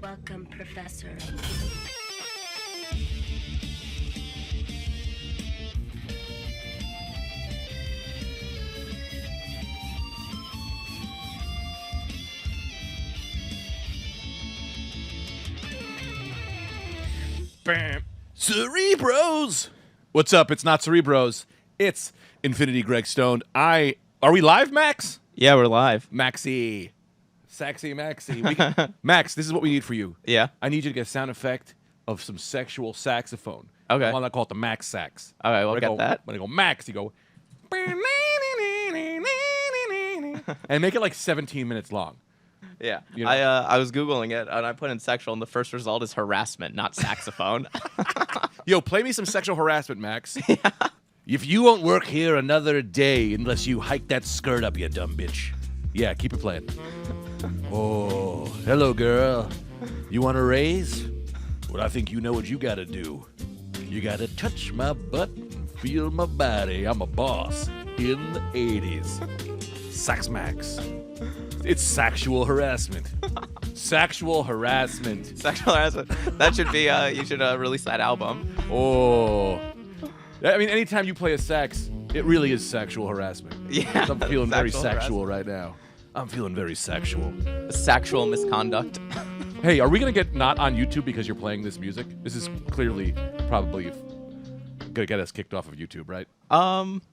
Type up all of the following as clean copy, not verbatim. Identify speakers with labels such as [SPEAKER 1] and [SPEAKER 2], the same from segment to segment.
[SPEAKER 1] Welcome, Professor.
[SPEAKER 2] Bam. Cerebros! What's up? It's not Cerebros. It's Infinity Greg Stone. Are we live, Max?
[SPEAKER 3] Yeah, we're live.
[SPEAKER 2] Maxie. Sexy Maxie. Max, this is what we need for you.
[SPEAKER 3] Yeah.
[SPEAKER 2] I need you to get a sound effect of some sexual saxophone.
[SPEAKER 3] Okay.
[SPEAKER 2] Well, I call it the Max sax.
[SPEAKER 3] All right, we'll get that.
[SPEAKER 2] When I go Max, you go... and make it like 17 minutes long.
[SPEAKER 3] Yeah.
[SPEAKER 2] You know?
[SPEAKER 3] I was Googling it, and I put in sexual, and the first result is harassment, not saxophone.
[SPEAKER 2] Yo, play me some sexual harassment, Max. Yeah. If you won't work here another day unless you hike that skirt up, you dumb bitch. Yeah, keep it playing. Oh, hello, girl. You want a raise? Well, I think you know what you gotta do. You gotta touch my butt and feel my body. I'm a boss in the 80s. Sax Max. It's sexual harassment. Sexual harassment.
[SPEAKER 3] Sexual harassment. That should be, you should release that album.
[SPEAKER 2] Oh. I mean, anytime you play a sax, it really is sexual harassment.
[SPEAKER 3] Yeah.
[SPEAKER 2] I'm feeling very
[SPEAKER 3] Sexual
[SPEAKER 2] sexual right now. I'm feeling very sexual.
[SPEAKER 3] Sexual misconduct.
[SPEAKER 2] Hey, are we going to get not on YouTube because you're playing this music? This is clearly probably going to get us kicked off of YouTube, right?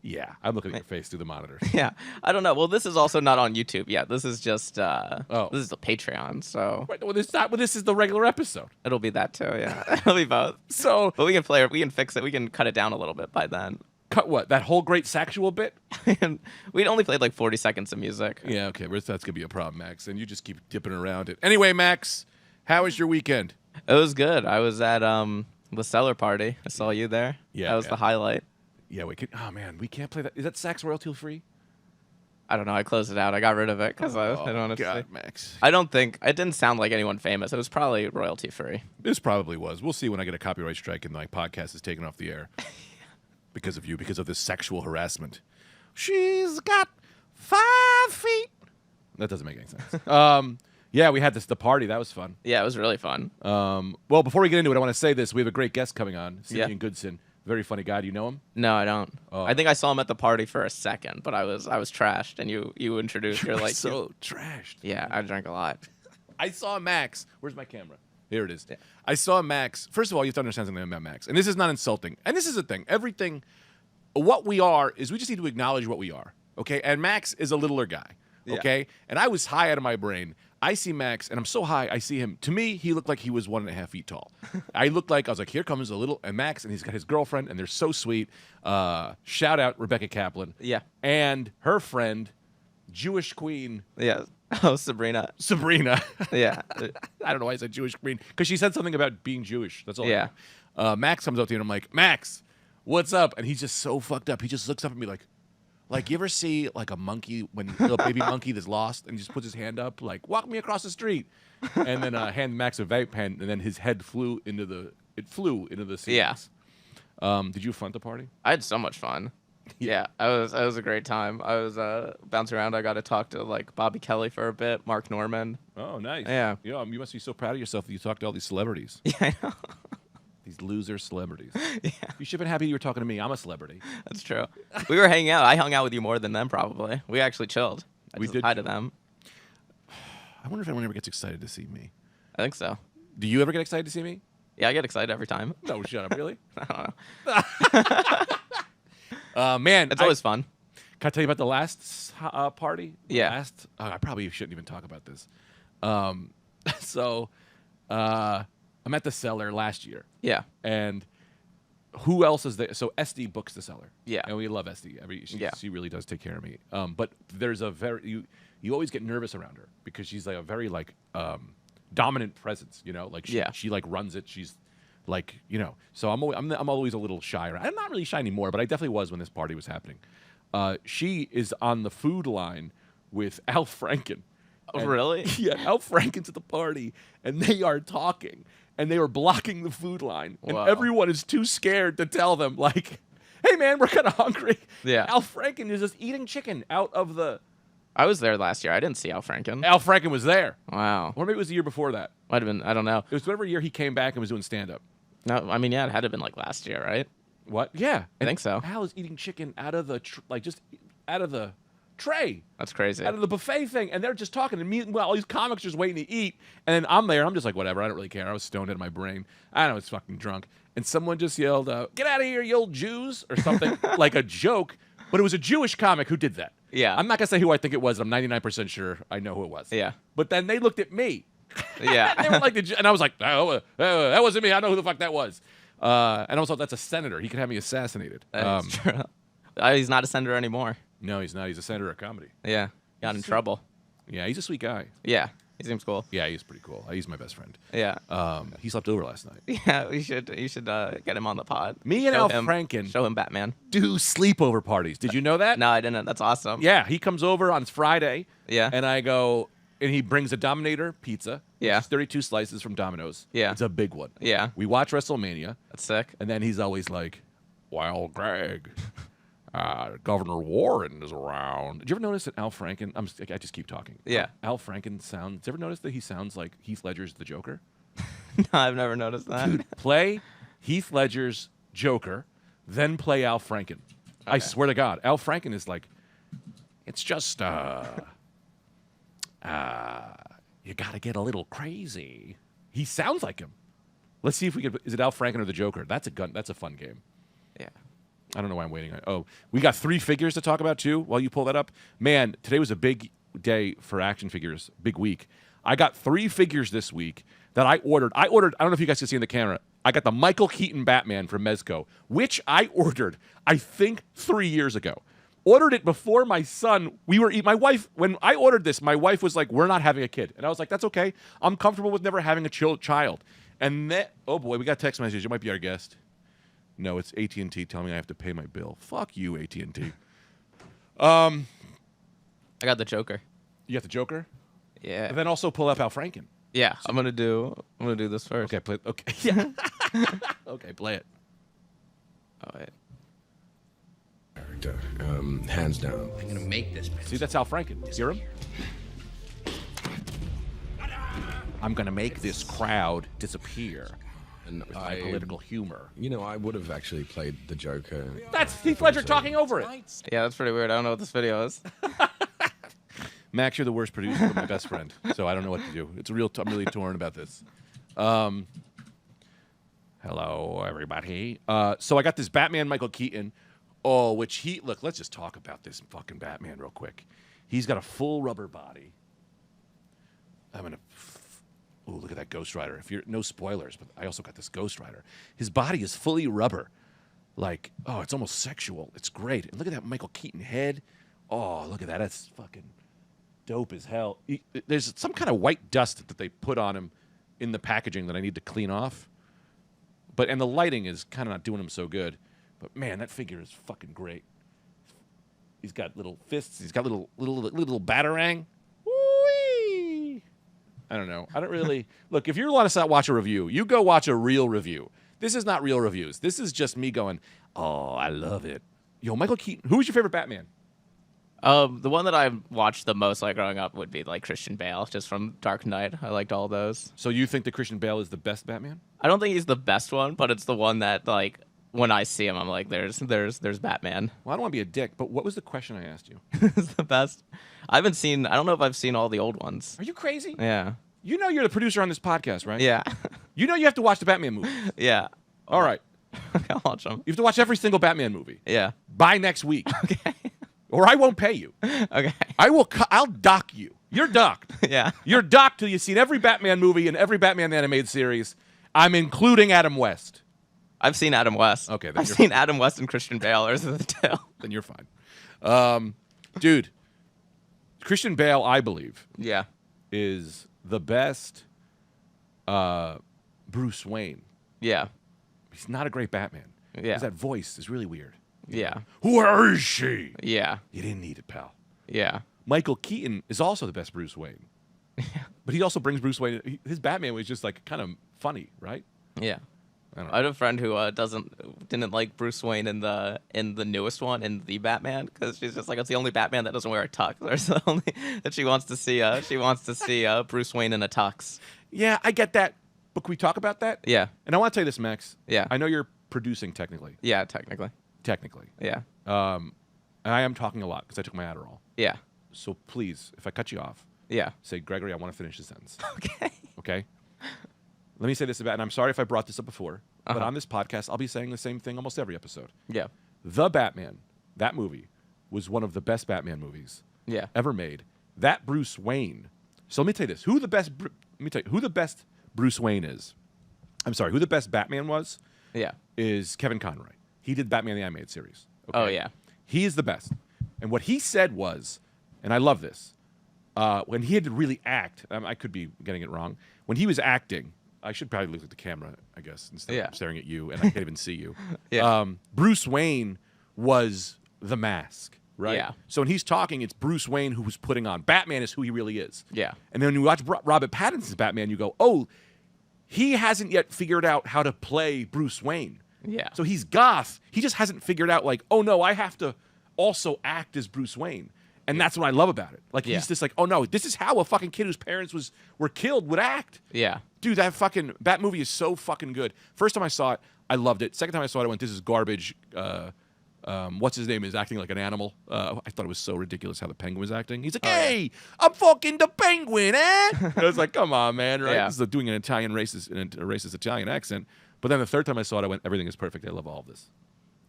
[SPEAKER 2] Yeah, I'm looking at your face through the monitor.
[SPEAKER 3] Yeah. I don't know. Well, this is also not on YouTube. Yeah, this is just, this is the Patreon, so.
[SPEAKER 2] Right, well, this is the regular episode.
[SPEAKER 3] It'll be that too, yeah. It'll be both.
[SPEAKER 2] So,
[SPEAKER 3] But we can fix it. We can cut it down a little bit by then.
[SPEAKER 2] cut what? That whole great sexual bit?
[SPEAKER 3] We'd only played like 40 seconds of music.
[SPEAKER 2] Yeah, okay, that's going to be a problem, Max, and you just keep dipping around it. Anyway, Max, how was your weekend?
[SPEAKER 3] It was good. I was at the Cellar Party. I saw you there.
[SPEAKER 2] Yeah,
[SPEAKER 3] That was the highlight.
[SPEAKER 2] Yeah, we can't play that. Is that sax royalty free?
[SPEAKER 3] I don't know. I closed it out. I got rid of it because I don't want to
[SPEAKER 2] God, Max.
[SPEAKER 3] I don't think it didn't sound like anyone famous. It was probably royalty free.
[SPEAKER 2] This probably was. We'll see when I get a copyright strike and my podcast is taken off the air because of you, because of this sexual harassment. She's got 5 feet. That doesn't make any sense. Yeah, we had the party. That was fun.
[SPEAKER 3] Yeah, it was really fun.
[SPEAKER 2] Well, before we get into it, I want to say this. We have a great guest coming on, Simeon
[SPEAKER 3] Yeah.
[SPEAKER 2] Goodson. Very funny guy. Do you know him?
[SPEAKER 3] No, I don't.
[SPEAKER 2] Oh.
[SPEAKER 3] I think I saw him at the party for a second, but I was trashed, and you introduced. You're like,
[SPEAKER 2] so trashed.
[SPEAKER 3] yeah, I drank a lot.
[SPEAKER 2] I saw Max. Where's my camera? Here it is.
[SPEAKER 3] Yeah.
[SPEAKER 2] I saw Max. First of all, you have to understand something about Max. And this is not insulting. And this is the thing. Everything, what we are is we just need to acknowledge what we are. Okay? And Max is a littler guy. Okay? And I was high out of my brain. I see Max, and I'm so high, I see him. To me, he looked like he was 1.5 feet tall. I was like, here comes a little, and Max, and he's got his girlfriend, and they're so sweet. Shout out Rebecca Kaplan.
[SPEAKER 3] Yeah.
[SPEAKER 2] And her friend, Jewish queen.
[SPEAKER 3] Yeah. Oh, Sabrina. Yeah.
[SPEAKER 2] I don't know why I said Jewish queen, because she said something about being Jewish. That's all.
[SPEAKER 3] Yeah.
[SPEAKER 2] Max comes up to me, and I'm like, Max, what's up? And he's just so fucked up. He just looks up at me like you ever see like a monkey, when a little baby monkey that's lost, and he just puts his hand up, like, walk me across the street, and then hand Max a vape pen, and then his head flew into the ceilings.
[SPEAKER 3] Yeah.
[SPEAKER 2] Did you front the party?
[SPEAKER 3] I had so much fun. Yeah, it was a great time. I was bouncing around. I got to talk to like Bobby Kelly for a bit, Mark Norman.
[SPEAKER 2] Oh, nice.
[SPEAKER 3] Yeah.
[SPEAKER 2] You must be so proud of yourself that you talked to all these celebrities.
[SPEAKER 3] Yeah, I know.
[SPEAKER 2] These loser celebrities.
[SPEAKER 3] Yeah,
[SPEAKER 2] You should have been happy you were talking to me. I'm a celebrity.
[SPEAKER 3] that's true. We were hanging out. I hung out with you more than them, probably. We actually chilled.
[SPEAKER 2] We did
[SPEAKER 3] Hi to
[SPEAKER 2] chill.
[SPEAKER 3] them.
[SPEAKER 2] I wonder if anyone ever gets excited to see me.
[SPEAKER 3] I think so.
[SPEAKER 2] Do you ever get excited to see me?
[SPEAKER 3] Yeah, I get excited every time.
[SPEAKER 2] No, shut up. Really?
[SPEAKER 3] I don't know.
[SPEAKER 2] Man,
[SPEAKER 3] It's always fun.
[SPEAKER 2] Can I tell you about the last party?
[SPEAKER 3] Yeah.
[SPEAKER 2] I probably shouldn't even talk about this. So, I'm at the Cellar last year,
[SPEAKER 3] Yeah.
[SPEAKER 2] and who else is there? So SD books the Cellar.
[SPEAKER 3] Yeah.
[SPEAKER 2] And we love SD.
[SPEAKER 3] Yeah.
[SPEAKER 2] She really does take care of me. But there's you always get nervous around her because she's like a very dominant presence. Like
[SPEAKER 3] Yeah.
[SPEAKER 2] she like runs it. She's like, so I'm always a little shy. I'm not really shy anymore, but I definitely was when this party was happening. She is on the food line with Al Franken.
[SPEAKER 3] Oh, really?
[SPEAKER 2] Yeah, Al Franken's at the party, and they are talking, and they are blocking the food line, and
[SPEAKER 3] Wow.
[SPEAKER 2] everyone is too scared to tell them, like, hey, man, we're kind of hungry.
[SPEAKER 3] Yeah.
[SPEAKER 2] Al Franken is just eating chicken out of the
[SPEAKER 3] I was there last year. I didn't see Al Franken.
[SPEAKER 2] Al Franken was there.
[SPEAKER 3] Wow.
[SPEAKER 2] Or maybe it was the year before that.
[SPEAKER 3] Might have been. I don't know.
[SPEAKER 2] It was whatever year he came back and was doing stand-up.
[SPEAKER 3] No, I mean, yeah, it had to have been like last year, right?
[SPEAKER 2] What? Yeah.
[SPEAKER 3] I think so.
[SPEAKER 2] Al is eating chicken out of the just out of the tray.
[SPEAKER 3] That's crazy.
[SPEAKER 2] Out of the buffet thing, and they're just talking. And meanwhile, all these comics just waiting to eat. And then I'm there. I'm just like, whatever. I don't really care. I was stoned out of my brain. I was fucking drunk. And someone just yelled, "Get out of here, you old Jews!" or something like a joke. But it was a Jewish comic who did that.
[SPEAKER 3] Yeah.
[SPEAKER 2] I'm not gonna say who I think it was. I'm 99% sure I know who it was.
[SPEAKER 3] Yeah.
[SPEAKER 2] But then they looked at me.
[SPEAKER 3] Yeah.
[SPEAKER 2] They were like, and I was like, oh, that wasn't me. I know who the fuck that was. And also, that's a senator. He could have me assassinated.
[SPEAKER 3] That's true. He's not a senator anymore.
[SPEAKER 2] No, he's not. He's a senator of comedy.
[SPEAKER 3] Yeah. Got in trouble.
[SPEAKER 2] Yeah, he's a sweet guy.
[SPEAKER 3] Yeah. He seems cool.
[SPEAKER 2] Yeah, he's pretty cool. He's my best friend.
[SPEAKER 3] Yeah.
[SPEAKER 2] He slept over last night.
[SPEAKER 3] Yeah, you should get him on the pod.
[SPEAKER 2] Me and
[SPEAKER 3] Show
[SPEAKER 2] Al
[SPEAKER 3] him-
[SPEAKER 2] Franken
[SPEAKER 3] Show him Batman.
[SPEAKER 2] do sleepover parties. Did you know that?
[SPEAKER 3] No, I didn't. That's awesome.
[SPEAKER 2] Yeah, he comes over on Friday.
[SPEAKER 3] Yeah.
[SPEAKER 2] And I go, and he brings a Dominator pizza.
[SPEAKER 3] Yeah.
[SPEAKER 2] It's 32 slices from Domino's.
[SPEAKER 3] Yeah.
[SPEAKER 2] It's a big one.
[SPEAKER 3] Yeah.
[SPEAKER 2] We watch WrestleMania.
[SPEAKER 3] That's sick.
[SPEAKER 2] And then he's always like, "Well, Greg, Governor Warren is around." Did you ever notice that Al Franken? I just keep talking.
[SPEAKER 3] Yeah.
[SPEAKER 2] Al Franken sounds. Did you ever notice that he sounds like Heath Ledger's the Joker?
[SPEAKER 3] No, I've never noticed that.
[SPEAKER 2] Dude, play Heath Ledger's Joker, then play Al Franken. I swear to God, Al Franken is like, it's just you gotta get a little crazy. He sounds like him. Let's see if we can. Is it Al Franken or the Joker? That's a fun game.
[SPEAKER 3] Yeah.
[SPEAKER 2] I don't know why I'm waiting. Oh, we got 3 figures to talk about too. While you pull that up, man, today was a big day for action figures. Big week. I got 3 figures this week that I ordered. I don't know if you guys can see in the camera. I got the Michael Keaton Batman from Mezco, which I ordered, I think, 3 years ago. Ordered it before my son. My wife. When I ordered this, my wife was like, "We're not having a kid," and I was like, "That's okay. I'm comfortable with never having a child." And then, oh boy, we got text messages. You might be our guest. No, it's AT&T telling me I have to pay my bill. Fuck you, AT&T.
[SPEAKER 3] I got the Joker.
[SPEAKER 2] You got the Joker?
[SPEAKER 3] Yeah.
[SPEAKER 2] And then also pull up Al Franken.
[SPEAKER 3] Yeah. I'm gonna do this first.
[SPEAKER 2] Okay, play. Okay, yeah. Okay, play it.
[SPEAKER 3] Oh wait.
[SPEAKER 1] Character, hands down.
[SPEAKER 4] I'm gonna make this man.
[SPEAKER 2] See, that's Al Franken. Hear him? I'm gonna make this crowd disappear
[SPEAKER 1] And
[SPEAKER 2] with my political humor.
[SPEAKER 1] You know, I would have actually played the Joker.
[SPEAKER 2] That's Heath Ledger talking over it.
[SPEAKER 3] Yeah, that's pretty weird. I don't know what this video is.
[SPEAKER 2] Max, you're the worst producer, but my best friend, so I don't know what to do. I'm really torn about this. Hello, everybody. So I got this Batman Michael Keaton. Oh, look, let's just talk about this fucking Batman real quick. He's got a full rubber body. Oh, look at that Ghost Rider. No spoilers, but I also got this Ghost Rider. His body is fully rubber. Like, oh, it's almost sexual. It's great. And look at that Michael Keaton head. Oh, look at that. That's fucking dope as hell. There's some kind of white dust that they put on him in the packaging that I need to clean off. And the lighting is kind of not doing him so good. But man, that figure is fucking great. He's got little fists. He's got little batarang. Whee! I don't know. I don't really look. If you want to watch a review, you go watch a real review. This is not real reviews. This is just me going, "Oh, I love it." Yo, Michael Keaton. Who was your favorite Batman?
[SPEAKER 3] The one that I watched the most like growing up would be like Christian Bale, just from Dark Knight. I liked all those.
[SPEAKER 2] So you think that Christian Bale is the best Batman?
[SPEAKER 3] I don't think he's the best one, but it's the one that like when I see him, I'm like, there's Batman.
[SPEAKER 2] Well, I don't want to be a dick, but what was the question I asked you?
[SPEAKER 3] It's the best. I don't know if I've seen all the old ones.
[SPEAKER 2] Are you crazy?
[SPEAKER 3] Yeah.
[SPEAKER 2] You know you're the producer on this podcast, right?
[SPEAKER 3] Yeah.
[SPEAKER 2] You know you have to watch the Batman movie.
[SPEAKER 3] Yeah.
[SPEAKER 2] All right.
[SPEAKER 3] I'll watch them.
[SPEAKER 2] You have to watch every single Batman movie.
[SPEAKER 3] Yeah.
[SPEAKER 2] By next week.
[SPEAKER 3] Okay.
[SPEAKER 2] Or I won't pay you.
[SPEAKER 3] Okay.
[SPEAKER 2] I'll dock you. You're docked.
[SPEAKER 3] Yeah.
[SPEAKER 2] You're docked till you've seen every Batman movie and every Batman animated series. I'm including Adam West.
[SPEAKER 3] I've seen Adam West.
[SPEAKER 2] Okay, then
[SPEAKER 3] I've seen Adam West and Christian Bale. Or is it the two?
[SPEAKER 2] Then you're fine. Dude, Christian Bale, I believe,
[SPEAKER 3] Yeah.
[SPEAKER 2] is the best Bruce Wayne.
[SPEAKER 3] Yeah.
[SPEAKER 2] He's not a great Batman.
[SPEAKER 3] Yeah.
[SPEAKER 2] Because that voice is really weird.
[SPEAKER 3] Yeah.
[SPEAKER 2] Where is she?
[SPEAKER 3] Yeah.
[SPEAKER 2] You didn't need it, pal.
[SPEAKER 3] Yeah.
[SPEAKER 2] Michael Keaton is also the best Bruce Wayne. But he also brings Bruce Wayne. His Batman was just like kind of funny, right?
[SPEAKER 3] Yeah. I have a friend who didn't like Bruce Wayne in the newest one, in the Batman, because she's just like, it's the only Batman that doesn't wear a tux. There's the only that she wants to see. She wants to see Bruce Wayne in a tux.
[SPEAKER 2] Yeah, I get that. But can we talk about that?
[SPEAKER 3] Yeah.
[SPEAKER 2] And I want to tell you this, Max.
[SPEAKER 3] Yeah.
[SPEAKER 2] I know you're producing technically.
[SPEAKER 3] Yeah, technically. Yeah.
[SPEAKER 2] And I am talking a lot because I took my Adderall.
[SPEAKER 3] Yeah.
[SPEAKER 2] So please, if I cut you off,
[SPEAKER 3] Yeah.
[SPEAKER 2] say, Gregory, I want to finish the sentence.
[SPEAKER 3] Okay.
[SPEAKER 2] Okay? Let me say this about, and I'm sorry if I brought this up before, but
[SPEAKER 3] Uh-huh.
[SPEAKER 2] on this podcast, I'll be saying the same thing almost every episode.
[SPEAKER 3] Yeah.
[SPEAKER 2] The Batman, that movie, was one of the best Batman movies
[SPEAKER 3] Yeah.
[SPEAKER 2] ever made. That Bruce Wayne. So let me tell you this: who the best Bruce Wayne is. I'm sorry, who the best Batman was
[SPEAKER 3] Yeah.
[SPEAKER 2] is Kevin Conroy. He did Batman the Animated Series. Okay?
[SPEAKER 3] Oh yeah.
[SPEAKER 2] He is the best. And what he said was, and I love this, when he had to really act, I could be getting it wrong. When he was acting, I should probably look at the camera, I guess, instead
[SPEAKER 3] Yeah.
[SPEAKER 2] of staring at you, and I can't even see you.
[SPEAKER 3] Yeah.
[SPEAKER 2] Bruce Wayne was the mask, right?
[SPEAKER 3] Yeah.
[SPEAKER 2] So when he's talking, it's Bruce Wayne who was putting on. Batman is who he really is.
[SPEAKER 3] Yeah.
[SPEAKER 2] And then when you watch Robert Pattinson's Batman, you go, oh, he hasn't yet figured out how to play Bruce Wayne.
[SPEAKER 3] Yeah.
[SPEAKER 2] So he's goth. He just hasn't figured out, like, oh, no, I have to also act as Bruce Wayne. And that's what I love about it. Like,
[SPEAKER 3] Yeah.
[SPEAKER 2] he's just like, oh, no, this is how a fucking kid whose parents were killed would act.
[SPEAKER 3] Yeah.
[SPEAKER 2] Dude, that movie is so fucking good. First time I saw it, I loved it. Second time I saw it, I went, this is garbage. What's his name is acting like an animal. I thought it was so ridiculous how the Penguin was acting. He's like, hey, I'm fucking the Penguin, eh? I was like, come on, man, right?
[SPEAKER 3] Yeah.
[SPEAKER 2] This is like doing an racist Italian accent. But then the third time I saw it, I went, everything is perfect. I love all of this.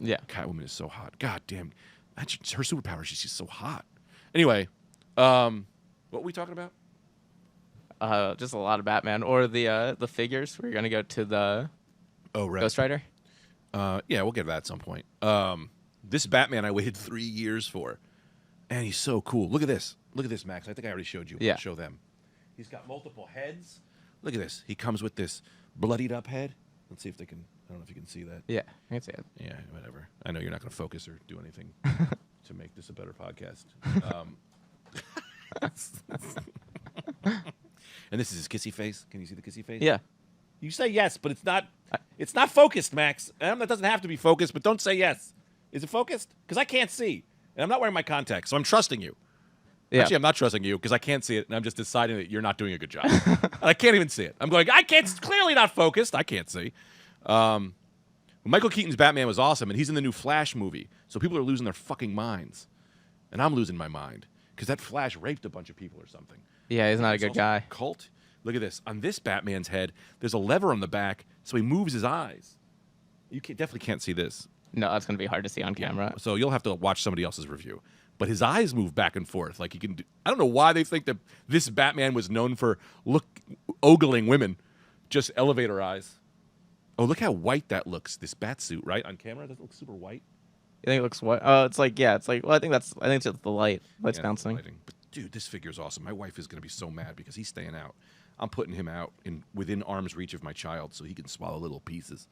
[SPEAKER 3] Yeah.
[SPEAKER 2] Catwoman is so hot. God damn. Her superpower, she's just so hot. Anyway, what were we talking about?
[SPEAKER 3] Just a lot of Batman, or the figures. We're gonna go to the
[SPEAKER 2] Oh, right.
[SPEAKER 3] Ghost Rider.
[SPEAKER 2] Yeah, we'll get to that at some point. This Batman I waited 3 years for, and he's so cool. Look at this. Look at this, Max. I think I already showed you.
[SPEAKER 3] Yeah.
[SPEAKER 2] I'll show them. He's got multiple heads. Look at this. He comes with this bloodied up head. Let's see if they can. I don't know if you can see that.
[SPEAKER 3] Yeah, I can see it.
[SPEAKER 2] Yeah, whatever. I know you're not going to focus or do anything to make this a better podcast. And this is his kissy face. Can you see the kissy face?
[SPEAKER 3] Yeah.
[SPEAKER 2] You say yes, but it's not. It's not focused, Max. That doesn't have to be focused, but don't say yes. Is it focused? Because I can't see, and I'm not wearing my contacts, so I'm trusting you.
[SPEAKER 3] Yeah.
[SPEAKER 2] Actually, I'm not trusting you because I can't see it, and I'm just deciding that you're not doing a good job. I can't even see it. I'm going, I can't. It's clearly not focused. I can't see. Michael Keaton's Batman was awesome, and he's in the new Flash movie, so people are losing their fucking minds, and I'm losing my mind because that Flash raped a bunch of people or something.
[SPEAKER 3] Yeah, he's not a
[SPEAKER 2] It's
[SPEAKER 3] good
[SPEAKER 2] also
[SPEAKER 3] guy.
[SPEAKER 2] Cult. Look at this. On this Batman's head, there's a lever on the back, so he moves his eyes. You definitely can't see this.
[SPEAKER 3] No, that's gonna be hard to see on camera.
[SPEAKER 2] So you'll have to watch somebody else's review. But his eyes move back and forth. Like he can do, I don't know why they think that this Batman was known for ogling women. Just elevator eyes. Oh, look how white that looks. This bat suit, right? On camera, does it look super white?
[SPEAKER 3] You think it looks what? Oh, it's like, yeah, it's like, well, I think it's just the light. Light's
[SPEAKER 2] Yeah,
[SPEAKER 3] bouncing.
[SPEAKER 2] lighting. But dude, this figure's awesome. My wife is going to be so mad because he's staying out. I'm putting him out within arm's reach of my child so he can swallow little pieces.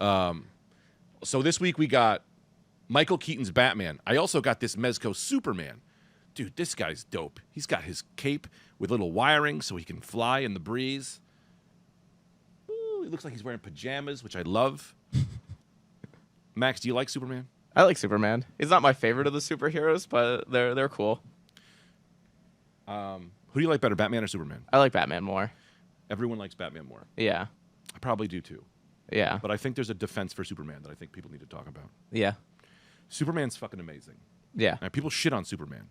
[SPEAKER 2] So this week we got Michael Keaton's Batman. I also got this Mezco Superman. Dude, this guy's dope. He's got his cape with little wiring so he can fly in the breeze. Ooh, he looks like he's wearing pajamas, which I love. Max, do you like Superman?
[SPEAKER 3] I like Superman. He's not my favorite of the superheroes, but they're cool.
[SPEAKER 2] Who do you like better, Batman or Superman?
[SPEAKER 3] I like Batman more.
[SPEAKER 2] Everyone likes Batman more.
[SPEAKER 3] Yeah.
[SPEAKER 2] I probably do too.
[SPEAKER 3] Yeah.
[SPEAKER 2] But I think there's a defense for Superman that I think people need to talk about.
[SPEAKER 3] Yeah.
[SPEAKER 2] Superman's fucking amazing.
[SPEAKER 3] Yeah.
[SPEAKER 2] Now, people shit on Superman.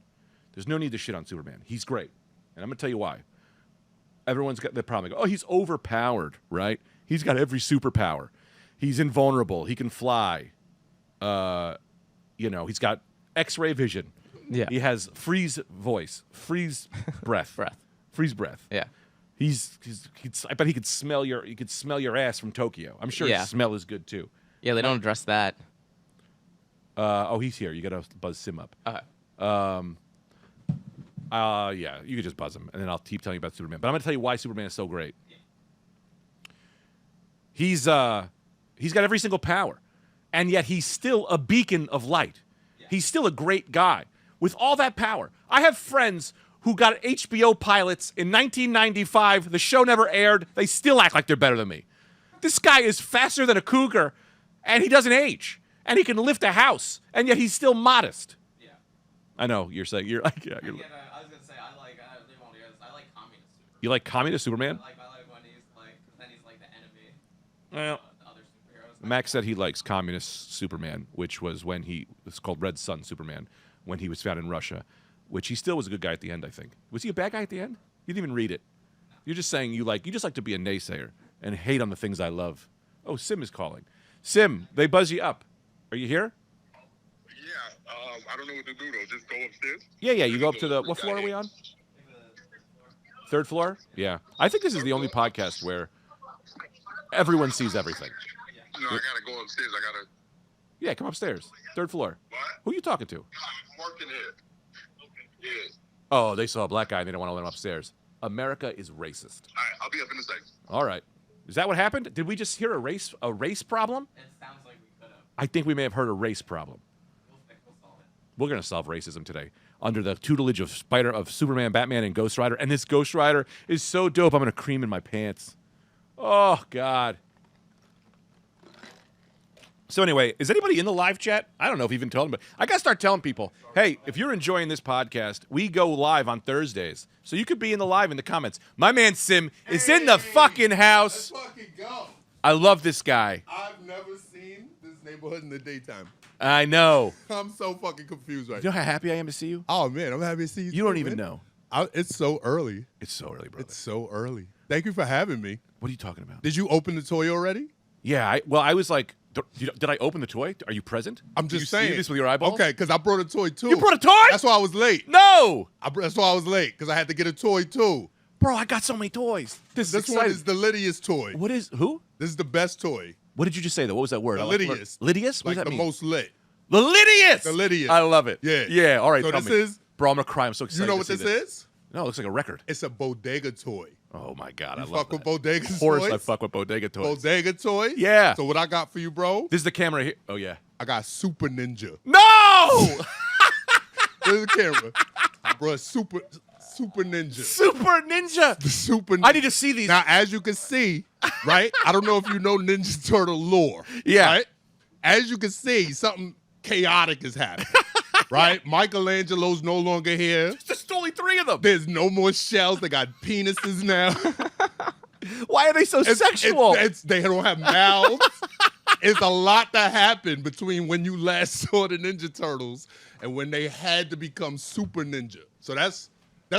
[SPEAKER 2] There's no need to shit on Superman. He's great. And I'm going to tell you why. Everyone's got the problem. They go, oh, he's overpowered, right? He's got every superpower. He's invulnerable. He can fly. He's got X-ray vision.
[SPEAKER 3] Yeah.
[SPEAKER 2] He has freeze voice, freeze breath. Freeze breath.
[SPEAKER 3] Yeah.
[SPEAKER 2] I bet he could smell your ass from Tokyo. I'm sure
[SPEAKER 3] Yeah.
[SPEAKER 2] his smell is good too.
[SPEAKER 3] Yeah, they don't address that.
[SPEAKER 2] He's here. You got to buzz Sim up.
[SPEAKER 3] Okay.
[SPEAKER 2] Yeah, you could just buzz him, and then I'll keep telling you about Superman. But I'm going to tell you why Superman is so great. He's got every single power, and yet he's still a beacon of light. Yeah. He's still a great guy with all that power. I have friends who got HBO pilots in 1995. The show never aired. They still act like they're better than me. This guy is faster than a cougar, and he doesn't age, and he can lift a house, and yet he's still modest.
[SPEAKER 3] Yeah.
[SPEAKER 2] I know you're saying you're like
[SPEAKER 3] I was gonna say I like communist Superman.
[SPEAKER 2] you like communist Superman.
[SPEAKER 3] I like when he's like, 'cause then he's like the enemy.
[SPEAKER 2] Well,
[SPEAKER 3] The other superheroes.
[SPEAKER 2] Max said he likes communist Superman, which was when it's called Red Sun Superman, when he was found in Russia, which he still was a good guy at the end. I think was he a bad guy at the end? You didn't even read it. You're just saying you just like to be a naysayer and hate on the things I love. Oh, Sim is calling. Sim, they buzz you up. Are you here?
[SPEAKER 4] Yeah, I don't know what to do though. Just go upstairs.
[SPEAKER 2] Yeah. You go up to what floor are we on? Third floor? Yeah. I think this is the only podcast where everyone sees everything.
[SPEAKER 4] No, I gotta go upstairs.
[SPEAKER 2] Yeah, come upstairs. Third floor.
[SPEAKER 4] What?
[SPEAKER 2] Who are you talking to?
[SPEAKER 4] I'm working here. Yeah.
[SPEAKER 2] Oh, they saw a black guy and they don't want to let him upstairs. America is racist.
[SPEAKER 4] All right, I'll be up in a second.
[SPEAKER 2] All right. Is that what happened? Did we just hear a race problem?
[SPEAKER 3] It sounds like we could have.
[SPEAKER 2] I think we may have heard a race problem.
[SPEAKER 3] We'll solve it.
[SPEAKER 2] We're going to solve racism today under the tutelage of Superman, Batman, and Ghost Rider. And this Ghost Rider is so dope, I'm going to cream in my pants. Oh, God. So anyway, is anybody in the live chat? I don't know if you've even told them, but I got to start telling people, hey, if you're enjoying this podcast, we go live on Thursdays. So you could be in the live in the comments. My man Sim is in the fucking house.
[SPEAKER 5] Let's fucking go.
[SPEAKER 2] I love this guy.
[SPEAKER 5] I've never seen this neighborhood in the daytime.
[SPEAKER 2] I know.
[SPEAKER 5] I'm so fucking confused right
[SPEAKER 2] You know
[SPEAKER 5] now.
[SPEAKER 2] how happy I am to see you?
[SPEAKER 5] Oh, man, I'm happy to see you.
[SPEAKER 2] You
[SPEAKER 5] too,
[SPEAKER 2] don't even
[SPEAKER 5] man.
[SPEAKER 2] know.
[SPEAKER 5] It's so early.
[SPEAKER 2] It's so early, brother.
[SPEAKER 5] It's so early. Thank you for having me.
[SPEAKER 2] What are you talking about?
[SPEAKER 5] Did you open the toy already?
[SPEAKER 2] Yeah, I was like, did I open the toy? Are you present?
[SPEAKER 5] I'm
[SPEAKER 2] Did
[SPEAKER 5] just
[SPEAKER 2] you
[SPEAKER 5] saying.
[SPEAKER 2] see this with your eyeballs?
[SPEAKER 5] Okay, because I brought a toy too.
[SPEAKER 2] You brought a toy?
[SPEAKER 5] That's why I was late.
[SPEAKER 2] No!
[SPEAKER 5] That's why I was late, because I had to get a toy too.
[SPEAKER 2] Bro, I got so many toys. This
[SPEAKER 5] This
[SPEAKER 2] is
[SPEAKER 5] one
[SPEAKER 2] exciting.
[SPEAKER 5] is the Lydia's toy.
[SPEAKER 2] What is, who?
[SPEAKER 5] This is the best toy.
[SPEAKER 2] What did you just say, though? What was that word?
[SPEAKER 5] The
[SPEAKER 2] I like
[SPEAKER 5] Lydia's.
[SPEAKER 2] Lydia's? What
[SPEAKER 5] Like
[SPEAKER 2] does that
[SPEAKER 5] the
[SPEAKER 2] mean?
[SPEAKER 5] most lit.
[SPEAKER 2] The Lydia's!
[SPEAKER 5] The Lydia's.
[SPEAKER 2] I love it.
[SPEAKER 5] Yeah.
[SPEAKER 2] Yeah, all right,
[SPEAKER 5] So
[SPEAKER 2] tell
[SPEAKER 5] this
[SPEAKER 2] me.
[SPEAKER 5] is-
[SPEAKER 2] Bro, I'm going to cry. I'm so excited
[SPEAKER 5] You know
[SPEAKER 2] to
[SPEAKER 5] what
[SPEAKER 2] see
[SPEAKER 5] this is?
[SPEAKER 2] No, it looks like a record.
[SPEAKER 5] It's a bodega toy.
[SPEAKER 2] Oh, my God, I
[SPEAKER 5] You
[SPEAKER 2] love
[SPEAKER 5] fuck
[SPEAKER 2] that.
[SPEAKER 5] with bodegas
[SPEAKER 2] Of course
[SPEAKER 5] toys?
[SPEAKER 2] I fuck with Bodega toys.
[SPEAKER 5] Bodega toy?
[SPEAKER 2] Yeah.
[SPEAKER 5] So what I got for you, bro?
[SPEAKER 2] This is the camera here. Oh, yeah.
[SPEAKER 5] I got Super Ninja.
[SPEAKER 2] No!
[SPEAKER 5] There's the camera. I brought Super Ninja.
[SPEAKER 2] Super Ninja!
[SPEAKER 5] The Super
[SPEAKER 2] I need to see these.
[SPEAKER 5] Now, as you can see, right? I don't know if you know Ninja Turtle lore.
[SPEAKER 2] Yeah.
[SPEAKER 5] Right? As you can see, something chaotic is happening. Right? Michelangelo's no longer here.
[SPEAKER 2] There's only 3 of them.
[SPEAKER 5] There's no more shells. They got penises now.
[SPEAKER 2] Why are they so sexual?
[SPEAKER 5] They don't have mouths. It's a lot that happened between when you last saw the Ninja Turtles and when they had to become Super Ninja. So that's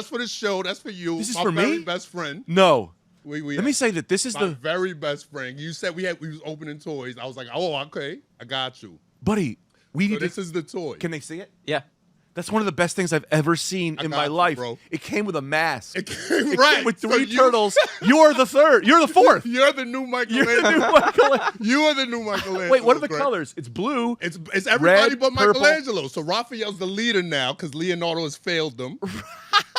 [SPEAKER 5] for the show. That's for you.
[SPEAKER 2] This is
[SPEAKER 5] my
[SPEAKER 2] for
[SPEAKER 5] very
[SPEAKER 2] me?
[SPEAKER 5] best friend.
[SPEAKER 2] No.
[SPEAKER 5] We
[SPEAKER 2] Let me say that this is
[SPEAKER 5] my
[SPEAKER 2] the...
[SPEAKER 5] very best friend. You said we was opening toys. I was like, oh, okay, I got you.
[SPEAKER 2] Buddy, we
[SPEAKER 5] So
[SPEAKER 2] need
[SPEAKER 5] this
[SPEAKER 2] to...
[SPEAKER 5] is the toy.
[SPEAKER 2] Can they see it?
[SPEAKER 3] Yeah.
[SPEAKER 2] That's one of the best things I've ever seen
[SPEAKER 5] I
[SPEAKER 2] in
[SPEAKER 5] got
[SPEAKER 2] my
[SPEAKER 5] you,
[SPEAKER 2] life.
[SPEAKER 5] bro.
[SPEAKER 2] It came with a mask.
[SPEAKER 5] It came,
[SPEAKER 2] It
[SPEAKER 5] right
[SPEAKER 2] came with
[SPEAKER 5] So
[SPEAKER 2] 3
[SPEAKER 5] you-
[SPEAKER 2] turtles. You're the third. You're the fourth.
[SPEAKER 5] You're the new
[SPEAKER 2] You're the new
[SPEAKER 5] Michelangelo.
[SPEAKER 2] Michelangelo.
[SPEAKER 5] You are the new Michelangelo.
[SPEAKER 2] Wait, what are the
[SPEAKER 5] correct?
[SPEAKER 2] colors? It's blue.
[SPEAKER 5] It's everybody
[SPEAKER 2] Red,
[SPEAKER 5] but
[SPEAKER 2] purple.
[SPEAKER 5] Michelangelo. So Raphael's the leader now because Leonardo has failed them.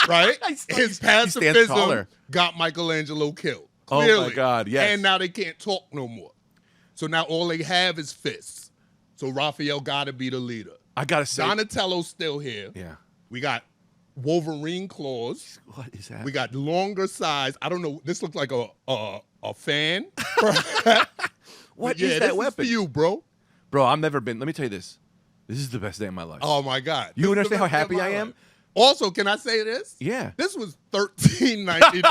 [SPEAKER 5] Right? His
[SPEAKER 2] He stands
[SPEAKER 5] pacifism
[SPEAKER 2] taller.
[SPEAKER 5] got Michelangelo killed.
[SPEAKER 2] Oh, my
[SPEAKER 5] Clearly.
[SPEAKER 2] God, yes.
[SPEAKER 5] And now they can't talk no more. So now all they have is fists. So Raphael got to be the leader.
[SPEAKER 2] I got to say...
[SPEAKER 5] Donatello's still here.
[SPEAKER 2] Yeah.
[SPEAKER 5] We got Wolverine claws.
[SPEAKER 2] What is that?
[SPEAKER 5] We got longer size. I don't know. This looks like a fan.
[SPEAKER 2] What
[SPEAKER 5] yeah,
[SPEAKER 2] is
[SPEAKER 5] this
[SPEAKER 2] that
[SPEAKER 5] is
[SPEAKER 2] weapon?
[SPEAKER 5] for you, bro.
[SPEAKER 2] Bro, I've never been... Let me tell you this. This is the best day of my life.
[SPEAKER 5] Oh my God.
[SPEAKER 2] You
[SPEAKER 5] This is the
[SPEAKER 2] understand how
[SPEAKER 5] best day of
[SPEAKER 2] happy
[SPEAKER 5] my
[SPEAKER 2] I am?
[SPEAKER 5] life. Also, can I say this?
[SPEAKER 2] Yeah.
[SPEAKER 5] This was $13.99.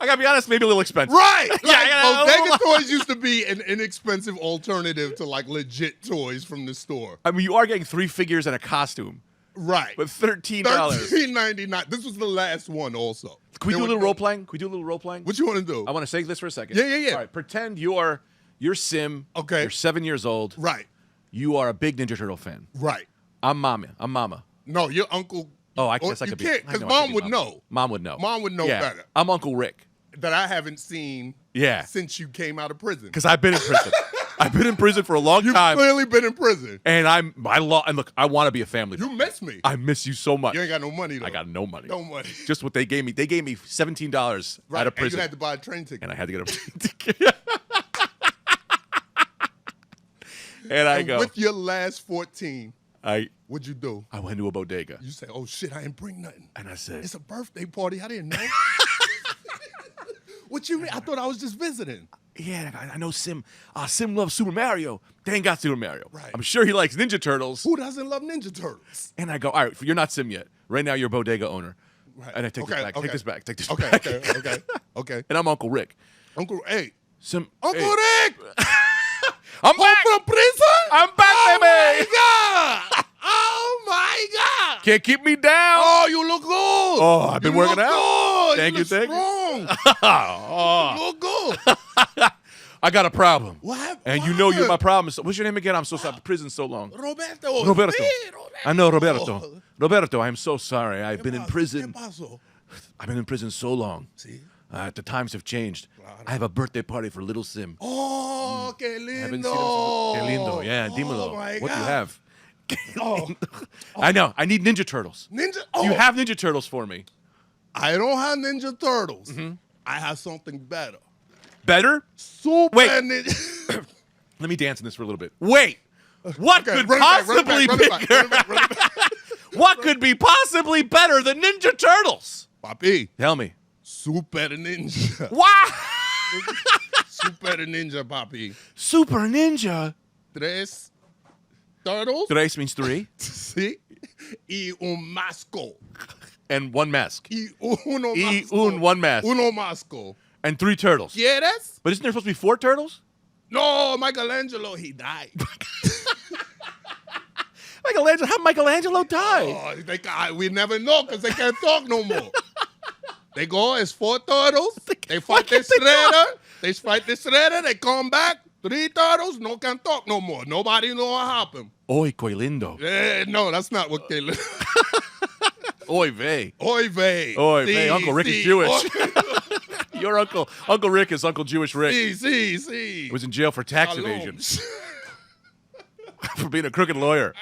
[SPEAKER 2] I got to be honest, maybe a little expensive.
[SPEAKER 5] Right. Like,
[SPEAKER 2] yeah,
[SPEAKER 5] Bodega toys used to be an inexpensive alternative to like legit toys from the store.
[SPEAKER 2] I mean, you are getting 3 figures and a costume,
[SPEAKER 5] Right.
[SPEAKER 2] but $13.
[SPEAKER 5] $13.99. This was the last one also.
[SPEAKER 2] Can we
[SPEAKER 5] There
[SPEAKER 2] do a
[SPEAKER 5] was
[SPEAKER 2] little
[SPEAKER 5] no-
[SPEAKER 2] role playing? Can we do a little role playing?
[SPEAKER 5] What you want to do?
[SPEAKER 2] I want to say this for a second.
[SPEAKER 5] Yeah.
[SPEAKER 2] All right, pretend you're Sim.
[SPEAKER 5] Okay.
[SPEAKER 2] You're 7 years old.
[SPEAKER 5] Right.
[SPEAKER 2] You are a big Ninja Turtle fan.
[SPEAKER 5] Right.
[SPEAKER 2] I'm Mama.
[SPEAKER 5] No, your uncle.
[SPEAKER 2] Oh, I
[SPEAKER 5] or
[SPEAKER 2] guess I
[SPEAKER 5] you
[SPEAKER 2] could be.
[SPEAKER 5] can't,
[SPEAKER 2] I
[SPEAKER 5] because
[SPEAKER 2] know I could
[SPEAKER 5] mom
[SPEAKER 2] be
[SPEAKER 5] would
[SPEAKER 2] Mama.
[SPEAKER 5] know.
[SPEAKER 2] Mom would know.
[SPEAKER 5] Mom would know
[SPEAKER 2] Yeah.
[SPEAKER 5] better.
[SPEAKER 2] I'm Uncle Rick.
[SPEAKER 5] That I haven't seen
[SPEAKER 2] Yeah.
[SPEAKER 5] since you came out of prison.
[SPEAKER 2] Because I've been in prison. I've been in prison for a long
[SPEAKER 5] You've
[SPEAKER 2] time.
[SPEAKER 5] clearly been in prison.
[SPEAKER 2] And and look, I want to be a family.
[SPEAKER 5] You miss me.
[SPEAKER 2] I miss you so much.
[SPEAKER 5] You ain't got no money though.
[SPEAKER 2] I got no money.
[SPEAKER 5] no money.
[SPEAKER 2] Just what they gave me. They gave me $17
[SPEAKER 5] Right.
[SPEAKER 2] out of
[SPEAKER 5] And you
[SPEAKER 2] prison.
[SPEAKER 5] had to buy a train ticket.
[SPEAKER 2] And I had to get a ticket. And I
[SPEAKER 5] And
[SPEAKER 2] go.
[SPEAKER 5] with your last 14, what'd you do?
[SPEAKER 2] I went to a bodega.
[SPEAKER 5] You say, oh shit, I ain't bring nothing.
[SPEAKER 2] And I said,
[SPEAKER 5] It's a birthday party. I didn't know. What you mean? I thought I was just visiting.
[SPEAKER 2] Yeah, I know Sim. Sim loves Super Mario. They ain't got Super Mario.
[SPEAKER 5] Right.
[SPEAKER 2] I'm sure he likes Ninja Turtles.
[SPEAKER 5] Who doesn't love Ninja Turtles?
[SPEAKER 2] And I go, all right, you're not Sim yet. Right now, you're a bodega owner.
[SPEAKER 5] Right.
[SPEAKER 2] And I take this back.
[SPEAKER 5] Okay.
[SPEAKER 2] Take this back. Take this
[SPEAKER 5] Okay,
[SPEAKER 2] back.
[SPEAKER 5] okay.
[SPEAKER 2] And I'm Uncle Rick.
[SPEAKER 5] Uncle, hey.
[SPEAKER 2] Sim,
[SPEAKER 5] Uncle
[SPEAKER 2] hey.
[SPEAKER 5] Rick!
[SPEAKER 2] I'm
[SPEAKER 5] Home
[SPEAKER 2] back.
[SPEAKER 5] from prison?
[SPEAKER 2] I'm back,
[SPEAKER 5] Oh
[SPEAKER 2] baby.
[SPEAKER 5] my God! Oh my God!
[SPEAKER 2] Can't keep me down.
[SPEAKER 5] Oh, you look good.
[SPEAKER 2] Oh, I've been
[SPEAKER 5] You
[SPEAKER 2] working
[SPEAKER 5] look
[SPEAKER 2] out.
[SPEAKER 5] Good.
[SPEAKER 2] Thank you,
[SPEAKER 5] look
[SPEAKER 2] thank you.
[SPEAKER 5] strong.
[SPEAKER 2] Oh,
[SPEAKER 5] You look good.
[SPEAKER 2] I got a problem.
[SPEAKER 5] What happened?
[SPEAKER 2] And you
[SPEAKER 5] What
[SPEAKER 2] know you're my
[SPEAKER 5] happened?
[SPEAKER 2] problem. So, what's your name again? I'm so sorry. Prison so long.
[SPEAKER 5] Roberto.
[SPEAKER 2] Roberto.
[SPEAKER 5] Sí,
[SPEAKER 2] I know Roberto. Roberto, I'm so sorry. I've been in prison.
[SPEAKER 5] ¿Qué pasó?
[SPEAKER 2] I've been in prison so long.
[SPEAKER 5] Sí.
[SPEAKER 2] The times have changed. I have a birthday party for little Sim.
[SPEAKER 5] Oh, qué lindo.
[SPEAKER 2] Haven't seen him since- Qué lindo. Yeah,
[SPEAKER 5] Oh,
[SPEAKER 2] dímelo.
[SPEAKER 5] my
[SPEAKER 2] What do you
[SPEAKER 5] God.
[SPEAKER 2] have?
[SPEAKER 5] Oh,
[SPEAKER 2] I know. I need Ninja Turtles.
[SPEAKER 5] Ninja.
[SPEAKER 2] Do
[SPEAKER 5] Oh,
[SPEAKER 2] you have Ninja Turtles for me?
[SPEAKER 5] I don't have Ninja Turtles.
[SPEAKER 2] Mm-hmm.
[SPEAKER 5] I have something better.
[SPEAKER 2] Better?
[SPEAKER 5] Super
[SPEAKER 2] Wait.
[SPEAKER 5] Ninja.
[SPEAKER 2] Let me dance in this for a little bit. Wait. What
[SPEAKER 5] Okay,
[SPEAKER 2] could
[SPEAKER 5] run it back, run it
[SPEAKER 2] possibly
[SPEAKER 5] back,
[SPEAKER 2] be
[SPEAKER 5] run it back, run it back, run it back.
[SPEAKER 2] What could be possibly better than Ninja Turtles?
[SPEAKER 5] Papi,
[SPEAKER 2] Tell me.
[SPEAKER 5] Super Ninja.
[SPEAKER 2] Wow.
[SPEAKER 5] Super Ninja, papi.
[SPEAKER 2] Super Ninja.
[SPEAKER 5] Tres turtles.
[SPEAKER 2] Tres means three.
[SPEAKER 5] Sí. Y un masco.
[SPEAKER 2] And one mask.
[SPEAKER 5] Y uno
[SPEAKER 2] Y
[SPEAKER 5] masco.
[SPEAKER 2] un one mask.
[SPEAKER 5] Uno masco.
[SPEAKER 2] And three turtles.
[SPEAKER 5] ¿Quieres?
[SPEAKER 2] But isn't there supposed to be four turtles?
[SPEAKER 5] No, Michelangelo, he died.
[SPEAKER 2] Michelangelo. How Michelangelo died?
[SPEAKER 5] Oh, we never know because they can't talk no more. They go as four turtles. They
[SPEAKER 2] Why
[SPEAKER 5] fight this
[SPEAKER 2] can't they talk?
[SPEAKER 5] shredder. They fight this shredder. They come back. Three turtles. No can talk no more. Nobody know what happened.
[SPEAKER 2] Oy, que lindo.
[SPEAKER 5] No, that's not what they.
[SPEAKER 2] Oy vey.
[SPEAKER 5] Oy vey.
[SPEAKER 2] Oy
[SPEAKER 5] Sí,
[SPEAKER 2] vey. Uncle Rick is
[SPEAKER 5] sí.
[SPEAKER 2] Jewish. Your Uncle Rick is Uncle Jewish Rick.
[SPEAKER 5] Sí.
[SPEAKER 2] Was in jail for tax
[SPEAKER 5] Shalom.
[SPEAKER 2] evasion. For being a crooked lawyer.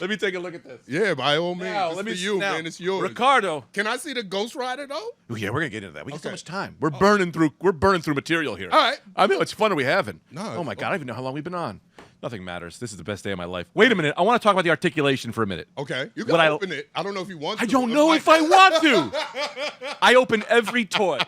[SPEAKER 2] Let me take a look at this.
[SPEAKER 5] Yeah, by all means.
[SPEAKER 2] Now,
[SPEAKER 5] It's
[SPEAKER 2] let me
[SPEAKER 5] for you,
[SPEAKER 2] now,
[SPEAKER 5] man. It's yours.
[SPEAKER 2] Ricardo.
[SPEAKER 5] Can I see the Ghost Rider though?
[SPEAKER 2] Oh, yeah, we're gonna get into that. We got so
[SPEAKER 5] Okay.
[SPEAKER 2] much time. We're burning through material here.
[SPEAKER 5] All right.
[SPEAKER 2] I mean, it's fun are we having?
[SPEAKER 5] No,
[SPEAKER 2] Oh my
[SPEAKER 5] it's
[SPEAKER 2] God, I don't even know how long we've been on. Nothing matters. This is the best day of my life. Wait a minute. I want to talk about the articulation for a minute.
[SPEAKER 5] Okay, you can
[SPEAKER 2] What I-
[SPEAKER 5] open it. I don't know if you want to.
[SPEAKER 2] I don't
[SPEAKER 5] but
[SPEAKER 2] know
[SPEAKER 5] like-
[SPEAKER 2] if I want to. I open every toy.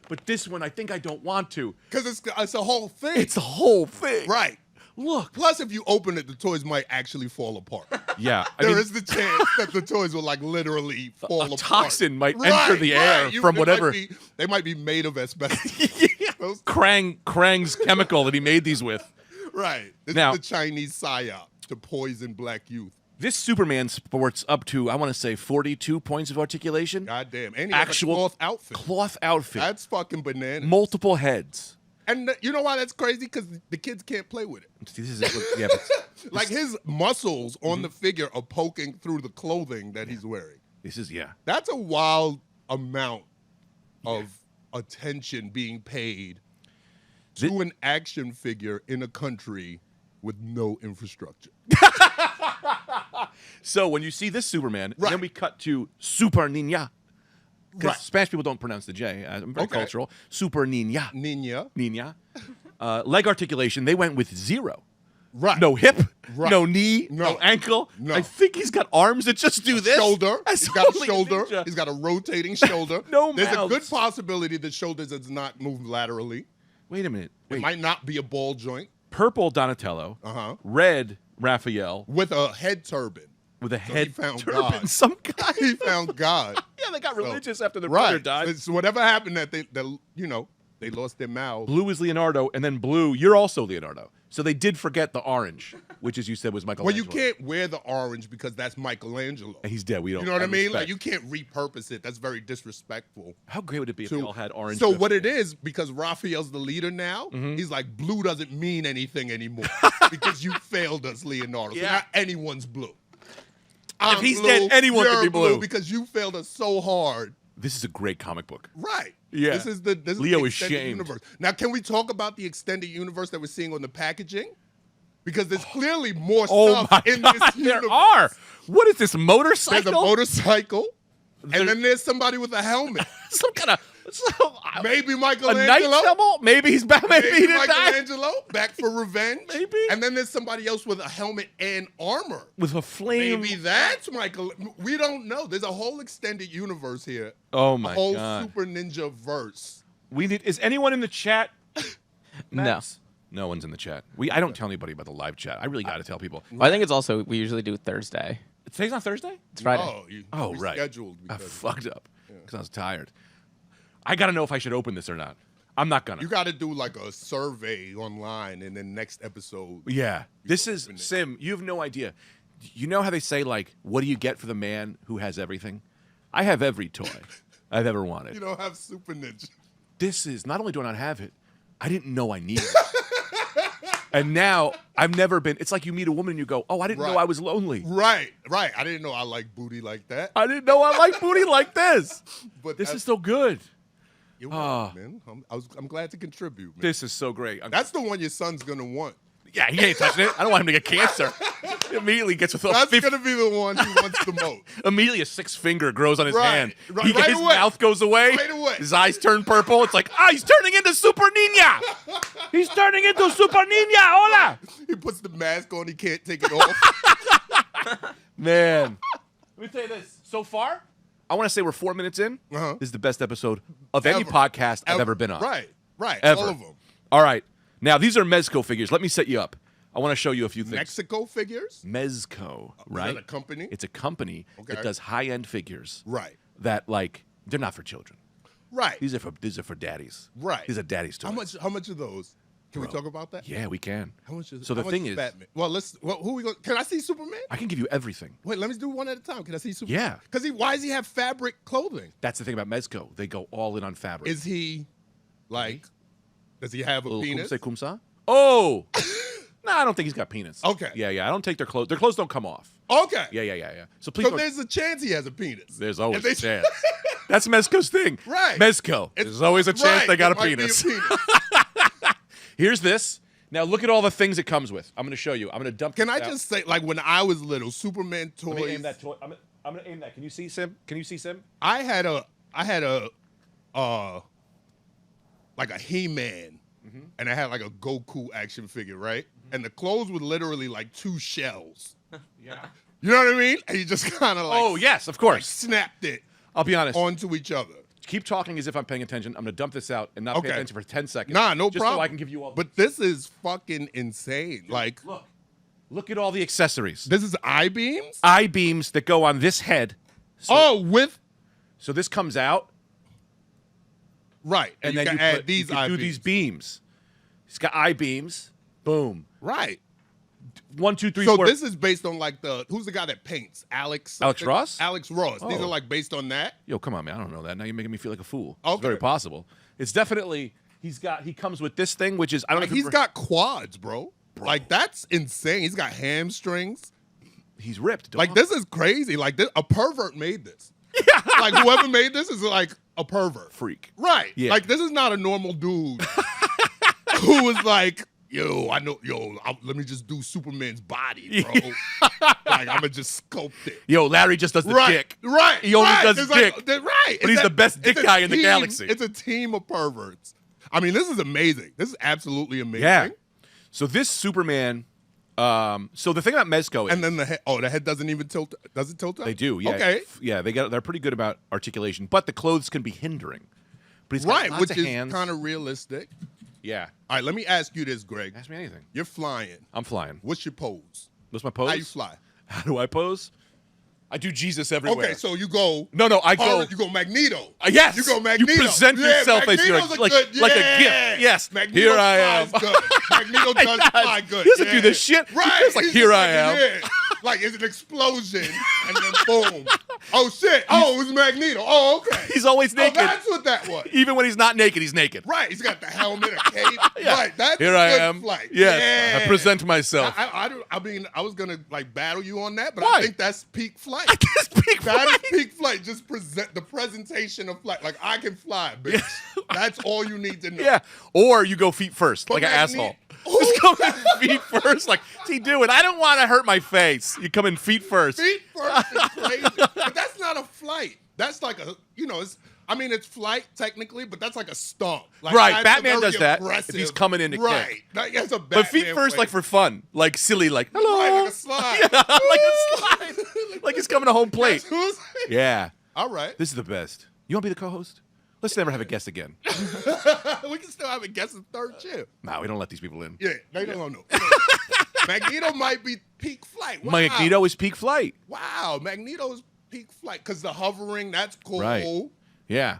[SPEAKER 2] But this one, I think I don't want to.
[SPEAKER 5] Because it's a whole thing.
[SPEAKER 2] It's the whole thing.
[SPEAKER 5] right.
[SPEAKER 2] Look.
[SPEAKER 5] Plus, if you open it, the toys might actually fall apart.
[SPEAKER 2] Yeah.
[SPEAKER 5] There is the chance that the toys will like literally fall apart.
[SPEAKER 2] toxin might enter the air from whatever.
[SPEAKER 5] They might be made of asbestos. Those-
[SPEAKER 2] Krang's chemical that he made these with.
[SPEAKER 5] right. This
[SPEAKER 2] Now-
[SPEAKER 5] is the Chinese psyop to poison black youth.
[SPEAKER 2] This Superman sports up to, I want to say, 42 points of articulation.
[SPEAKER 5] Goddamn. And he has a
[SPEAKER 2] Actual
[SPEAKER 5] cloth outfit.
[SPEAKER 2] Cloth outfit.
[SPEAKER 5] That's fucking bananas.
[SPEAKER 2] Multiple heads.
[SPEAKER 5] And you know why that's crazy? Because the kids can't play with it.
[SPEAKER 2] This is yeah, but
[SPEAKER 5] Like his muscles
[SPEAKER 2] Mm-hmm.
[SPEAKER 5] on the figure are poking through the clothing that he's wearing.
[SPEAKER 2] this is yeah.
[SPEAKER 5] That's a wild amount of attention being paid to an action figure in a country with no infrastructure.
[SPEAKER 2] So when you see this Superman,
[SPEAKER 5] Right.
[SPEAKER 2] then we cut to Super Ninja. Because
[SPEAKER 5] Right.
[SPEAKER 2] Spanish people don't pronounce the J. I'm very
[SPEAKER 5] Okay.
[SPEAKER 2] cultural. Super Ninja.
[SPEAKER 5] Ninja.
[SPEAKER 2] Ninja. Leg articulation, they went with 0.
[SPEAKER 5] Right.
[SPEAKER 2] No hip,
[SPEAKER 5] Right.
[SPEAKER 2] no knee,
[SPEAKER 5] No.
[SPEAKER 2] no ankle.
[SPEAKER 5] No.
[SPEAKER 2] I think he's got arms that just do this.
[SPEAKER 5] Shoulder.
[SPEAKER 2] That's
[SPEAKER 5] He's got a
[SPEAKER 2] only
[SPEAKER 5] shoulder.
[SPEAKER 2] ninja.
[SPEAKER 5] He's got a rotating shoulder.
[SPEAKER 2] No
[SPEAKER 5] There's a
[SPEAKER 2] mouths.
[SPEAKER 5] good possibility the shoulder does not move laterally.
[SPEAKER 2] Wait a minute.
[SPEAKER 5] It
[SPEAKER 2] Wait.
[SPEAKER 5] might not be a ball joint.
[SPEAKER 2] Purple Donatello.
[SPEAKER 5] Uh-huh.
[SPEAKER 2] Red Raphael
[SPEAKER 5] With a head turban.
[SPEAKER 2] with a head
[SPEAKER 5] found
[SPEAKER 2] turban.
[SPEAKER 5] God.
[SPEAKER 2] Some guy.
[SPEAKER 5] He found God.
[SPEAKER 2] Yeah, they got
[SPEAKER 5] So-
[SPEAKER 2] religious after their brother
[SPEAKER 5] Right.
[SPEAKER 2] died.
[SPEAKER 5] So whatever happened that they they lost their mouths.
[SPEAKER 2] Blue is Leonardo, and then blue, you're also Leonardo. So they did forget the orange, which, as you said, was
[SPEAKER 5] Well,
[SPEAKER 2] Michelangelo.
[SPEAKER 5] you can't wear the orange because that's Michelangelo.
[SPEAKER 2] And he's dead. We don't.
[SPEAKER 5] You know what I mean? Like
[SPEAKER 2] respect.
[SPEAKER 5] you can't repurpose it. That's very disrespectful.
[SPEAKER 2] How great would it be if they all had orange?
[SPEAKER 5] So
[SPEAKER 2] whips?
[SPEAKER 5] what it is, because Raphael's the leader now,
[SPEAKER 2] Mm-hmm.
[SPEAKER 5] he's like, blue doesn't mean anything anymore because you failed us, Leonardo. So
[SPEAKER 2] Yeah.
[SPEAKER 5] now anyone's blue. I'm
[SPEAKER 2] he's
[SPEAKER 5] blue,
[SPEAKER 2] dead, anyone
[SPEAKER 5] you're
[SPEAKER 2] could be blue.
[SPEAKER 5] because you failed us so hard.
[SPEAKER 2] This is a great comic book.
[SPEAKER 5] Right.
[SPEAKER 2] Yeah.
[SPEAKER 5] This is the
[SPEAKER 2] Leo
[SPEAKER 5] the
[SPEAKER 2] is
[SPEAKER 5] extended
[SPEAKER 2] shamed.
[SPEAKER 5] universe. Now, can we talk about the extended universe that we're seeing on the packaging? Because there's clearly more
[SPEAKER 2] Oh
[SPEAKER 5] stuff
[SPEAKER 2] my
[SPEAKER 5] in
[SPEAKER 2] God,
[SPEAKER 5] this
[SPEAKER 2] there
[SPEAKER 5] universe.
[SPEAKER 2] are. What is this motorcycle?
[SPEAKER 5] There's a motorcycle,
[SPEAKER 2] There-
[SPEAKER 5] and then there's somebody with a helmet.
[SPEAKER 2] Some kind of So,
[SPEAKER 5] Maybe
[SPEAKER 2] a
[SPEAKER 5] Michelangelo.
[SPEAKER 2] Knight Symbol? Maybe he's back. Maybe he didn't die.
[SPEAKER 5] Michelangelo back for revenge.
[SPEAKER 2] Maybe.
[SPEAKER 5] And then there's somebody else with a helmet and armor.
[SPEAKER 2] With a flame.
[SPEAKER 5] Maybe that's Michael. We don't know. There's a whole extended universe here.
[SPEAKER 2] Oh my
[SPEAKER 5] a whole
[SPEAKER 2] God.
[SPEAKER 5] Super Ninja verse.
[SPEAKER 2] Is anyone in the chat?
[SPEAKER 3] No.
[SPEAKER 2] Max? No one's in the chat. I don't tell anybody about the live chat. I really got to tell people.
[SPEAKER 3] Well, I think it's also we usually do Thursday.
[SPEAKER 2] Today's not Thursday?
[SPEAKER 3] It's Friday.
[SPEAKER 5] Oh,
[SPEAKER 2] Right.
[SPEAKER 5] rescheduled
[SPEAKER 2] I
[SPEAKER 5] because
[SPEAKER 2] fucked up because I was tired. I got to know if I should open this or not. I'm not gonna.
[SPEAKER 5] you got to do like a survey online, and then next episode.
[SPEAKER 2] Yeah. This is
[SPEAKER 5] open it.
[SPEAKER 2] Sim. You have no idea. You know how they say like, "What do you get for the man who has everything?" I have every toy I've ever wanted.
[SPEAKER 5] You don't have Super Ninja.
[SPEAKER 2] This is not only do I not have it, I didn't know I needed it. And now I've never been. It's like you meet a woman and you go, "Oh, I didn't know
[SPEAKER 5] Right.
[SPEAKER 2] I was lonely.
[SPEAKER 5] Right. I didn't know I like booty like that.
[SPEAKER 2] I didn't know I like booty like this.
[SPEAKER 5] But
[SPEAKER 2] This
[SPEAKER 5] that's-
[SPEAKER 2] is so good.
[SPEAKER 5] You're welcome, man. I'm glad to contribute, man.
[SPEAKER 2] This is so great.
[SPEAKER 5] That's the one your son's gonna want.
[SPEAKER 2] Yeah, he ain't touching it. I don't want him to get cancer. He immediately gets with a
[SPEAKER 5] That's
[SPEAKER 2] 50.
[SPEAKER 5] gonna be the one he wants the most.
[SPEAKER 2] Immediately a 6 finger grows on his
[SPEAKER 5] Right,
[SPEAKER 2] hand.
[SPEAKER 5] right,
[SPEAKER 2] His
[SPEAKER 5] right away.
[SPEAKER 2] mouth goes away.
[SPEAKER 5] Right away.
[SPEAKER 2] His eyes turn purple. It's like, he's turning into Super Ninja. He's turning into Super Ninja. Hola.
[SPEAKER 5] He puts the mask on. He can't take it off.
[SPEAKER 2] Man. Let me tell you this. So far, I want to say we're 4 minutes in.
[SPEAKER 5] Uh-huh.
[SPEAKER 2] This is the best episode of any
[SPEAKER 5] Ever.
[SPEAKER 2] podcast I've ever been on.
[SPEAKER 5] Right.
[SPEAKER 2] Ever.
[SPEAKER 5] All of them.
[SPEAKER 2] All right. Now, these are Mezco figures. Let me set you up. I want to show you a few things.
[SPEAKER 5] Mexico figures.
[SPEAKER 2] Mezco, right?
[SPEAKER 5] Is that a company?
[SPEAKER 2] It's a company
[SPEAKER 5] Okay.
[SPEAKER 2] that does high-end figures.
[SPEAKER 5] Right.
[SPEAKER 2] That like they're not for children.
[SPEAKER 5] Right.
[SPEAKER 2] These are for daddies.
[SPEAKER 5] Right.
[SPEAKER 2] These are daddies toys.
[SPEAKER 5] How much are those? Can we talk about that?
[SPEAKER 2] Yeah, we can.
[SPEAKER 5] How much is
[SPEAKER 2] So the
[SPEAKER 5] how much
[SPEAKER 2] thing is,
[SPEAKER 5] Batman? Well, who we going can I see Superman?
[SPEAKER 2] I can give you everything.
[SPEAKER 5] Wait, let me do one at a time. Can I see Superman?
[SPEAKER 2] Yeah.
[SPEAKER 5] Because why does he have fabric clothing?
[SPEAKER 2] That's the thing about Mezco. They go all in on fabric.
[SPEAKER 5] Is he like does he have a
[SPEAKER 2] Little
[SPEAKER 5] penis?
[SPEAKER 2] kumse kumsa? Oh! No, I don't think he's got penis.
[SPEAKER 5] Okay.
[SPEAKER 2] Yeah. I don't take their clothes. Their clothes don't come off.
[SPEAKER 5] Okay.
[SPEAKER 2] Yeah. So please
[SPEAKER 5] So
[SPEAKER 2] don't.
[SPEAKER 5] there's a chance he has a penis.
[SPEAKER 2] There's always
[SPEAKER 5] If they-
[SPEAKER 2] a chance. That's Mezco's thing.
[SPEAKER 5] Right.
[SPEAKER 2] Mezco. There's always a chance
[SPEAKER 5] Right,
[SPEAKER 2] they got a
[SPEAKER 5] it might be
[SPEAKER 2] penis.
[SPEAKER 5] penis.
[SPEAKER 2] Here's this. Now look at all the things it comes with. I'm going to show you. I'm going to dump.
[SPEAKER 5] Can
[SPEAKER 2] this
[SPEAKER 5] I
[SPEAKER 2] out.
[SPEAKER 5] just say, like when I was little, Superman toys.
[SPEAKER 2] Let me aim that toy. I'm going to aim that. Can you see Sim? Can you see Sim?
[SPEAKER 5] I had a like a He-Man,
[SPEAKER 2] Mm-hmm.
[SPEAKER 5] and I had like a Goku action figure, right? And the clothes were literally like 2 shells.
[SPEAKER 2] Yeah.
[SPEAKER 5] You know what I mean? And you just kind of like
[SPEAKER 2] Oh yes, of course.
[SPEAKER 5] snapped it
[SPEAKER 2] I'll be honest.
[SPEAKER 5] onto each other.
[SPEAKER 2] Keep talking as if I'm paying attention. I'm going to dump this out and not pay
[SPEAKER 5] Okay.
[SPEAKER 2] attention for 10 seconds.
[SPEAKER 5] Nah, no
[SPEAKER 2] just
[SPEAKER 5] problem.
[SPEAKER 2] so I can give you all.
[SPEAKER 5] But this is fucking insane. Like
[SPEAKER 2] Look at all the accessories.
[SPEAKER 5] this is I-beams.
[SPEAKER 2] I-beams that go on this head. So,
[SPEAKER 5] With
[SPEAKER 2] so this comes out,
[SPEAKER 5] right,
[SPEAKER 2] and
[SPEAKER 5] you
[SPEAKER 2] then
[SPEAKER 5] can
[SPEAKER 2] you
[SPEAKER 5] add
[SPEAKER 2] put,
[SPEAKER 5] these
[SPEAKER 2] you can do
[SPEAKER 5] I-beams.
[SPEAKER 2] these beams. It's got I-beams. Boom.
[SPEAKER 5] Right.
[SPEAKER 2] 1, 2, 3,
[SPEAKER 5] So
[SPEAKER 2] 4.
[SPEAKER 5] this is based on like who's the guy that paints? Alex
[SPEAKER 2] Ross?
[SPEAKER 5] Alex Ross. These
[SPEAKER 2] Oh.
[SPEAKER 5] are like based on that.
[SPEAKER 2] Yo, come on, man. I don't know that. Now you're making me feel like a fool. It's
[SPEAKER 5] Okay.
[SPEAKER 2] very possible. It's definitely. He comes with this thing, which is I don't know.
[SPEAKER 5] Like,
[SPEAKER 2] if
[SPEAKER 5] he's
[SPEAKER 2] you-
[SPEAKER 5] got quads, bro. Like that's insane. He's got hamstrings.
[SPEAKER 2] He's ripped.
[SPEAKER 5] Like
[SPEAKER 2] dog.
[SPEAKER 5] this is crazy. Like a pervert made this. Like whoever made this is like a pervert.
[SPEAKER 2] freak.
[SPEAKER 5] Right.
[SPEAKER 2] Yeah.
[SPEAKER 5] Like this is not a normal dude who was like, let me just do Superman's body, bro. Like I'm gonna just sculpt it.
[SPEAKER 2] Yo, Larry just does the
[SPEAKER 5] Right.
[SPEAKER 2] dick.
[SPEAKER 5] Right.
[SPEAKER 2] He only
[SPEAKER 5] right.
[SPEAKER 2] does
[SPEAKER 5] It's
[SPEAKER 2] dick.
[SPEAKER 5] Right.
[SPEAKER 2] But he's the best dick
[SPEAKER 5] it's a
[SPEAKER 2] guy in the
[SPEAKER 5] team-
[SPEAKER 2] galaxy.
[SPEAKER 5] It's a team of perverts. I mean, this is amazing. This is absolutely amazing.
[SPEAKER 2] Yeah. So this Superman. So the thing about Mezco is
[SPEAKER 5] And then the head doesn't even tilt. Does it tilt up?
[SPEAKER 2] they do. Yeah.
[SPEAKER 5] Okay.
[SPEAKER 2] Yeah. They're pretty good about articulation, but the clothes can be hindering. But he's got
[SPEAKER 5] Right,
[SPEAKER 2] lots
[SPEAKER 5] which
[SPEAKER 2] of
[SPEAKER 5] is
[SPEAKER 2] hands.
[SPEAKER 5] kind of realistic.
[SPEAKER 2] Yeah.
[SPEAKER 5] All right, let me ask you this, Greg.
[SPEAKER 2] Ask me anything.
[SPEAKER 5] You're flying.
[SPEAKER 2] I'm flying.
[SPEAKER 5] What's your pose?
[SPEAKER 2] What's my pose?
[SPEAKER 5] How you fly?
[SPEAKER 2] How do I pose? I do Jesus everywhere.
[SPEAKER 5] Okay, so you go.
[SPEAKER 2] No, I go.
[SPEAKER 5] You go Magneto.
[SPEAKER 2] Yes.
[SPEAKER 5] You go Magneto.
[SPEAKER 2] You present
[SPEAKER 5] Yeah,
[SPEAKER 2] yourself as you're
[SPEAKER 5] Magneto's
[SPEAKER 2] like
[SPEAKER 5] good,
[SPEAKER 2] like a
[SPEAKER 5] yeah.
[SPEAKER 2] gift. Yes.
[SPEAKER 5] Magneto
[SPEAKER 2] Here I am.
[SPEAKER 5] flies good. Magneto does fly good.
[SPEAKER 2] He doesn't do
[SPEAKER 5] yeah.
[SPEAKER 2] this shit.
[SPEAKER 5] Right.
[SPEAKER 2] He's just like,
[SPEAKER 5] He's
[SPEAKER 2] here
[SPEAKER 5] just
[SPEAKER 2] I am.
[SPEAKER 5] Yeah. Like it's an explosion, and then boom. Oh shit. Oh, it was Magneto. Oh, okay.
[SPEAKER 2] He's always naked.
[SPEAKER 5] Oh, that's what that was.
[SPEAKER 2] Even when he's not naked, he's naked.
[SPEAKER 5] Right. He's got the helmet, a cape.
[SPEAKER 2] Yeah.
[SPEAKER 5] Right. That's
[SPEAKER 2] Here
[SPEAKER 5] a
[SPEAKER 2] I
[SPEAKER 5] good
[SPEAKER 2] am.
[SPEAKER 5] Flight.
[SPEAKER 2] Yes.
[SPEAKER 5] Yeah.
[SPEAKER 2] I present myself.
[SPEAKER 5] I mean, I was gonna like battle you on that, but
[SPEAKER 2] Why?
[SPEAKER 5] I think that's peak flight.
[SPEAKER 2] That's peak
[SPEAKER 5] That
[SPEAKER 2] flight.
[SPEAKER 5] is peak flight. Just present the presentation of flight. Like I can fly, bitch. That's all you need to know.
[SPEAKER 2] Yeah. Or you go feet first,
[SPEAKER 5] But
[SPEAKER 2] like an
[SPEAKER 5] Magne-
[SPEAKER 2] asshole. Just go in feet first. Like, what's he doing? I don't want to hurt my face. You come in feet first.
[SPEAKER 5] Feet first is crazy, but that's not a flight. That's like a, it's I mean, it's flight technically, but that's like a stomp. Like,
[SPEAKER 2] Right,
[SPEAKER 5] that's
[SPEAKER 2] Batman
[SPEAKER 5] a very
[SPEAKER 2] does that if
[SPEAKER 5] aggressive-
[SPEAKER 2] he's coming in to
[SPEAKER 5] right.
[SPEAKER 2] kick.
[SPEAKER 5] Like, that's a Batman
[SPEAKER 2] But feet first,
[SPEAKER 5] way.
[SPEAKER 2] like for fun, like silly, like hello,
[SPEAKER 5] Right, like a slide.
[SPEAKER 2] yeah, like a slide, like he's coming to home plate.
[SPEAKER 5] That's who's-
[SPEAKER 2] Yeah,
[SPEAKER 5] All right.
[SPEAKER 2] this is the best. You want to be the co-host? Let's never have a guest again.
[SPEAKER 5] We can still have a guest in third chair.
[SPEAKER 2] Nah, we don't let these people in.
[SPEAKER 5] Yeah, they don't know. Magneto might be peak flight. Wow.
[SPEAKER 2] Magneto is peak flight.
[SPEAKER 5] Wow, Magneto's peak flight because the hovering, that's cool.
[SPEAKER 2] Right. Yeah.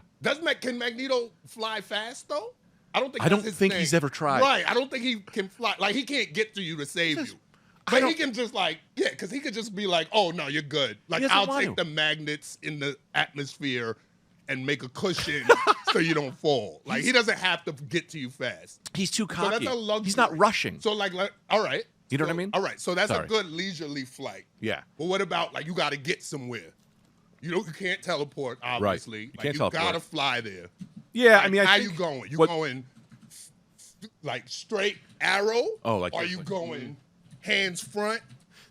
[SPEAKER 5] Can Magneto fly fast though? I don't think.
[SPEAKER 2] I don't
[SPEAKER 5] that's his
[SPEAKER 2] think
[SPEAKER 5] thing.
[SPEAKER 2] he's ever tried.
[SPEAKER 5] Right. I don't think he can fly. Like he can't get to you to save you. But he can just because he could just be like, oh no, you're good. Like
[SPEAKER 2] doesn't
[SPEAKER 5] I'll
[SPEAKER 2] want
[SPEAKER 5] take
[SPEAKER 2] to.
[SPEAKER 5] the magnets in the atmosphere and make a cushion so you don't fall. Like he doesn't have to get to you fast.
[SPEAKER 2] He's too
[SPEAKER 5] So
[SPEAKER 2] cocky.
[SPEAKER 5] that's a luxury.
[SPEAKER 2] He's not rushing.
[SPEAKER 5] So all right.
[SPEAKER 2] You know
[SPEAKER 5] So-
[SPEAKER 2] what I mean?
[SPEAKER 5] All right. So that's
[SPEAKER 2] Sorry.
[SPEAKER 5] a good leisurely flight.
[SPEAKER 2] Yeah.
[SPEAKER 5] But what about like you got to get somewhere? You can't teleport, obviously.
[SPEAKER 2] You
[SPEAKER 5] Like,
[SPEAKER 2] can't
[SPEAKER 5] you
[SPEAKER 2] teleport.
[SPEAKER 5] gotta fly there.
[SPEAKER 2] Yeah,
[SPEAKER 5] Like,
[SPEAKER 2] I mean, I
[SPEAKER 5] how
[SPEAKER 2] think
[SPEAKER 5] you going? You
[SPEAKER 2] what-
[SPEAKER 5] going like straight arrow?
[SPEAKER 2] Oh, like
[SPEAKER 5] Or are
[SPEAKER 2] this,
[SPEAKER 5] you
[SPEAKER 2] like-
[SPEAKER 5] going hands front?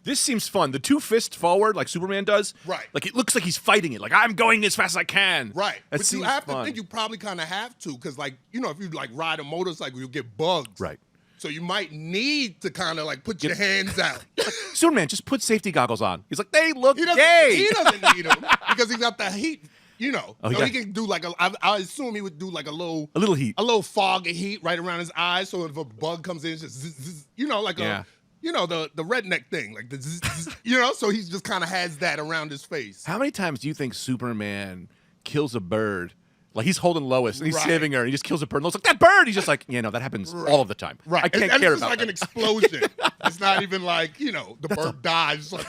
[SPEAKER 2] This seems fun. The two fists forward, like Superman does.
[SPEAKER 5] Right.
[SPEAKER 2] Like it looks like he's fighting it. Like I'm going as fast as I can.
[SPEAKER 5] Right.
[SPEAKER 2] That
[SPEAKER 5] But
[SPEAKER 2] seems
[SPEAKER 5] you have
[SPEAKER 2] fun.
[SPEAKER 5] to think you probably kind of have to, because like if you like ride a motorcycle, you'll get bugs.
[SPEAKER 2] Right.
[SPEAKER 5] So you might need to kind of like put your hands out.
[SPEAKER 2] Superman, just put safety goggles on. He's like, they look
[SPEAKER 5] He doesn't.
[SPEAKER 2] gay.
[SPEAKER 5] He doesn't need them because he got the heat.
[SPEAKER 2] Oh, he
[SPEAKER 5] so
[SPEAKER 2] got-
[SPEAKER 5] he can do like I assume he would do like a little
[SPEAKER 2] heat.
[SPEAKER 5] a little fog of heat right around his eyes. So if a bug comes in, it's just zzz, zzz, like
[SPEAKER 2] Yeah.
[SPEAKER 5] the redneck thing, like the zzz, zzz, So he just kind of has that around his face.
[SPEAKER 2] How many times do you think Superman kills a bird? Like he's holding Lois and he's
[SPEAKER 5] Right.
[SPEAKER 2] saving her and he just kills a bird. And Lois like, that bird! He's just like, that happens all of the time.
[SPEAKER 5] Right.
[SPEAKER 2] I can't
[SPEAKER 5] and
[SPEAKER 2] care
[SPEAKER 5] it's
[SPEAKER 2] about
[SPEAKER 5] just like
[SPEAKER 2] that.
[SPEAKER 5] an explosion. It's not even like the bird dies. It's like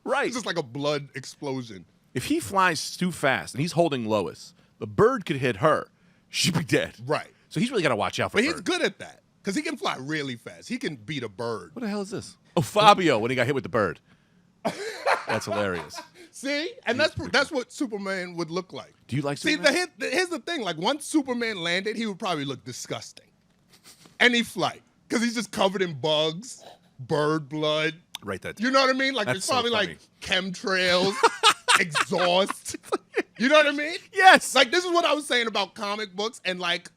[SPEAKER 2] Right.
[SPEAKER 5] It's just like a blood explosion.
[SPEAKER 2] If he flies too fast and he's holding Lois, the bird could hit her. She'd be dead.
[SPEAKER 5] Right.
[SPEAKER 2] So he's really got to watch out for
[SPEAKER 5] But he's
[SPEAKER 2] birds.
[SPEAKER 5] good at that because he can fly really fast. He can beat a bird.
[SPEAKER 2] What the hell is this? Oh, Fabio when he got hit with the bird. That's hilarious.
[SPEAKER 5] See, and that's what Superman would look like.
[SPEAKER 2] Do you like
[SPEAKER 5] See,
[SPEAKER 2] Superman?
[SPEAKER 5] here's the thing. Like once Superman landed, he would probably look disgusting. Any flight, because he's just covered in bugs, bird blood.
[SPEAKER 2] Write that.
[SPEAKER 5] You know what I mean? Like
[SPEAKER 2] That's
[SPEAKER 5] it's
[SPEAKER 2] so
[SPEAKER 5] probably
[SPEAKER 2] funny.
[SPEAKER 5] like chemtrails, exhaust. You know what I mean?
[SPEAKER 2] Yes.
[SPEAKER 5] Like this is what I was saying about comic books, and like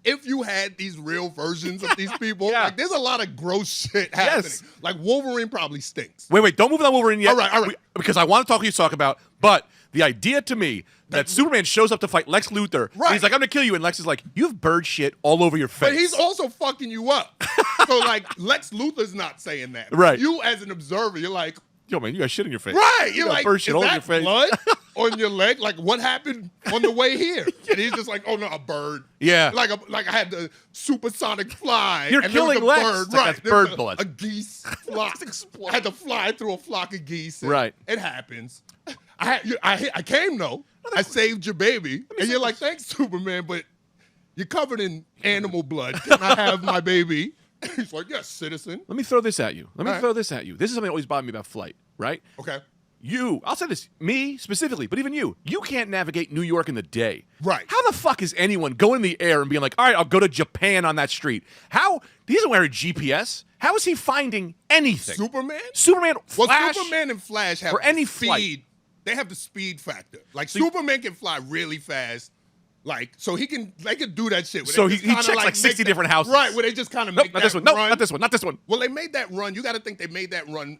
[SPEAKER 5] if you had these real versions of these people,
[SPEAKER 2] Yeah.
[SPEAKER 5] like there's a lot of gross shit happening.
[SPEAKER 2] Yes.
[SPEAKER 5] Like Wolverine probably stinks.
[SPEAKER 2] Wait, don't move on Wolverine yet.
[SPEAKER 5] All right.
[SPEAKER 2] Because I want to talk about, but the idea to me that Superman shows up to fight Lex Luthor, and
[SPEAKER 5] Right.
[SPEAKER 2] he's like, I'm going to kill you, and Lex is like, you have bird shit all over your face.
[SPEAKER 5] But he's also fucking you up. So like Lex Luthor's not saying that.
[SPEAKER 2] Right.
[SPEAKER 5] You as an observer, you're like,
[SPEAKER 2] Yo, man, you got shit in your face.
[SPEAKER 5] right.
[SPEAKER 2] You
[SPEAKER 5] You're
[SPEAKER 2] got
[SPEAKER 5] like,
[SPEAKER 2] bird shit
[SPEAKER 5] is
[SPEAKER 2] all over
[SPEAKER 5] that
[SPEAKER 2] your face.
[SPEAKER 5] blood on your leg? Like what happened on the way here? And he's just like, oh no, a bird.
[SPEAKER 2] Yeah.
[SPEAKER 5] Like I had the supersonic fly.
[SPEAKER 2] You're
[SPEAKER 5] and there was
[SPEAKER 2] killing
[SPEAKER 5] a
[SPEAKER 2] Lex.
[SPEAKER 5] bird.
[SPEAKER 2] It's like,
[SPEAKER 5] Right.
[SPEAKER 2] that's
[SPEAKER 5] There was
[SPEAKER 2] bird blood.
[SPEAKER 5] A geese flock. I had to fly through a flock of geese. and
[SPEAKER 2] Right.
[SPEAKER 5] It happens. I came though. I saved your baby. And you're like, thanks, Superman, but you're covered in animal blood. Can I have my baby? He's like, yes, citizen.
[SPEAKER 2] Let me throw this at you.
[SPEAKER 5] All right.
[SPEAKER 2] This is something that always bothered me about flight, right?
[SPEAKER 5] Okay.
[SPEAKER 2] I'll say this, me specifically, but even you can't navigate New York in the day.
[SPEAKER 5] Right.
[SPEAKER 2] How the fuck is anyone going in the air and being like, all right, I'll go to Japan on that street? He doesn't wear a GPS. How is he finding anything?
[SPEAKER 5] Superman?
[SPEAKER 2] Superman, Flash.
[SPEAKER 5] Well, Superman and Flash have
[SPEAKER 2] or any
[SPEAKER 5] speed.
[SPEAKER 2] flight.
[SPEAKER 5] They have the speed factor. Like Superman can fly really fast. Like so they can do that shit. where
[SPEAKER 2] So
[SPEAKER 5] they
[SPEAKER 2] he
[SPEAKER 5] just kinda,
[SPEAKER 2] checks like
[SPEAKER 5] make
[SPEAKER 2] 60
[SPEAKER 5] that-
[SPEAKER 2] different houses.
[SPEAKER 5] Right, where they just kind of
[SPEAKER 2] Nope,
[SPEAKER 5] make
[SPEAKER 2] not
[SPEAKER 5] that
[SPEAKER 2] this one. Nope,
[SPEAKER 5] run.
[SPEAKER 2] not this one. Not this one.
[SPEAKER 5] Well, they made that run. You got to think they made that run,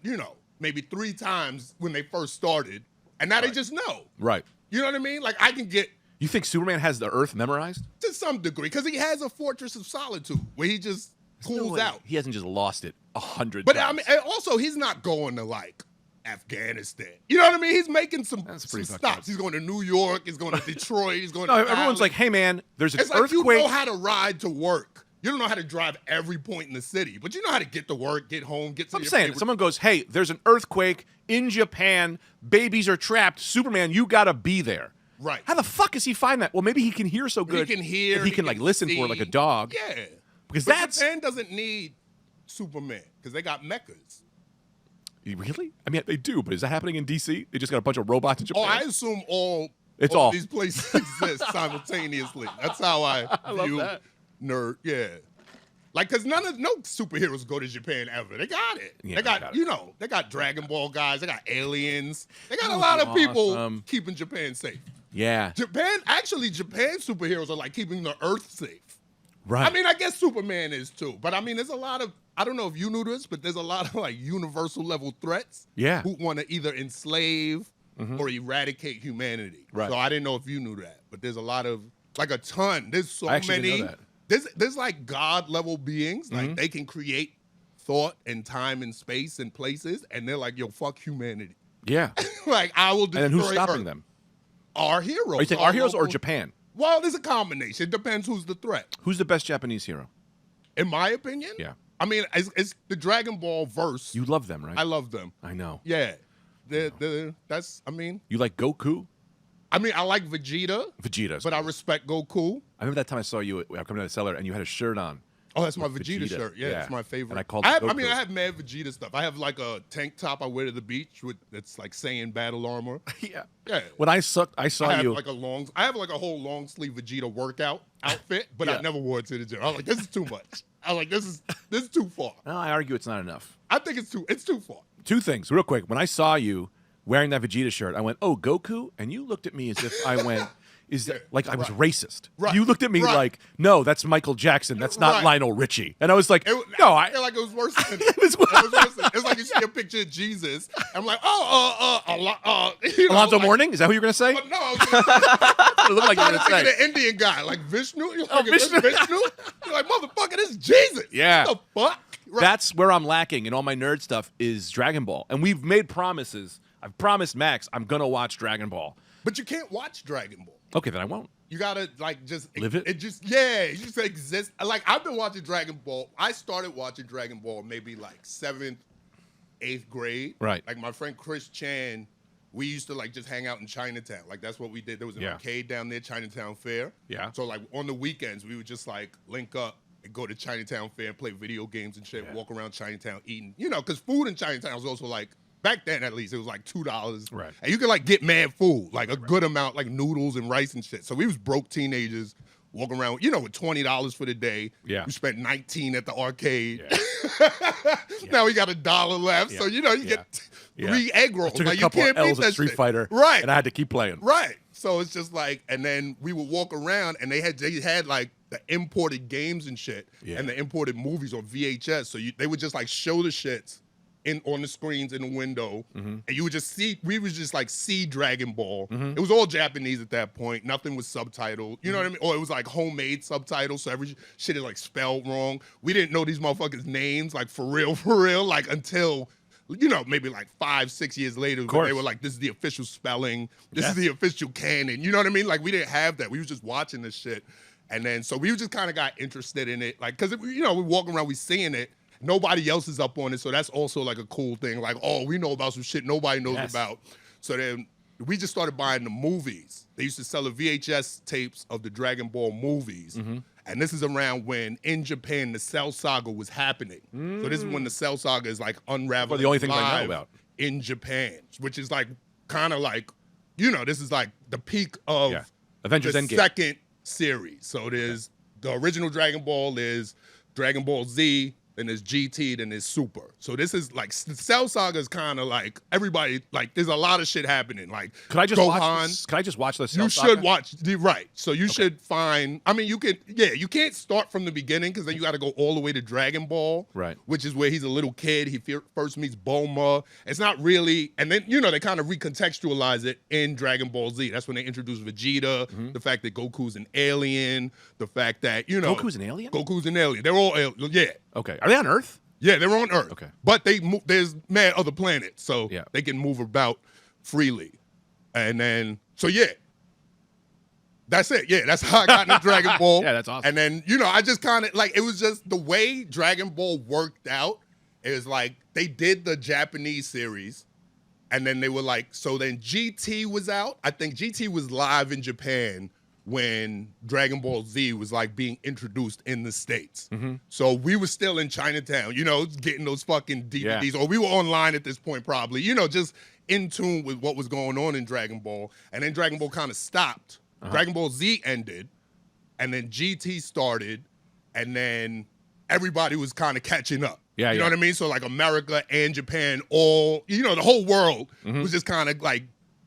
[SPEAKER 5] maybe 3 times when they first started. And now they just know.
[SPEAKER 2] Right.
[SPEAKER 5] You know what I mean? Like I can get
[SPEAKER 2] You think Superman has the Earth memorized?
[SPEAKER 5] to some degree because he has a fortress of solitude where he just cools out.
[SPEAKER 2] He hasn't just lost it 100
[SPEAKER 5] But
[SPEAKER 2] times.
[SPEAKER 5] I mean, and also he's not going to like Afghanistan. You know what I mean? He's making some
[SPEAKER 2] pretty fucked
[SPEAKER 5] stops.
[SPEAKER 2] up.
[SPEAKER 5] He's going to New York. He's going to Detroit. He's going
[SPEAKER 2] No,
[SPEAKER 5] to
[SPEAKER 2] everyone's like, hey, man, there's an
[SPEAKER 5] it's like
[SPEAKER 2] earthquake.
[SPEAKER 5] you know how to ride to work. You don't know how to drive every point in the city, but you know how to get to work, get home, get to
[SPEAKER 2] I'm
[SPEAKER 5] your
[SPEAKER 2] saying,
[SPEAKER 5] favorite-
[SPEAKER 2] someone goes, hey, there's an earthquake in Japan. Babies are trapped. Superman, you got to be there.
[SPEAKER 5] Right.
[SPEAKER 2] How the fuck does he find that? Well, maybe he can hear so good.
[SPEAKER 5] He can hear.
[SPEAKER 2] that he can like listen for it like a dog.
[SPEAKER 5] Yeah.
[SPEAKER 2] Because
[SPEAKER 5] But
[SPEAKER 2] that's
[SPEAKER 5] Japan doesn't need Superman because they got mechas.
[SPEAKER 2] really. I mean, they do, but is that happening in DC? They just got a bunch of robots in
[SPEAKER 5] Oh,
[SPEAKER 2] Japan.
[SPEAKER 5] I assume all
[SPEAKER 2] all.
[SPEAKER 5] of these places exist simultaneously. That's how I view
[SPEAKER 2] that.
[SPEAKER 5] nerd. Yeah. Like, cause no superheroes go to Japan ever. They got it.
[SPEAKER 2] Yeah,
[SPEAKER 5] they got,
[SPEAKER 2] they got
[SPEAKER 5] they got Dragon Ball guys. They got aliens. They got a lot of people
[SPEAKER 2] awesome.
[SPEAKER 5] keeping Japan safe.
[SPEAKER 2] Yeah.
[SPEAKER 5] Japan superheroes are like keeping the Earth safe.
[SPEAKER 2] Right.
[SPEAKER 5] I mean, I guess Superman is too, but I mean, there's a lot of, I don't know if you knew this, but there's a lot of like universal level threats.
[SPEAKER 2] Yeah.
[SPEAKER 5] Who want to either enslave or eradicate humanity.
[SPEAKER 2] Right.
[SPEAKER 5] So I didn't know if you knew that, but there's a lot of, like a ton. There's so
[SPEAKER 2] I actually
[SPEAKER 5] many.
[SPEAKER 2] didn't know that.
[SPEAKER 5] There's like God level beings, like they can create thought and time and space and places, and they're like, yo, fuck humanity.
[SPEAKER 2] Yeah.
[SPEAKER 5] Like, I will destroy
[SPEAKER 2] And then who's stopping
[SPEAKER 5] Earth.
[SPEAKER 2] them?
[SPEAKER 5] Our heroes.
[SPEAKER 2] Are you saying our heroes or
[SPEAKER 5] local-
[SPEAKER 2] Japan?
[SPEAKER 5] Well, there's a combination. It depends who's the threat.
[SPEAKER 2] Who's the best Japanese hero?
[SPEAKER 5] In my opinion,
[SPEAKER 2] Yeah.
[SPEAKER 5] I mean, it's the Dragon Ball verse.
[SPEAKER 2] You love them, right?
[SPEAKER 5] I love them.
[SPEAKER 2] I know.
[SPEAKER 5] Yeah, that's. I mean,
[SPEAKER 2] You like Goku?
[SPEAKER 5] I like Vegeta,
[SPEAKER 2] Vegeta's.
[SPEAKER 5] but I respect Goku.
[SPEAKER 2] I remember that time I saw you. I come to the cellar and you had a shirt on.
[SPEAKER 5] Oh, that's my
[SPEAKER 2] With
[SPEAKER 5] Vegeta
[SPEAKER 2] Vegeta,
[SPEAKER 5] shirt. Yeah,
[SPEAKER 2] yeah.
[SPEAKER 5] it's my favorite.
[SPEAKER 2] And I called
[SPEAKER 5] I
[SPEAKER 2] it Goku.
[SPEAKER 5] have mad Vegeta stuff. I have like a tank top I wear to the beach with that's like Saiyan battle armor.
[SPEAKER 2] Yeah.
[SPEAKER 5] Yeah.
[SPEAKER 2] When I saw
[SPEAKER 5] I have
[SPEAKER 2] you.
[SPEAKER 5] like I have like a whole long sleeve Vegeta workout outfit, but
[SPEAKER 2] Yeah.
[SPEAKER 5] I never wore it to the gym. I was like, this is too much. I was like, this is too far.
[SPEAKER 2] No, I argue it's not enough.
[SPEAKER 5] I think it's too far.
[SPEAKER 2] Two things, real quick. When I saw you wearing that Vegeta shirt, I went, "Oh, Goku," and you looked at me as if I went, "Is that like I was racist?"
[SPEAKER 5] Right.
[SPEAKER 2] You looked at me
[SPEAKER 5] Right.
[SPEAKER 2] like, "No, that's Michael Jackson. That's not
[SPEAKER 5] Right.
[SPEAKER 2] Lionel Richie." And I was like,
[SPEAKER 5] I feel like it was worse than
[SPEAKER 2] It was-
[SPEAKER 5] it was worse than, it's like you see a picture of Jesus. I'm like, you know,
[SPEAKER 2] Alonzo
[SPEAKER 5] like,
[SPEAKER 2] Mourning? Is that who you're gonna say?
[SPEAKER 5] But no, I was gonna
[SPEAKER 2] It looked like you were
[SPEAKER 5] trying to
[SPEAKER 2] gonna
[SPEAKER 5] think of
[SPEAKER 2] say.
[SPEAKER 5] the Indian guy, like Vishnu. You're like,
[SPEAKER 2] Oh,
[SPEAKER 5] is this
[SPEAKER 2] Vishnu.
[SPEAKER 5] Vishnu? You're like, motherfucker, this is Jesus.
[SPEAKER 2] Yeah.
[SPEAKER 5] What the fuck? Right.
[SPEAKER 2] That's where I'm lacking in all my nerd stuff is Dragon Ball. And we've made promises. I've promised Max I'm gonna watch Dragon Ball.
[SPEAKER 5] But you can't watch Dragon Ball.
[SPEAKER 2] Okay, then I won't.
[SPEAKER 5] You gotta like just
[SPEAKER 2] Live it?
[SPEAKER 5] It just exists. Like I've been watching Dragon Ball. I started watching Dragon Ball maybe like 7th, 8th grade.
[SPEAKER 2] Right.
[SPEAKER 5] Like my friend Chris Chan, we used to like just hang out in Chinatown. Like that's what we did. There was an
[SPEAKER 2] Yeah.
[SPEAKER 5] arcade down there, Chinatown Fair.
[SPEAKER 2] Yeah.
[SPEAKER 5] So like on the weekends we would just like link up and go to Chinatown Fair and play video games and shit.
[SPEAKER 2] Yeah.
[SPEAKER 5] Walk around Chinatown eating. You know, because food in Chinatown was also like. Back then, at least, it was like $2.
[SPEAKER 2] Right.
[SPEAKER 5] And you could like get mad food, like a good amount, like noodles and rice and shit. So we was broke teenagers walking around, you know, with $20 for the day.
[SPEAKER 2] Yeah.
[SPEAKER 5] We spent 19 at the arcade.
[SPEAKER 2] Yeah.
[SPEAKER 5] Now we got $1 left.
[SPEAKER 2] Yeah.
[SPEAKER 5] So, you know, you
[SPEAKER 2] Yeah.
[SPEAKER 5] get
[SPEAKER 2] Yeah.
[SPEAKER 5] 3 egg rolls.
[SPEAKER 2] I took
[SPEAKER 5] Like,
[SPEAKER 2] a couple
[SPEAKER 5] you
[SPEAKER 2] of
[SPEAKER 5] can't beat
[SPEAKER 2] L's
[SPEAKER 5] that
[SPEAKER 2] at Street
[SPEAKER 5] shit.
[SPEAKER 2] Fighter,
[SPEAKER 5] Right.
[SPEAKER 2] and I had to keep playing.
[SPEAKER 5] Right. So it's just like, and then we would walk around and they had like the imported games and shit
[SPEAKER 2] Yeah.
[SPEAKER 5] and the imported movies on VHS. So they would just like show the shits on the screens in the window, and you would just see. We would just like see Dragon Ball. It was all Japanese at that point. Nothing was subtitled. You know what I mean? Or it was like homemade subtitles, so every shit is like spelled wrong. We didn't know these motherfuckers' names, like for real, like until. You know, maybe like 5, 6 years later, when they were like, this is the official spelling. This is the official canon. You know what I mean? Like, we didn't have that. We was just watching this shit. And then, so we just kind of got interested in it. Like, because, you know, we walking around, we seeing it. Nobody else is up on it. So that's also like a cool thing. Like, oh, we know about some shit nobody knows about. So then we just started buying the movies. They used to sell the VHS tapes of the Dragon Ball movies. And this is around when in Japan the Cell Saga was happening. So this is when the Cell Saga is like unraveling.
[SPEAKER 2] Well, the only thing I know
[SPEAKER 5] live
[SPEAKER 2] about.
[SPEAKER 5] in Japan, which is like kind of like, you know, this is like the peak of
[SPEAKER 2] Avengers
[SPEAKER 5] the
[SPEAKER 2] Endgame.
[SPEAKER 5] second series. So there's the original Dragon Ball, is Dragon Ball Z, then there's GT, then there's Super. So this is like the Cell Saga is kind of like everybody, like there's a lot of shit happening. Like
[SPEAKER 2] Could I just
[SPEAKER 5] Gohan,
[SPEAKER 2] watch this? Could I just watch this?
[SPEAKER 5] you should watch, right. So you should find, I mean, you could, you can't start from the beginning because then you got to go all the way to Dragon Ball.
[SPEAKER 2] Right.
[SPEAKER 5] Which is where he's a little kid. He first meets Bulma. It's not really, and then, you know, they kind of recontextualize it in Dragon Ball Z. That's when they introduce Vegeta, the fact that Goku's an alien, the fact that, you know.
[SPEAKER 2] Goku's an alien?
[SPEAKER 5] Goku's an alien. They're all aliens. Yeah.
[SPEAKER 2] Okay. Are they on Earth?
[SPEAKER 5] Yeah, they're on Earth.
[SPEAKER 2] Okay.
[SPEAKER 5] But there's mad other planets, so
[SPEAKER 2] Yeah.
[SPEAKER 5] they can move about freely. And then, so yeah. That's it. Yeah, that's how I got into Dragon Ball.
[SPEAKER 2] Yeah, that's awesome.
[SPEAKER 5] And then, you know, I just kind of, like, it was just the way Dragon Ball worked out. It was like, they did the Japanese series, and then they were like, so then GT was out. I think GT was live in Japan when Dragon Ball Z was like being introduced in the States. So we were still in Chinatown, you know, getting those fucking DVDs, or we were online at this point probably, you know, just in tune with what was going on in Dragon Ball. And then Dragon Ball kind of stopped. Dragon Ball Z ended, and then GT started, and then everybody was kind of catching up.
[SPEAKER 2] Yeah,
[SPEAKER 5] you know what I mean? So like America and Japan, all, you know, the whole world was just kind of like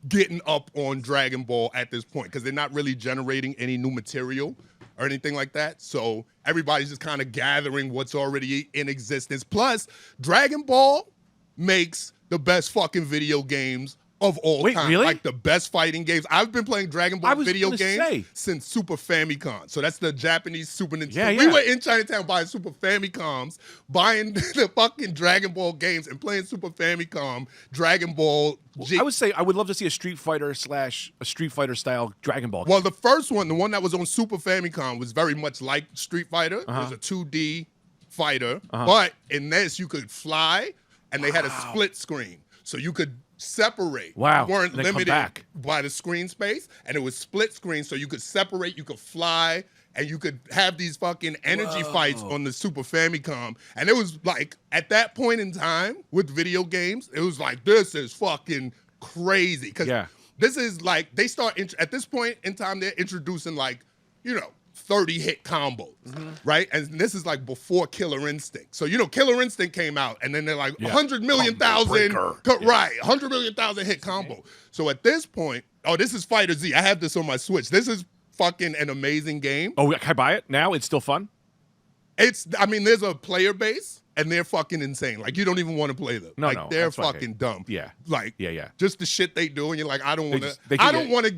[SPEAKER 5] getting up on Dragon Ball at this point because they're not really generating any new material or anything like that. So everybody's just kind of gathering what's already in existence. Plus, Dragon Ball makes the best fucking video games of all
[SPEAKER 2] Wait,
[SPEAKER 5] time.
[SPEAKER 2] really?
[SPEAKER 5] Like the best fighting games. I've been playing Dragon Ball video
[SPEAKER 2] gonna
[SPEAKER 5] games
[SPEAKER 2] say.
[SPEAKER 5] since Super Famicom. So that's the Japanese Super Nintendo.
[SPEAKER 2] Yeah,
[SPEAKER 5] We
[SPEAKER 2] yeah.
[SPEAKER 5] were in Chinatown buying Super Famicoms, buying the fucking Dragon Ball games and playing Super Famicom, Dragon Ball G.
[SPEAKER 2] I would say I would love to see a Street Fighter style Dragon Ball.
[SPEAKER 5] Well, the first one, the one that was on Super Famicom, was very much like Street Fighter. It was a 2D fighter. But in this, you could fly, and they had a split screen. So you could separate.
[SPEAKER 2] Wow.
[SPEAKER 5] You weren't
[SPEAKER 2] And then come
[SPEAKER 5] limited
[SPEAKER 2] back.
[SPEAKER 5] by the screen space, and it was split screen, so you could separate, you could fly, and you could have these fucking energy fights on the Super Famicom. And it was like, at that point in time with video games, it was like, this is fucking crazy. Because this is like, they start, at this point in time, they're introducing like, 30 hit combos, right? And this is like before Killer Instinct. So, Killer Instinct came out, and then they're like 100 million thousand, right? 100 million thousand hit combo. So at this point, this is Fighter Z. I have this on my Switch. This is fucking an amazing game.
[SPEAKER 2] Oh, can I buy it now? It's still fun?
[SPEAKER 5] There's a player base, and they're fucking insane. Like, you don't even want to play them.
[SPEAKER 2] No,
[SPEAKER 5] they're
[SPEAKER 2] that's okay.
[SPEAKER 5] fucking dumb.
[SPEAKER 2] Yeah.
[SPEAKER 5] Like,
[SPEAKER 2] Yeah.
[SPEAKER 5] just the shit they do, and you're like, I don't want to.
[SPEAKER 2] they
[SPEAKER 5] I
[SPEAKER 2] can
[SPEAKER 5] don't
[SPEAKER 2] get-
[SPEAKER 5] want to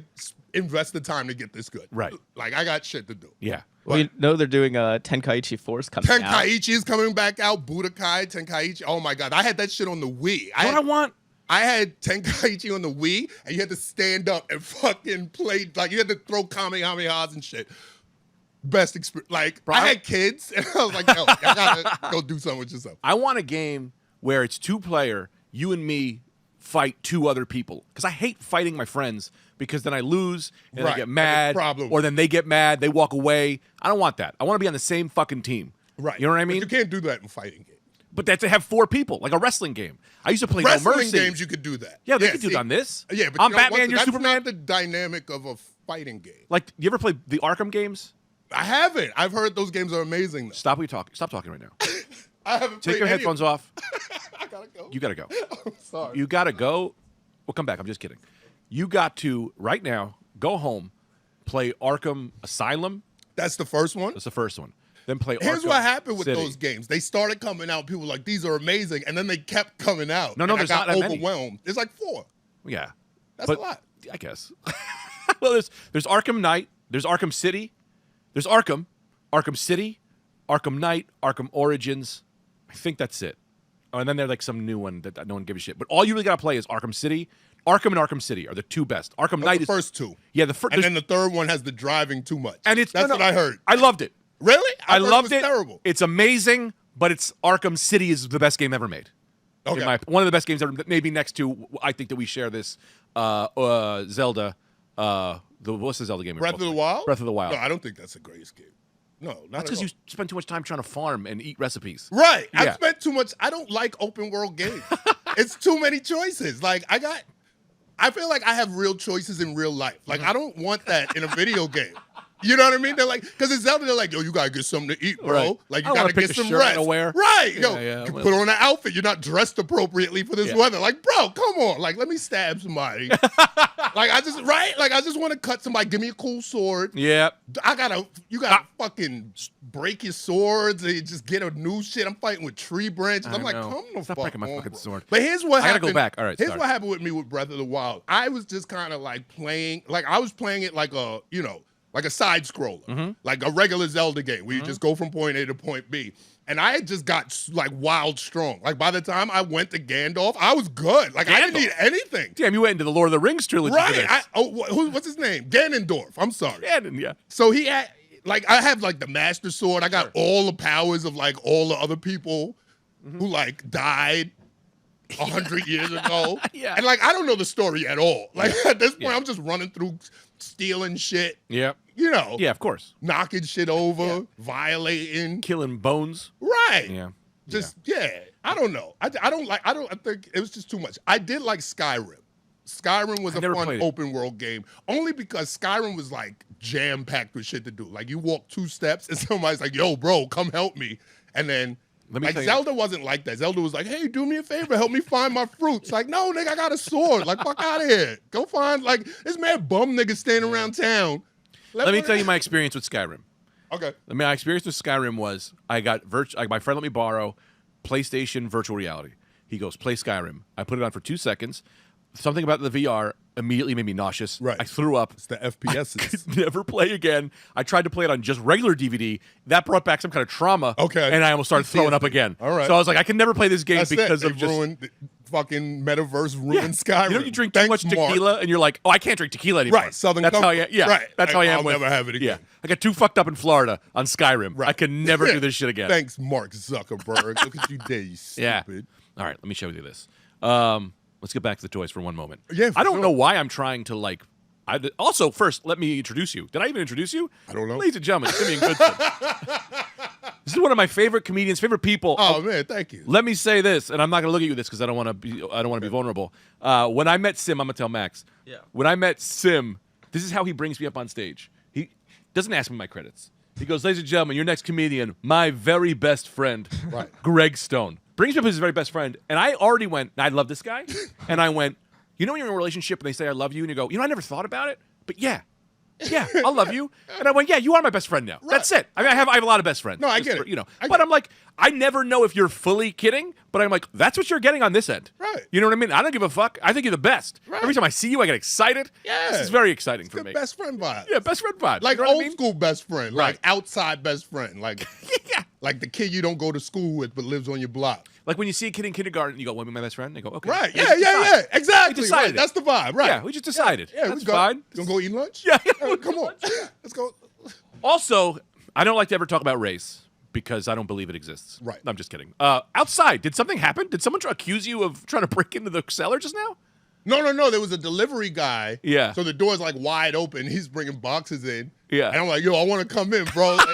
[SPEAKER 5] invest the time to get this good.
[SPEAKER 2] Right.
[SPEAKER 5] Like, I got shit to do.
[SPEAKER 2] Yeah.
[SPEAKER 3] Well, you know they're doing Tenkaichi Force coming out.
[SPEAKER 5] Tenkaichi is coming back out. Budokai, Tenkaichi. Oh my god, I had that shit on the Wii.
[SPEAKER 2] I want.
[SPEAKER 5] I had Tenkaichi on the Wii, and you had to stand up and fucking play. Like, you had to throw kamehamehas and shit. Best experience. Like,
[SPEAKER 2] Bro,
[SPEAKER 5] I had kids, and I was like, yo, I gotta go do something with yourself.
[SPEAKER 2] I want a game where it's 2-player, you and me fight 2 other people. Because I hate fighting my friends because then I lose and I
[SPEAKER 5] Right.
[SPEAKER 2] get mad.
[SPEAKER 5] Problem.
[SPEAKER 2] Or then they get mad, they walk away. I don't want that. I want to be on the same fucking team.
[SPEAKER 5] Right.
[SPEAKER 2] You know what I
[SPEAKER 5] But
[SPEAKER 2] mean?
[SPEAKER 5] you can't do that in fighting games.
[SPEAKER 2] But that's to have 4 people, like a wrestling game. I used to play
[SPEAKER 5] Wrestling
[SPEAKER 2] No Mercy.
[SPEAKER 5] games, you could do that.
[SPEAKER 2] Yeah, they could do it on this.
[SPEAKER 5] Yeah, but
[SPEAKER 2] I'm
[SPEAKER 5] you know,
[SPEAKER 2] Batman, you're
[SPEAKER 5] that's
[SPEAKER 2] Superman.
[SPEAKER 5] not the dynamic of a fighting game.
[SPEAKER 2] Like, you ever play the Arkham games?
[SPEAKER 5] I haven't. I've heard those games are amazing. Though.
[SPEAKER 2] Stop what you're talking. Stop talking right now.
[SPEAKER 5] I haven't.
[SPEAKER 2] Take
[SPEAKER 5] played
[SPEAKER 2] your
[SPEAKER 5] any
[SPEAKER 2] headphones
[SPEAKER 5] of
[SPEAKER 2] off.
[SPEAKER 5] I gotta go.
[SPEAKER 2] You gotta go.
[SPEAKER 5] I'm sorry.
[SPEAKER 2] You gotta go. We'll come back. I'm just kidding. You got to right now go home, play Arkham Asylum.
[SPEAKER 5] That's the first one.
[SPEAKER 2] That's the first one. Then play.
[SPEAKER 5] Here's
[SPEAKER 2] Arkham
[SPEAKER 5] what happened with
[SPEAKER 2] City.
[SPEAKER 5] those games. They started coming out. People were like, these are amazing, and then they kept coming out.
[SPEAKER 2] No,
[SPEAKER 5] and
[SPEAKER 2] there's
[SPEAKER 5] I got
[SPEAKER 2] not that many.
[SPEAKER 5] overwhelmed. There's like 4.
[SPEAKER 2] Yeah,
[SPEAKER 5] That's
[SPEAKER 2] but
[SPEAKER 5] a lot.
[SPEAKER 2] I guess. Well, there's Arkham Knight. There's Arkham City. There's Arkham City, Arkham Knight, Arkham Origins. I think that's it. Oh, and then there's like some new one that no one gives a shit. But all you really gotta play is Arkham City. Arkham and Arkham City are the 2 best. Arkham Knight
[SPEAKER 5] The
[SPEAKER 2] is
[SPEAKER 5] first 2.
[SPEAKER 2] Yeah, the first.
[SPEAKER 5] And then the third one has the driving too much.
[SPEAKER 2] And it's
[SPEAKER 5] that's
[SPEAKER 2] no,
[SPEAKER 5] what I heard.
[SPEAKER 2] I loved it.
[SPEAKER 5] Really?
[SPEAKER 2] I
[SPEAKER 5] heard
[SPEAKER 2] loved
[SPEAKER 5] it.
[SPEAKER 2] it.
[SPEAKER 5] Was terrible.
[SPEAKER 2] It's amazing, but it's Arkham City is the best game ever made.
[SPEAKER 5] Okay.
[SPEAKER 2] One of the best games ever. Maybe next to I think that we share this Zelda. What's the Zelda game?
[SPEAKER 5] Breath of the Wild?
[SPEAKER 2] Breath of the Wild.
[SPEAKER 5] No, I don't think that's the greatest game. No, not
[SPEAKER 2] That's
[SPEAKER 5] at
[SPEAKER 2] because
[SPEAKER 5] all.
[SPEAKER 2] you spend too much time trying to farm and eat recipes.
[SPEAKER 5] Right.
[SPEAKER 2] Yeah.
[SPEAKER 5] I spent too much. I don't like open world games. It's too many choices. Like, I feel like I have real choices in real life. Like, I don't want that in a video game. You know what I mean? They're like, because in Zelda, they're like, yo, you gotta get something to eat, bro.
[SPEAKER 2] Right.
[SPEAKER 5] Like,
[SPEAKER 2] I
[SPEAKER 5] you
[SPEAKER 2] wanna
[SPEAKER 5] gotta
[SPEAKER 2] pick
[SPEAKER 5] get
[SPEAKER 2] a
[SPEAKER 5] some
[SPEAKER 2] shirt
[SPEAKER 5] rest.
[SPEAKER 2] to wear.
[SPEAKER 5] Right. Yo,
[SPEAKER 2] Yeah,
[SPEAKER 5] you
[SPEAKER 2] well.
[SPEAKER 5] put on an outfit. You're not dressed appropriately for this
[SPEAKER 2] Yeah.
[SPEAKER 5] weather. Like, bro, come on. Like, let me stab somebody. Like, I just want to cut somebody. Give me a cool sword.
[SPEAKER 2] Yeah.
[SPEAKER 5] You gotta fucking break your swords and just get a new shit. I'm fighting with tree branches.
[SPEAKER 2] I
[SPEAKER 5] I'm like,
[SPEAKER 2] know.
[SPEAKER 5] come the
[SPEAKER 2] Stop
[SPEAKER 5] fuck
[SPEAKER 2] breaking my
[SPEAKER 5] on,
[SPEAKER 2] fucking
[SPEAKER 5] bro.
[SPEAKER 2] sword.
[SPEAKER 5] But here's what
[SPEAKER 2] I gotta
[SPEAKER 5] happened.
[SPEAKER 2] go back. All right,
[SPEAKER 5] Here's
[SPEAKER 2] sorry.
[SPEAKER 5] what happened with me with Breath of the Wild. I was just kind of like playing, like I was playing it like a, like a side scroller, like a regular Zelda game where you just go from point A to point B. And I had just got like wild strong. Like by the time I went to Gandalf, I was good. Like I didn't
[SPEAKER 2] Gandalf?
[SPEAKER 5] need anything.
[SPEAKER 2] Damn, you went into the Lord of the Rings trilogy. for
[SPEAKER 5] Right.
[SPEAKER 2] this.
[SPEAKER 5] What's his name? Ganondorf. I'm sorry.
[SPEAKER 2] Yeah.
[SPEAKER 5] So he had, like, I have like the Master Sword. I got all the powers of like all the other people who like died 100 years ago.
[SPEAKER 2] Yeah.
[SPEAKER 5] And like, I don't know the story at all. Like at this point, I'm just running through stealing shit,
[SPEAKER 2] Yeah. Yeah, of course.
[SPEAKER 5] knocking shit over, violating.
[SPEAKER 2] Killing bones.
[SPEAKER 5] Right.
[SPEAKER 2] Yeah.
[SPEAKER 5] Just, I don't know. I think it was just too much. I did like Skyrim. Skyrim was
[SPEAKER 2] I
[SPEAKER 5] a
[SPEAKER 2] never
[SPEAKER 5] fun
[SPEAKER 2] played it.
[SPEAKER 5] open world game only because Skyrim was like jam packed with shit to do. Like you walk 2 steps and somebody's like, yo, bro, come help me. And then
[SPEAKER 2] Let me
[SPEAKER 5] Like
[SPEAKER 2] tell you.
[SPEAKER 5] Zelda wasn't like that. Zelda was like, "Hey, do me a favor, help me find my fruits." Like, no, nigga, I got a sword. Like, fuck out of here. Go find like this man bum nigga standing around town.
[SPEAKER 2] Let me tell you my experience with Skyrim.
[SPEAKER 5] Okay.
[SPEAKER 2] My experience with Skyrim was my friend let me borrow PlayStation Virtual Reality. He goes, play Skyrim. I put it on for 2 seconds. Something about the VR immediately made me nauseous.
[SPEAKER 5] Right.
[SPEAKER 2] I threw up.
[SPEAKER 5] It's the FPSs.
[SPEAKER 2] Could never play again. I tried to play it on just regular DVD. That brought back some kind of trauma.
[SPEAKER 5] Okay.
[SPEAKER 2] And I almost started throwing up again.
[SPEAKER 5] All right.
[SPEAKER 2] So I was like, I can never play this game
[SPEAKER 5] That's
[SPEAKER 2] because
[SPEAKER 5] it.
[SPEAKER 2] of
[SPEAKER 5] They
[SPEAKER 2] just
[SPEAKER 5] ruined fucking metaverse ruined Skyrim.
[SPEAKER 2] You know, you drink too much
[SPEAKER 5] Mark.
[SPEAKER 2] tequila, and you're like, oh, I can't drink tequila anymore.
[SPEAKER 5] Right, Southern
[SPEAKER 2] That's how I
[SPEAKER 5] Comfort.
[SPEAKER 2] yeah,
[SPEAKER 5] Right.
[SPEAKER 2] that's how I am.
[SPEAKER 5] I'll never have it again.
[SPEAKER 2] Yeah, I got too fucked up in Florida on Skyrim.
[SPEAKER 5] Right.
[SPEAKER 2] I can never do this shit again.
[SPEAKER 5] Thanks, Mark Zuckerberg. Look at you there, you
[SPEAKER 2] Yeah.
[SPEAKER 5] stupid.
[SPEAKER 2] All right, let me show you this. Let's get back to the toys for one moment.
[SPEAKER 5] Yeah, for
[SPEAKER 2] I don't
[SPEAKER 5] sure.
[SPEAKER 2] know why I'm trying to like. Also, first, let me introduce you. Did I even introduce you?
[SPEAKER 5] I don't know.
[SPEAKER 2] Ladies and gentlemen, Simeon Goodson. This is one of my favorite comedians, favorite people.
[SPEAKER 5] Oh man, thank you.
[SPEAKER 2] Let me say this, and I'm not going to look at you with this because I don't want to be. I don't want to be vulnerable. When I met Sim, I'm going to tell Max.
[SPEAKER 3] Yeah.
[SPEAKER 2] When I met Sim, this is how he brings me up on stage. He doesn't ask me my credits. He goes, "Ladies and gentlemen, your next comedian, my very best friend,
[SPEAKER 5] Right.
[SPEAKER 2] Greg Stone." Brings me up as his very best friend, and I already went, I love this guy, and I went, you know when you're in a relationship and they say I love you, and you go, you know I never thought about it, but yeah, I'll love you, and I went, yeah, you are my best friend now. That's it. I mean, I have a lot of best friends.
[SPEAKER 5] No, I
[SPEAKER 2] Just
[SPEAKER 5] get
[SPEAKER 2] for-
[SPEAKER 5] it.
[SPEAKER 2] You know,
[SPEAKER 5] I
[SPEAKER 2] but
[SPEAKER 5] get
[SPEAKER 2] I'm like, I never know if you're fully kidding, but I'm like, that's what you're getting on this end.
[SPEAKER 5] Right.
[SPEAKER 2] You know what I mean? I don't give a fuck. I think you're the best.
[SPEAKER 5] Right.
[SPEAKER 2] Every time I see you, I get excited.
[SPEAKER 5] Yeah.
[SPEAKER 2] This is very exciting for
[SPEAKER 5] Good
[SPEAKER 2] me.
[SPEAKER 5] best friend vibe.
[SPEAKER 2] Yeah, best friend vibe.
[SPEAKER 5] Like
[SPEAKER 2] you know what
[SPEAKER 5] old
[SPEAKER 2] I mean?
[SPEAKER 5] school best friend.
[SPEAKER 2] Right.
[SPEAKER 5] Like outside best friend. Like
[SPEAKER 2] Yeah.
[SPEAKER 5] like the kid you don't go to school with but lives on your block.
[SPEAKER 2] Like when you see a kid in kindergarten, you go, "Want to be my best friend?" They go, "Okay."
[SPEAKER 5] Right.
[SPEAKER 2] We
[SPEAKER 5] Yeah,
[SPEAKER 2] just
[SPEAKER 5] yeah,
[SPEAKER 2] decide.
[SPEAKER 5] yeah. Exactly.
[SPEAKER 2] We decided
[SPEAKER 5] Right. That's the vibe. Right.
[SPEAKER 2] Yeah, we just decided.
[SPEAKER 5] Yeah,
[SPEAKER 2] That's
[SPEAKER 5] we go.
[SPEAKER 2] fine.
[SPEAKER 5] You gonna go eat lunch?
[SPEAKER 2] Yeah.
[SPEAKER 5] Come on. Let's go.
[SPEAKER 2] Also, I don't like to ever talk about race because I don't believe it exists.
[SPEAKER 5] Right.
[SPEAKER 2] I'm just kidding. Outside, did something happen? Did someone accuse you of trying to break into the cellar just now?
[SPEAKER 5] No. There was a delivery guy.
[SPEAKER 2] Yeah.
[SPEAKER 5] So the door's like wide open. He's bringing boxes in.
[SPEAKER 2] Yeah.
[SPEAKER 5] And I'm like, yo, I want to come in, bro. Like,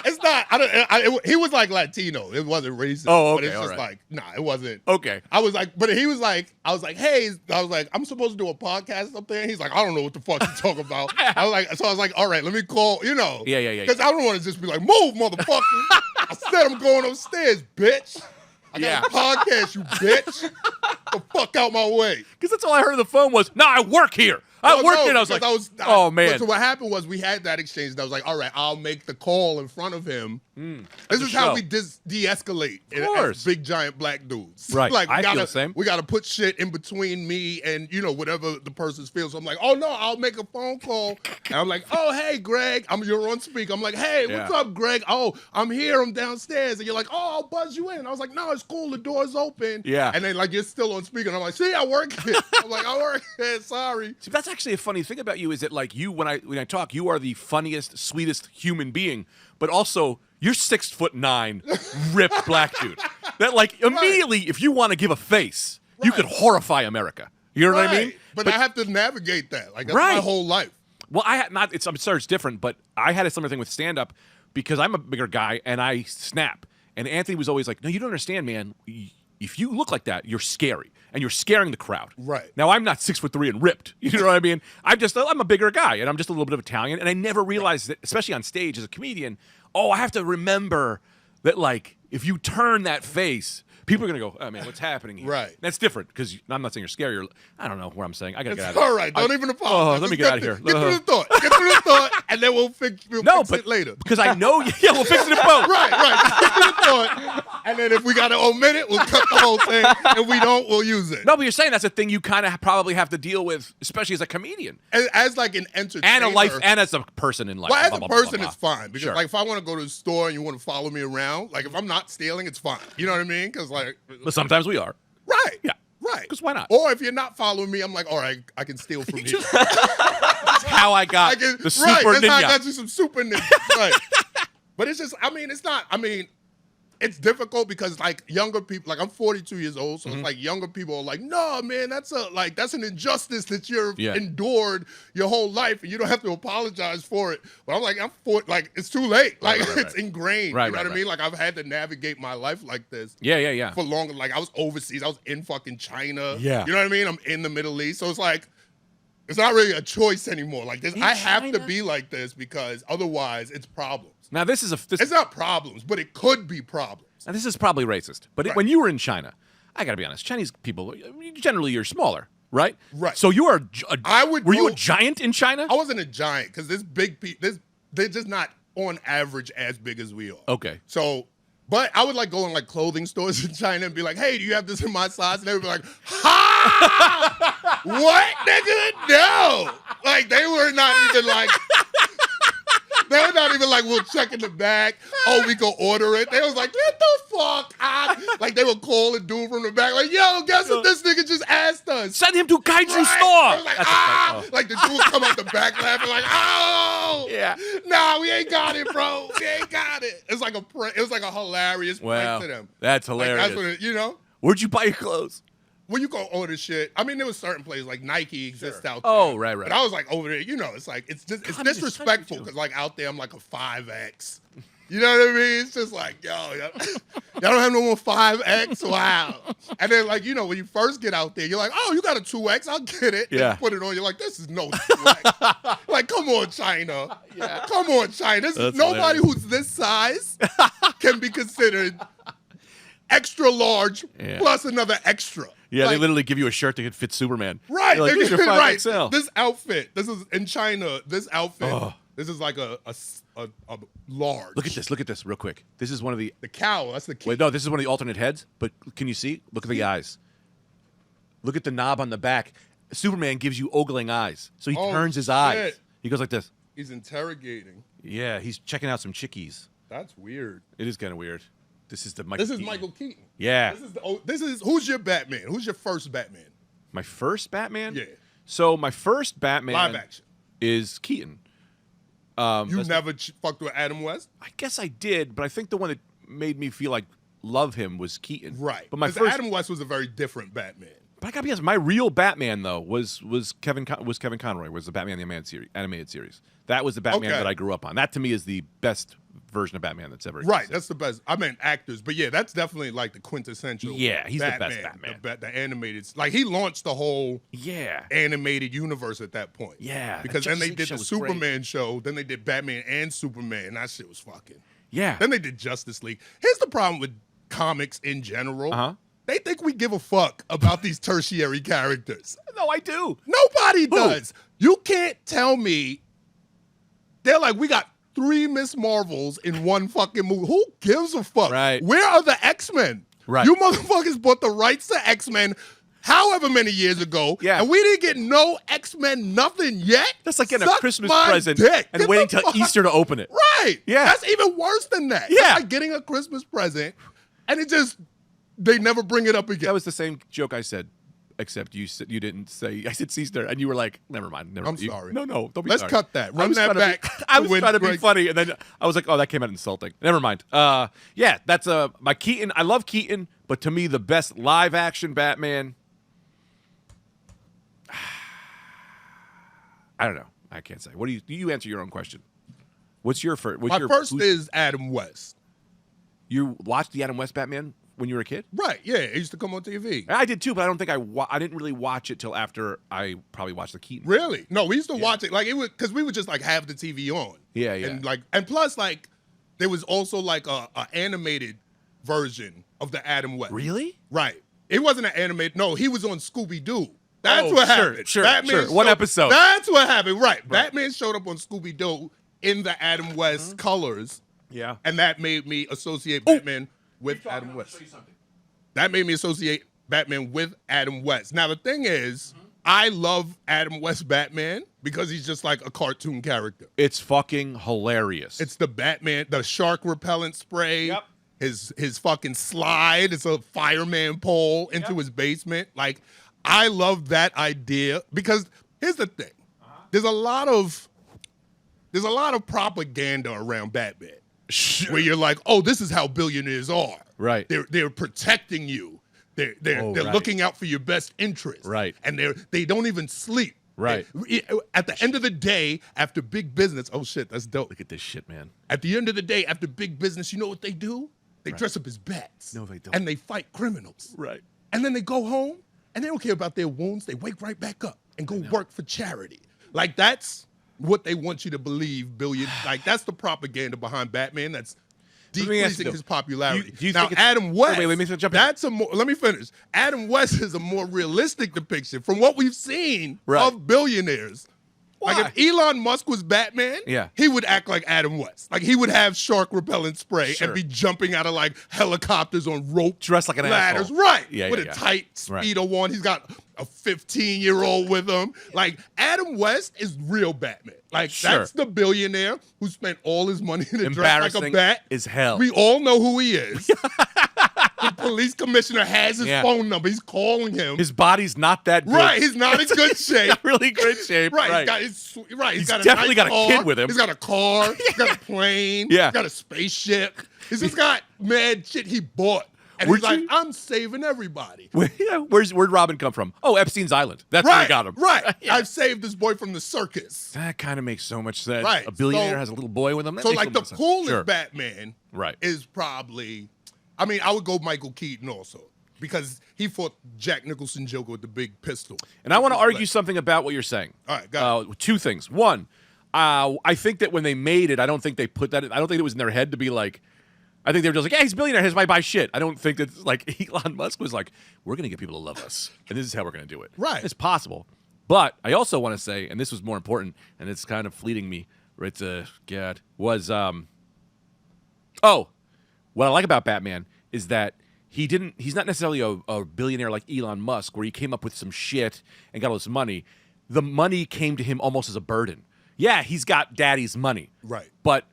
[SPEAKER 5] it's not. He was like Latino. It wasn't racist.
[SPEAKER 2] Oh,
[SPEAKER 5] But
[SPEAKER 2] okay,
[SPEAKER 5] it's just
[SPEAKER 2] all right.
[SPEAKER 5] like, nah, it wasn't.
[SPEAKER 2] Okay.
[SPEAKER 5] I was like, but he was like, I was like, hey, I was like, I'm supposed to do a podcast up there. He's like, I don't know what the fuck you talk about. I was like, all right, let me call,
[SPEAKER 2] Yeah.
[SPEAKER 5] Because I don't want to just be like, move, motherfucker. I said I'm going upstairs, bitch. I got a podcast, you bitch. The fuck out my way.
[SPEAKER 2] Because that's all I heard on the phone was, "No, I work here. I work here." And I was like, "Oh man."
[SPEAKER 5] So what happened was we had that exchange. And I was like, all right, I'll make the call in front of him. This is how we de-escalate as big giant black dudes.
[SPEAKER 2] Right.
[SPEAKER 5] Like
[SPEAKER 2] I feel the same.
[SPEAKER 5] We got to put shit in between me and whatever the person's feels. So I'm like, oh no, I'll make a phone call. And I'm like, oh hey Greg, you're on speak. I'm like, hey, what's up, Greg? Oh, I'm here. I'm downstairs. And you're like, oh, I'll buzz you in. I was like, no, it's cool. The door's open.
[SPEAKER 2] Yeah.
[SPEAKER 5] And then like you're still on speaker. And I'm like, see, I work here. I'm like, I work here. Sorry.
[SPEAKER 2] See, that's actually a funny thing about you is that like you when I talk, you are the funniest, sweetest human being, but also you're 6'9", ripped black dude. That like immediately, if you want to give a face, you could horrify America. You know what I mean?
[SPEAKER 5] But I have to navigate that. Like that's my whole life.
[SPEAKER 2] Well, I had not. I'm sorry, it's different, but I had a similar thing with stand up because I'm a bigger guy and I snap. And Anthony was always like, "No, you don't understand, man. If you look like that, you're scary, and you're scaring the crowd."
[SPEAKER 5] Right.
[SPEAKER 2] Now, I'm not 6'3" and ripped. You know what I mean? I'm a bigger guy, and I'm just a little bit of Italian. And I never realized that, especially on stage as a comedian, I have to remember that, like, if you turn that face, people are gonna go, "Oh man, what's happening here?"
[SPEAKER 5] Right.
[SPEAKER 2] That's different because I'm not saying you're scary. I don't know what I'm saying. I gotta get out of
[SPEAKER 5] It's
[SPEAKER 2] here.
[SPEAKER 5] all right. Don't even apologize.
[SPEAKER 2] Oh, let me
[SPEAKER 5] Just
[SPEAKER 2] get out of here.
[SPEAKER 5] Get through the thought. Get through the thought, and then we'll fix it later.
[SPEAKER 2] Because I know, yeah, we'll fix it in both.
[SPEAKER 5] Right. Just get through the thought, and then if we got to omit it, we'll cut the whole thing. If we don't, we'll use it.
[SPEAKER 2] No, but you're saying that's a thing you kind of probably have to deal with, especially as a comedian
[SPEAKER 5] As like an entertainer.
[SPEAKER 2] and a life, and as a person in life.
[SPEAKER 5] Well, as
[SPEAKER 2] Blah,
[SPEAKER 5] a
[SPEAKER 2] blah, blah,
[SPEAKER 5] person,
[SPEAKER 2] blah,
[SPEAKER 5] it's
[SPEAKER 2] blah.
[SPEAKER 5] fine because,
[SPEAKER 2] Sure.
[SPEAKER 5] like, if I want to go to the store and you want to follow me around, like, if I'm not stealing, it's fine. You know what I mean? Because, like,
[SPEAKER 2] But sometimes we are.
[SPEAKER 5] right,
[SPEAKER 2] Yeah.
[SPEAKER 5] right.
[SPEAKER 2] 'Cause why not?
[SPEAKER 5] Or if you're not following me, I'm like, all right, I can steal from you.
[SPEAKER 2] That's how I got
[SPEAKER 5] I can,
[SPEAKER 2] the super
[SPEAKER 5] right, that's
[SPEAKER 2] ninja.
[SPEAKER 5] how I got you some super ninja. Right. But it's just, it's difficult because like younger people, like I'm 42 years old, so it's like younger people are like, no, man, that's an injustice that you've endured your whole life and you don't have to apologize for it. But I'm like, it's too late. Like it's ingrained.
[SPEAKER 2] Right,
[SPEAKER 5] you know
[SPEAKER 2] right,
[SPEAKER 5] what I mean? Like I've had to navigate my life like this.
[SPEAKER 2] Yeah.
[SPEAKER 5] For longer. Like I was overseas. I was in fucking China.
[SPEAKER 2] Yeah.
[SPEAKER 5] You know what I mean? I'm in the Middle East. So it's like, it's not really a choice anymore. Like this, I have to be like this because otherwise it's problems.
[SPEAKER 2] Now this is
[SPEAKER 5] It's not problems, but it could be problems.
[SPEAKER 2] Now, this is probably racist, but when you were in China, I got to be honest, Chinese people, generally you're smaller, right?
[SPEAKER 5] Right.
[SPEAKER 2] So you are, were you a
[SPEAKER 5] go-
[SPEAKER 2] giant in China?
[SPEAKER 5] I wasn't a giant because they're just not on average as big as we are.
[SPEAKER 2] Okay.
[SPEAKER 5] So, but I would like go in like clothing stores in China and be like, hey, do you have this in my size? And they would be like, ha! What, nigga? No. Like, they were not even like, we'll check in the back. Oh, we go order it. They was like, get the fuck out. Like, they would call a dude from the back, like, yo, guess what this nigga just asked us?
[SPEAKER 2] Send him to Kaiju
[SPEAKER 5] Right.
[SPEAKER 2] store.
[SPEAKER 5] They was like, Like, the dude would come out the back laughing like, oh.
[SPEAKER 2] Yeah.
[SPEAKER 5] Nah, we ain't got it, bro. We ain't got it. It was like a hilarious prank to them.
[SPEAKER 2] That's
[SPEAKER 5] Like,
[SPEAKER 2] hilarious.
[SPEAKER 5] that's what it, you know?
[SPEAKER 2] Where'd you buy your clothes?
[SPEAKER 5] When you go order shit, I mean, there was certain places like Nike exists out there.
[SPEAKER 2] Oh, right.
[SPEAKER 5] But I was like over there, you know, it's like it's disrespectful because like out there I'm like a 5X. You know what I mean? It's just like, yo, y'all don't have no more 5X? Wow. And then like, you know, when you first get out there, you're like, oh, you got a 2X, I'll get it.
[SPEAKER 2] Yeah.
[SPEAKER 5] And put it on, you're like, this is no 2X. Like, come on, China. Yeah. Come on, China. Nobody who's this size can be considered extra large plus another extra.
[SPEAKER 2] Yeah,
[SPEAKER 5] like,
[SPEAKER 2] they literally give you a shirt that fit Superman.
[SPEAKER 5] Right,
[SPEAKER 2] Like,
[SPEAKER 5] they're
[SPEAKER 2] "Here's your
[SPEAKER 5] right.
[SPEAKER 2] 5XL."
[SPEAKER 5] This outfit, this is in China. This outfit, this is like a large.
[SPEAKER 2] Look at this, real quick. This is one of the.
[SPEAKER 5] The cow. That's the key.
[SPEAKER 2] Wait, no, this is one of the alternate heads. But can you see? Look at the eyes. Look at the knob on the back. Superman gives you ogling eyes, so he turns his eyes.
[SPEAKER 5] shit.
[SPEAKER 2] He goes like this.
[SPEAKER 5] He's interrogating.
[SPEAKER 2] Yeah, he's checking out some chickies.
[SPEAKER 5] That's weird.
[SPEAKER 2] It is kind of weird. This is
[SPEAKER 5] Michael Keaton.
[SPEAKER 2] Yeah.
[SPEAKER 5] This is who's your Batman? Who's your first Batman?
[SPEAKER 2] My first Batman?
[SPEAKER 5] Yeah.
[SPEAKER 2] So my first Batman
[SPEAKER 5] Live action.
[SPEAKER 2] is Keaton.
[SPEAKER 5] You never fucked with Adam West?
[SPEAKER 2] I guess I did, but I think the one that made me feel like love him was Keaton.
[SPEAKER 5] Right.
[SPEAKER 2] But my
[SPEAKER 5] 'Cause
[SPEAKER 2] first
[SPEAKER 5] Adam West was a very different Batman.
[SPEAKER 2] But I gotta be honest, my real Batman though was Kevin Conroy, was the Batman the animated series. That was the Batman that I grew up on. That to me is the best version of Batman that's ever existed.
[SPEAKER 5] Right, that's the best. I meant actors, but yeah, that's definitely like the quintessential.
[SPEAKER 2] Yeah, he's
[SPEAKER 5] Batman,
[SPEAKER 2] the best Batman.
[SPEAKER 5] The animated, like he launched the whole
[SPEAKER 2] Yeah.
[SPEAKER 5] animated universe at that point.
[SPEAKER 2] Yeah,
[SPEAKER 5] because
[SPEAKER 2] that
[SPEAKER 5] then they
[SPEAKER 2] Justice
[SPEAKER 5] did
[SPEAKER 2] League
[SPEAKER 5] the
[SPEAKER 2] show was
[SPEAKER 5] Superman show, then they did Batman and Superman. That shit was fucking.
[SPEAKER 2] Yeah.
[SPEAKER 5] Then they did Justice League. Here's the problem with comics in general.
[SPEAKER 2] Uh-huh.
[SPEAKER 5] They think we give a fuck about these tertiary characters.
[SPEAKER 2] No, I do.
[SPEAKER 5] Nobody does. You can't tell me. They're like, we got 3 Miss Marvels in one fucking movie. Who gives a fuck?
[SPEAKER 2] Right.
[SPEAKER 5] Where are the X-Men?
[SPEAKER 2] Right.
[SPEAKER 5] You motherfuckers bought the rights to X-Men however many years ago.
[SPEAKER 2] Yeah.
[SPEAKER 5] And we didn't get no X-Men nothing yet.
[SPEAKER 2] That's like getting a
[SPEAKER 5] Suck
[SPEAKER 2] Christmas
[SPEAKER 5] my
[SPEAKER 2] present
[SPEAKER 5] dick.
[SPEAKER 2] and
[SPEAKER 5] Get
[SPEAKER 2] waiting
[SPEAKER 5] the
[SPEAKER 2] till
[SPEAKER 5] fuck-
[SPEAKER 2] Easter to open it.
[SPEAKER 5] Right.
[SPEAKER 2] Yeah.
[SPEAKER 5] That's even worse than that.
[SPEAKER 2] Yeah.
[SPEAKER 5] That's like getting a Christmas present and they never bring it up again.
[SPEAKER 2] That was the same joke I said, except you didn't say. I said Easter, and you were like, "Never mind."
[SPEAKER 5] I'm sorry.
[SPEAKER 2] No, don't be
[SPEAKER 5] Let's
[SPEAKER 2] sorry.
[SPEAKER 5] cut that.
[SPEAKER 2] I
[SPEAKER 5] Run
[SPEAKER 2] was
[SPEAKER 5] that
[SPEAKER 2] trying to
[SPEAKER 5] back.
[SPEAKER 2] I was
[SPEAKER 5] when
[SPEAKER 2] trying to be
[SPEAKER 5] Greg-
[SPEAKER 2] funny, and then I was like, "Oh, that came out insulting." Never mind. Yeah, that's my Keaton. I love Keaton, but to me, the best live action Batman. I don't know. I can't say. What do you answer your own question? What's your first?
[SPEAKER 5] My first is Adam West.
[SPEAKER 2] You watched the Adam West Batman when you were a kid?
[SPEAKER 5] Right, yeah. It used to come on TV.
[SPEAKER 2] I did too, but I don't think I didn't really watch it till after I probably watched the Keaton.
[SPEAKER 5] Really? No, we used to watch it like it would because we would just like have the TV on.
[SPEAKER 2] Yeah, yeah.
[SPEAKER 5] And plus like there was also like a animated version of the Adam West.
[SPEAKER 2] Really?
[SPEAKER 5] Right. It wasn't an animated. No, he was on Scooby Doo. That's
[SPEAKER 2] Oh,
[SPEAKER 5] what
[SPEAKER 2] sure,
[SPEAKER 5] happened.
[SPEAKER 2] sure,
[SPEAKER 5] Batman
[SPEAKER 2] sure. One episode.
[SPEAKER 5] That's what happened. Right. Batman showed up on Scooby Doo in the Adam West colors.
[SPEAKER 2] Yeah.
[SPEAKER 5] And that made me associate Batman with Adam West. That made me associate Batman with Adam West. Now, the thing is, I love Adam West Batman because he's just like a cartoon character.
[SPEAKER 2] It's fucking hilarious.
[SPEAKER 5] It's the Batman, the shark repellent spray, his fucking slide. It's a fireman pole into his basement. Like, I love that idea because here's the thing. There's a lot of propaganda around Batman. Where you're like, oh, this is how billionaires are.
[SPEAKER 2] Right.
[SPEAKER 5] They're protecting you. They're
[SPEAKER 2] right.
[SPEAKER 5] looking out for your best interest.
[SPEAKER 2] Right.
[SPEAKER 5] And they don't even sleep.
[SPEAKER 2] Right.
[SPEAKER 5] At the end of the day, after big business, oh shit, that's dope.
[SPEAKER 2] Look at this shit, man.
[SPEAKER 5] At the end of the day, after big business, you know what they do? They dress up as bats.
[SPEAKER 2] No, they don't.
[SPEAKER 5] And they fight criminals.
[SPEAKER 2] Right.
[SPEAKER 5] And then they go home and they don't care about their wounds. They wake right back up and go work for charity. Like that's what they want you to believe, like that's the propaganda behind Batman. That's
[SPEAKER 2] me ask
[SPEAKER 5] decreasing
[SPEAKER 2] you,
[SPEAKER 5] his popularity.
[SPEAKER 2] do you
[SPEAKER 5] Now,
[SPEAKER 2] think it's-
[SPEAKER 5] Adam West,
[SPEAKER 2] wait, let me jump in.
[SPEAKER 5] that's a more, let me finish. Adam West is a more realistic depiction from what we've seen
[SPEAKER 2] Right.
[SPEAKER 5] of billionaires.
[SPEAKER 2] Why?
[SPEAKER 5] Like if Elon Musk was Batman,
[SPEAKER 2] Yeah.
[SPEAKER 5] he would act like Adam West. Like he would have shark repellent spray
[SPEAKER 2] Sure.
[SPEAKER 5] and be jumping out of like helicopters on rope
[SPEAKER 2] Dressed like an
[SPEAKER 5] ladders.
[SPEAKER 2] asshole.
[SPEAKER 5] Right.
[SPEAKER 2] Yeah,
[SPEAKER 5] with
[SPEAKER 2] yeah,
[SPEAKER 5] a
[SPEAKER 2] yeah.
[SPEAKER 5] tight
[SPEAKER 2] Right.
[SPEAKER 5] Speedo on. He's got a 15-year-old with him. Like Adam West is real Batman. Like
[SPEAKER 2] Sure.
[SPEAKER 5] that's the billionaire who spent all his money to dress like a
[SPEAKER 2] Embarrassing
[SPEAKER 5] bat.
[SPEAKER 2] as hell.
[SPEAKER 5] We all know who he is. The police commissioner has his
[SPEAKER 2] Yeah.
[SPEAKER 5] phone number. He's calling him.
[SPEAKER 2] His body's not that good.
[SPEAKER 5] Right, he's not in good shape.
[SPEAKER 2] Not really good shape.
[SPEAKER 5] Right,
[SPEAKER 2] Right.
[SPEAKER 5] He's got a
[SPEAKER 2] definitely
[SPEAKER 5] nice
[SPEAKER 2] got a
[SPEAKER 5] car.
[SPEAKER 2] kid with him.
[SPEAKER 5] He's got a car. He's got a plane.
[SPEAKER 2] Yeah.
[SPEAKER 5] He's got a spaceship. He's just got mad shit he bought. And
[SPEAKER 2] Would
[SPEAKER 5] he's like,
[SPEAKER 2] you-
[SPEAKER 5] I'm saving everybody.
[SPEAKER 2] Where'd Robin come from? Oh, Epstein's Island. That's where
[SPEAKER 5] Right,
[SPEAKER 2] they got him.
[SPEAKER 5] right.
[SPEAKER 2] Yeah.
[SPEAKER 5] I've saved this boy from the circus.
[SPEAKER 2] That kind of makes so much sense.
[SPEAKER 5] Right,
[SPEAKER 2] A billionaire
[SPEAKER 5] so-
[SPEAKER 2] has a little boy with him. That
[SPEAKER 5] So
[SPEAKER 2] makes
[SPEAKER 5] like
[SPEAKER 2] so
[SPEAKER 5] the
[SPEAKER 2] much sense.
[SPEAKER 5] coolest
[SPEAKER 2] Sure.
[SPEAKER 5] Batman
[SPEAKER 2] Right.
[SPEAKER 5] is probably, I mean, I would go Michael Keaton also because he fought Jack Nicholson Joker with the big pistol.
[SPEAKER 2] And I want to argue something about what you're saying.
[SPEAKER 5] All right, got it.
[SPEAKER 2] Two things. One, I think that when they made it, I don't think they put that. I don't think it was in their head to be like. I think they were just like, yeah, he's a billionaire. Here's why I buy shit. I don't think that like Elon Musk was like, we're gonna get people to love us, and this is how we're gonna do it.
[SPEAKER 5] Right.
[SPEAKER 2] It's possible, but I also want to say, and this was more important, and it's kind of fleeting me. Right to God was what I like about Batman is that he's not necessarily a billionaire like Elon Musk, where he came up with some shit and got all this money. The money came to him almost as a burden. Yeah, he's got daddy's money.
[SPEAKER 5] Right.
[SPEAKER 2] But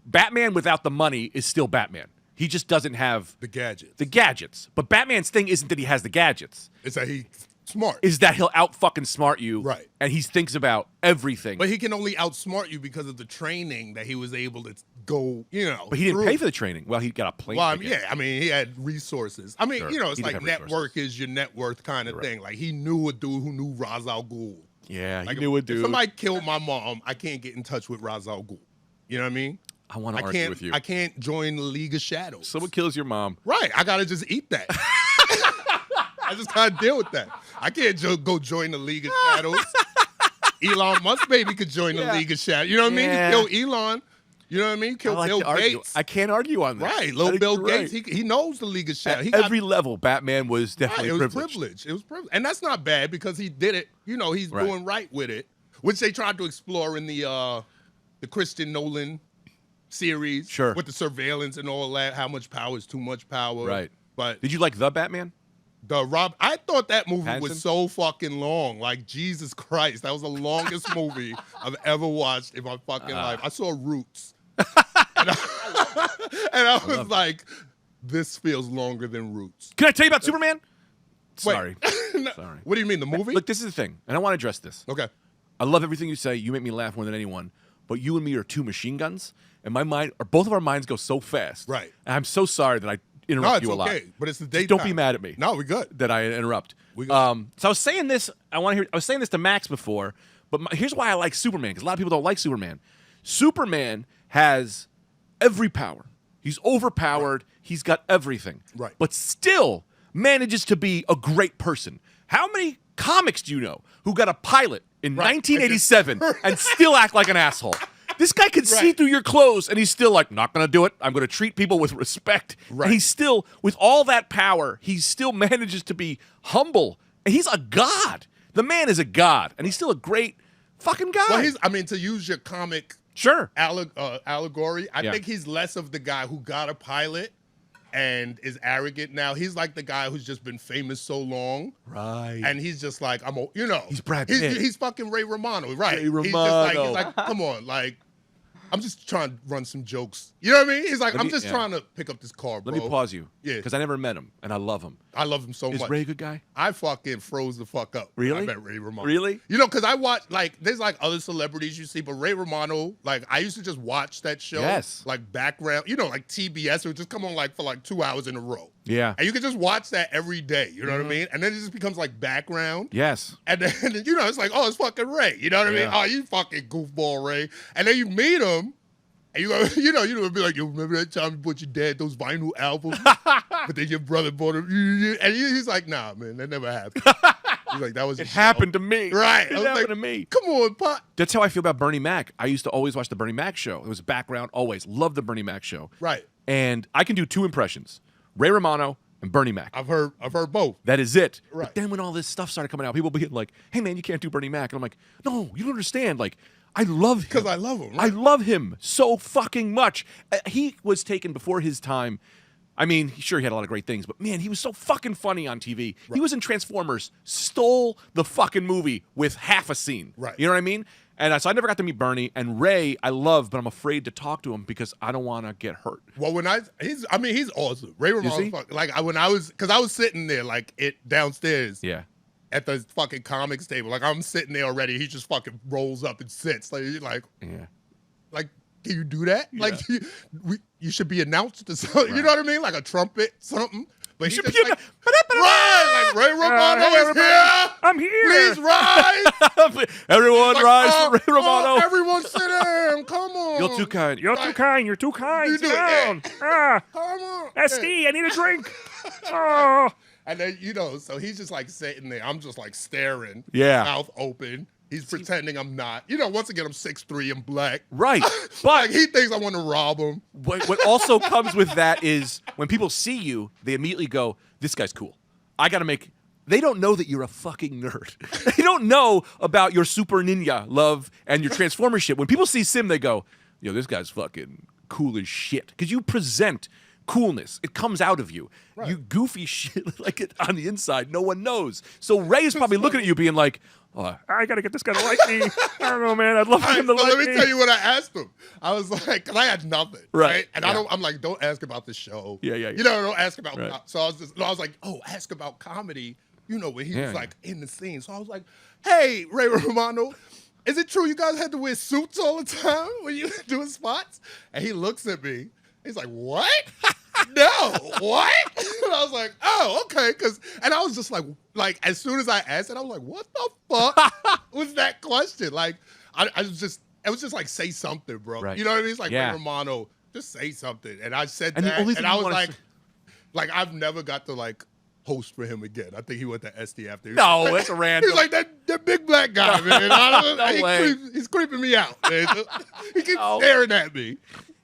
[SPEAKER 2] Batman without the money is still Batman. He just doesn't have
[SPEAKER 5] The gadgets.
[SPEAKER 2] the gadgets. But Batman's thing isn't that he has the gadgets.
[SPEAKER 5] It's that he's smart.
[SPEAKER 2] Is that he'll out fucking smart you.
[SPEAKER 5] Right.
[SPEAKER 2] And he thinks about everything.
[SPEAKER 5] But he can only outsmart you because of the training that he was able to go,
[SPEAKER 2] But he didn't
[SPEAKER 5] through.
[SPEAKER 2] pay for the training. Well, he got a plane.
[SPEAKER 5] Well, I mean,
[SPEAKER 2] ticket.
[SPEAKER 5] yeah, I mean, he had resources. I mean,
[SPEAKER 2] Sure.
[SPEAKER 5] it's
[SPEAKER 2] He did
[SPEAKER 5] like
[SPEAKER 2] have
[SPEAKER 5] network
[SPEAKER 2] resources.
[SPEAKER 5] is your net worth kind of
[SPEAKER 2] Right.
[SPEAKER 5] thing. Like he knew a dude who knew Ra's al Ghul.
[SPEAKER 2] Yeah,
[SPEAKER 5] Like
[SPEAKER 2] he knew a
[SPEAKER 5] if
[SPEAKER 2] dude.
[SPEAKER 5] somebody killed my mom, I can't get in touch with Ra's al Ghul. You know what I mean?
[SPEAKER 2] I want to
[SPEAKER 5] I
[SPEAKER 2] argue
[SPEAKER 5] can't.
[SPEAKER 2] with you.
[SPEAKER 5] I can't join the League of Shadows.
[SPEAKER 2] Someone kills your mom.
[SPEAKER 5] Right. I gotta just eat that. I just gotta deal with that. I can't go join the League of Shadows. Elon Musk maybe could join the
[SPEAKER 2] Yeah.
[SPEAKER 5] League of Shadows. You know what I mean?
[SPEAKER 2] Yeah.
[SPEAKER 5] Kill Elon. You know what I mean?
[SPEAKER 2] I
[SPEAKER 5] Kill
[SPEAKER 2] like
[SPEAKER 5] Bill
[SPEAKER 2] to argue.
[SPEAKER 5] Gates.
[SPEAKER 2] I can't argue on that.
[SPEAKER 5] Right.
[SPEAKER 2] I
[SPEAKER 5] Little
[SPEAKER 2] think
[SPEAKER 5] Bill
[SPEAKER 2] you're
[SPEAKER 5] Gates.
[SPEAKER 2] right.
[SPEAKER 5] He knows the League of Shadows.
[SPEAKER 2] At every level, Batman was definitely
[SPEAKER 5] It was
[SPEAKER 2] privileged.
[SPEAKER 5] privilege. It was privilege. And that's not bad because he did it. He's
[SPEAKER 2] Right.
[SPEAKER 5] doing right with it, which they tried to explore in the Christian Nolan series.
[SPEAKER 2] Sure.
[SPEAKER 5] With the surveillance and all that, how much power is too much power.
[SPEAKER 2] Right.
[SPEAKER 5] But
[SPEAKER 2] Did you like the Batman?
[SPEAKER 5] I thought that movie
[SPEAKER 2] Pattinson?
[SPEAKER 5] was so fucking long. Like, Jesus Christ. That was the longest movie I've ever watched in my fucking life. I saw Roots. and I was like, this feels longer than Roots.
[SPEAKER 2] Can I tell you about Superman?
[SPEAKER 5] Wait.
[SPEAKER 2] Sorry.
[SPEAKER 5] No,
[SPEAKER 2] Sorry.
[SPEAKER 5] What do you mean, the movie?
[SPEAKER 2] Look, this is the thing, and I want to address this.
[SPEAKER 5] Okay.
[SPEAKER 2] I love everything you say. You make me laugh more than anyone. But you and me are two machine guns, and both of our minds go so fast.
[SPEAKER 5] Right.
[SPEAKER 2] And I'm so sorry that I
[SPEAKER 5] No,
[SPEAKER 2] interrupt
[SPEAKER 5] it's
[SPEAKER 2] you a lot.
[SPEAKER 5] okay. But it's the
[SPEAKER 2] Just
[SPEAKER 5] daytime.
[SPEAKER 2] don't be mad at me.
[SPEAKER 5] No, we good.
[SPEAKER 2] That I interrupt.
[SPEAKER 5] We good.
[SPEAKER 2] So I was saying this. I was saying this to Max before, but here's why I like Superman, because a lot of people don't like Superman. Superman has every power. He's overpowered. He's got everything.
[SPEAKER 5] Right.
[SPEAKER 2] But still manages to be a great person. How many comics do you know who got a pilot in
[SPEAKER 5] Right.
[SPEAKER 2] 1987 and still act like an asshole? This guy could see
[SPEAKER 5] Right.
[SPEAKER 2] through your clothes, and he's still like, not going to do it. I'm going to treat people with respect.
[SPEAKER 5] Right.
[SPEAKER 2] And he's still, with all that power, he still manages to be humble. And he's a god. The man is a god, and he's still a great fucking guy.
[SPEAKER 5] Well, to use your comic
[SPEAKER 2] Sure.
[SPEAKER 5] allegory, I
[SPEAKER 2] Yeah.
[SPEAKER 5] think he's less of the guy who got a pilot and is arrogant now. He's like the guy who's just been famous so long.
[SPEAKER 2] Right.
[SPEAKER 5] And he's just like,
[SPEAKER 2] He's Brad Pitt.
[SPEAKER 5] He's fucking Ray Romano, right?
[SPEAKER 2] Ray
[SPEAKER 5] He's just
[SPEAKER 2] Romano.
[SPEAKER 5] like, come on, like, I'm just trying to run some jokes. You know what I mean? He's like, I'm just trying to pick up this car, bro.
[SPEAKER 2] Let me pause you.
[SPEAKER 5] Yeah.
[SPEAKER 2] Because I never met him, and I love him.
[SPEAKER 5] I love him so
[SPEAKER 2] Is
[SPEAKER 5] much.
[SPEAKER 2] Ray a good guy?
[SPEAKER 5] I fucking froze the fuck up. when
[SPEAKER 2] Really?
[SPEAKER 5] I met Ray Romano.
[SPEAKER 2] Really?
[SPEAKER 5] Because I watch, there's other celebrities you see, but Ray Romano, I used to just watch that show.
[SPEAKER 2] Yes.
[SPEAKER 5] Background, like TBS, it would just come on for 2 hours in a row.
[SPEAKER 2] Yeah.
[SPEAKER 5] And you could just watch that every day, you know what I mean? And then it just becomes background.
[SPEAKER 2] Yes.
[SPEAKER 5] And then, it's like, oh, it's fucking Ray. You know what I mean?
[SPEAKER 2] Yeah.
[SPEAKER 5] Oh, you fucking goofball, Ray. And then you meet him, and you go, it'd be like, you remember that time you bought your dad those vinyl albums? But then your brother bought them. And he's like, nah, man, that never happened. He's like, that was
[SPEAKER 2] It happened to me.
[SPEAKER 5] Right.
[SPEAKER 2] It
[SPEAKER 5] I was
[SPEAKER 2] happened
[SPEAKER 5] like,
[SPEAKER 2] to me.
[SPEAKER 5] Come on, Pop.
[SPEAKER 2] That's how I feel about Bernie Mac. I used to always watch the Bernie Mac show. It was background always. Love the Bernie Mac show.
[SPEAKER 5] Right.
[SPEAKER 2] And I can do 2 impressions: Ray Romano and Bernie Mac.
[SPEAKER 5] I've heard both.
[SPEAKER 2] That is it.
[SPEAKER 5] Right.
[SPEAKER 2] But then when all this stuff started coming out, people being like, "Hey man, you can't do Bernie Mac," and I'm like, "No, you don't understand. Like, I love him
[SPEAKER 5] Because I love him.
[SPEAKER 2] I
[SPEAKER 5] Right?
[SPEAKER 2] love him so fucking much. He was taken before his time. I mean, sure, he had a lot of great things, but man, he was so fucking funny on TV. Right. He was in Transformers, stole the fucking movie with half a scene.
[SPEAKER 5] Right.
[SPEAKER 2] You know what I mean? And so I never got to meet Bernie. And Ray, I love, but I'm afraid to talk to him because I don't want to get hurt.
[SPEAKER 5] Well, he's awesome. Ray Romano, when I was sitting there like downstairs.
[SPEAKER 2] Yeah.
[SPEAKER 5] At the fucking comics table, like I'm sitting there already. He just fucking rolls up and sits. Like, can you do that?
[SPEAKER 2] Yeah.
[SPEAKER 5] Like, you should be announced to something. Right. You know what I mean? Like a trumpet, something. But he just like, right, like Ray Romano is here.
[SPEAKER 2] I'm here.
[SPEAKER 5] Please rise.
[SPEAKER 2] Everyone
[SPEAKER 5] like,
[SPEAKER 2] rise for Ray Romano.
[SPEAKER 5] Everyone sit down. Come on.
[SPEAKER 2] You're too kind.
[SPEAKER 6] You're too kind. You're too kind. Sit
[SPEAKER 5] do it.
[SPEAKER 6] down. Ah,
[SPEAKER 5] Come on.
[SPEAKER 6] SD, I need a drink. Oh.
[SPEAKER 5] And then, so he's just like sitting there. I'm just like staring.
[SPEAKER 2] Yeah.
[SPEAKER 5] Mouth open. He's pretending I'm not. Once again, I'm 6'3" and black.
[SPEAKER 2] Right.
[SPEAKER 5] But like, he thinks I want to rob him.
[SPEAKER 2] What also comes with that is when people see you, they immediately go, this guy's cool. I got to make... They don't know that you're a fucking nerd. They don't know about your super ninja love and your Transformer shit. When people see Sim, they go, yo, this guy's fucking cool as shit. Because you present coolness. It comes out of you. Right. You goofy shit like it on the inside. No one knows. So Ray is probably looking at you being like, oh,
[SPEAKER 6] I got to get this guy to like me. I don't know, man. I'd love him to like me.
[SPEAKER 5] Let me tell you what I asked him. I was like, because I had nothing. Right. And
[SPEAKER 2] yeah.
[SPEAKER 5] I'm like, don't ask about the show.
[SPEAKER 2] Yeah.
[SPEAKER 5] Don't ask about,
[SPEAKER 2] right.
[SPEAKER 5] So I was like, ask about comedy, when he was like in the scene. So I was like, hey, Ray Romano, is it true you guys had to wear suits all the time when you were doing spots? And he looks at me. He's like, what? No, what? And I was like, oh, okay. And I was just like, as soon as I asked it, I was like, what the fuck was that question? Like, it was just like, say something, bro.
[SPEAKER 2] Right.
[SPEAKER 5] You know what I mean? It's like,
[SPEAKER 2] yeah.
[SPEAKER 5] Romano, just say something. And I said
[SPEAKER 2] and
[SPEAKER 5] that, and I was like, I've never got to like host for him again. I think he went to SD after.
[SPEAKER 2] No, that's a random.
[SPEAKER 5] He's like that big black guy, man.
[SPEAKER 2] No way.
[SPEAKER 5] He's creeping me out, man. He keeps staring at me.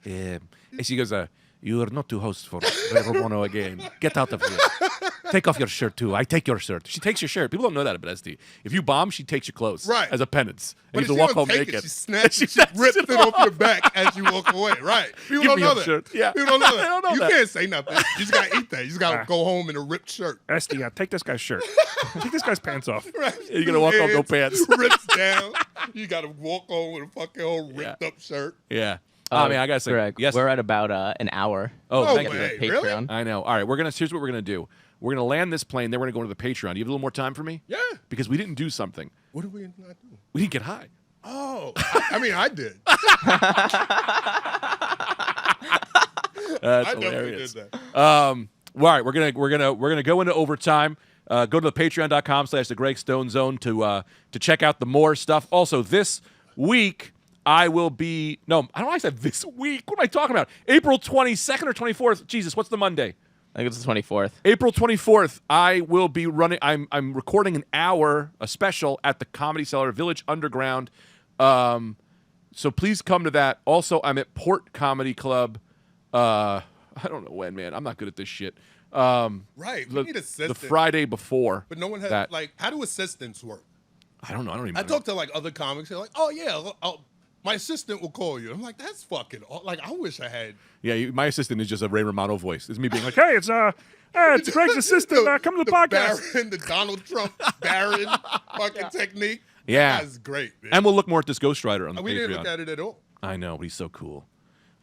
[SPEAKER 2] Yeah. And she goes, you are not to host for Ray Romano again. Get out of here. Take off your shirt, too. I take your shirt. She takes your shirt. People don't know that about SD. If you bomb, she takes your clothes.
[SPEAKER 5] Right.
[SPEAKER 2] As a penance. And
[SPEAKER 5] But
[SPEAKER 2] you have to walk home
[SPEAKER 5] take
[SPEAKER 2] naked.
[SPEAKER 5] it, she snaps it, she rips it off your back as you walk away. Right. People
[SPEAKER 2] Give
[SPEAKER 5] don't
[SPEAKER 2] me
[SPEAKER 5] know
[SPEAKER 2] your
[SPEAKER 5] that.
[SPEAKER 2] shirt. Yeah.
[SPEAKER 5] People don't know that.
[SPEAKER 2] They don't know
[SPEAKER 5] you
[SPEAKER 2] that.
[SPEAKER 5] can't say nothing. You just got to eat that. You just got to go home in a ripped shirt.
[SPEAKER 6] SD, take this guy's shirt. Take this guy's pants off.
[SPEAKER 5] Right.
[SPEAKER 2] You're going to walk home no pants.
[SPEAKER 5] Rips down. You got to walk home with a fucking whole ripped up shirt.
[SPEAKER 2] Yeah. I mean, I got to say,
[SPEAKER 3] Greg,
[SPEAKER 2] yes.
[SPEAKER 3] we're at about an hour.
[SPEAKER 2] Oh,
[SPEAKER 5] No
[SPEAKER 2] thank
[SPEAKER 5] way.
[SPEAKER 2] you.
[SPEAKER 5] Really?
[SPEAKER 3] Patreon.
[SPEAKER 2] I know. All right, here's what we're going to do. We're going to land this plane, then we're going to go to the Patreon. Do you have a little more time for me?
[SPEAKER 5] Yeah.
[SPEAKER 2] Because we didn't do something.
[SPEAKER 5] What did we not do?
[SPEAKER 2] We didn't get high.
[SPEAKER 5] Oh, I mean, I did.
[SPEAKER 2] That's
[SPEAKER 5] I definitely
[SPEAKER 2] hilarious.
[SPEAKER 5] did that.
[SPEAKER 2] All right, we're gonna go into overtime. Go to the patreon.com/the Greg Stone Zone to check out the more stuff. Also, this week I will be I don't know why I said this week. What am I talking about? April 22nd or 24th? Jesus, what's the Monday?
[SPEAKER 3] I think it's the 24th.
[SPEAKER 2] April 24th, I will be running. I'm recording an hour, a special at the Comedy Cellar Village Underground. So please come to that. Also, I'm at Port Comedy Club. I don't know when, man. I'm not good at this shit.
[SPEAKER 5] Right. We need assistants.
[SPEAKER 2] The Friday before.
[SPEAKER 5] But no one has,
[SPEAKER 2] that.
[SPEAKER 5] how do assistants work?
[SPEAKER 2] I don't know. I don't even know.
[SPEAKER 5] I talk to, other comics. They're like, oh, yeah, my assistant will call you. I'm like, that's fucking, I wish I had.
[SPEAKER 2] Yeah, my assistant is just a Ray Romano voice. It's me being like,
[SPEAKER 6] Hey, it's Greg's assistant. Come to the podcast.
[SPEAKER 5] Barron, the Donald Trump Barron fucking technique.
[SPEAKER 2] Yeah.
[SPEAKER 5] That's great, man.
[SPEAKER 2] and we'll look more at this Ghost Rider on the
[SPEAKER 5] we
[SPEAKER 2] Patreon.
[SPEAKER 5] didn't look at it at all.
[SPEAKER 2] I know, but he's so cool.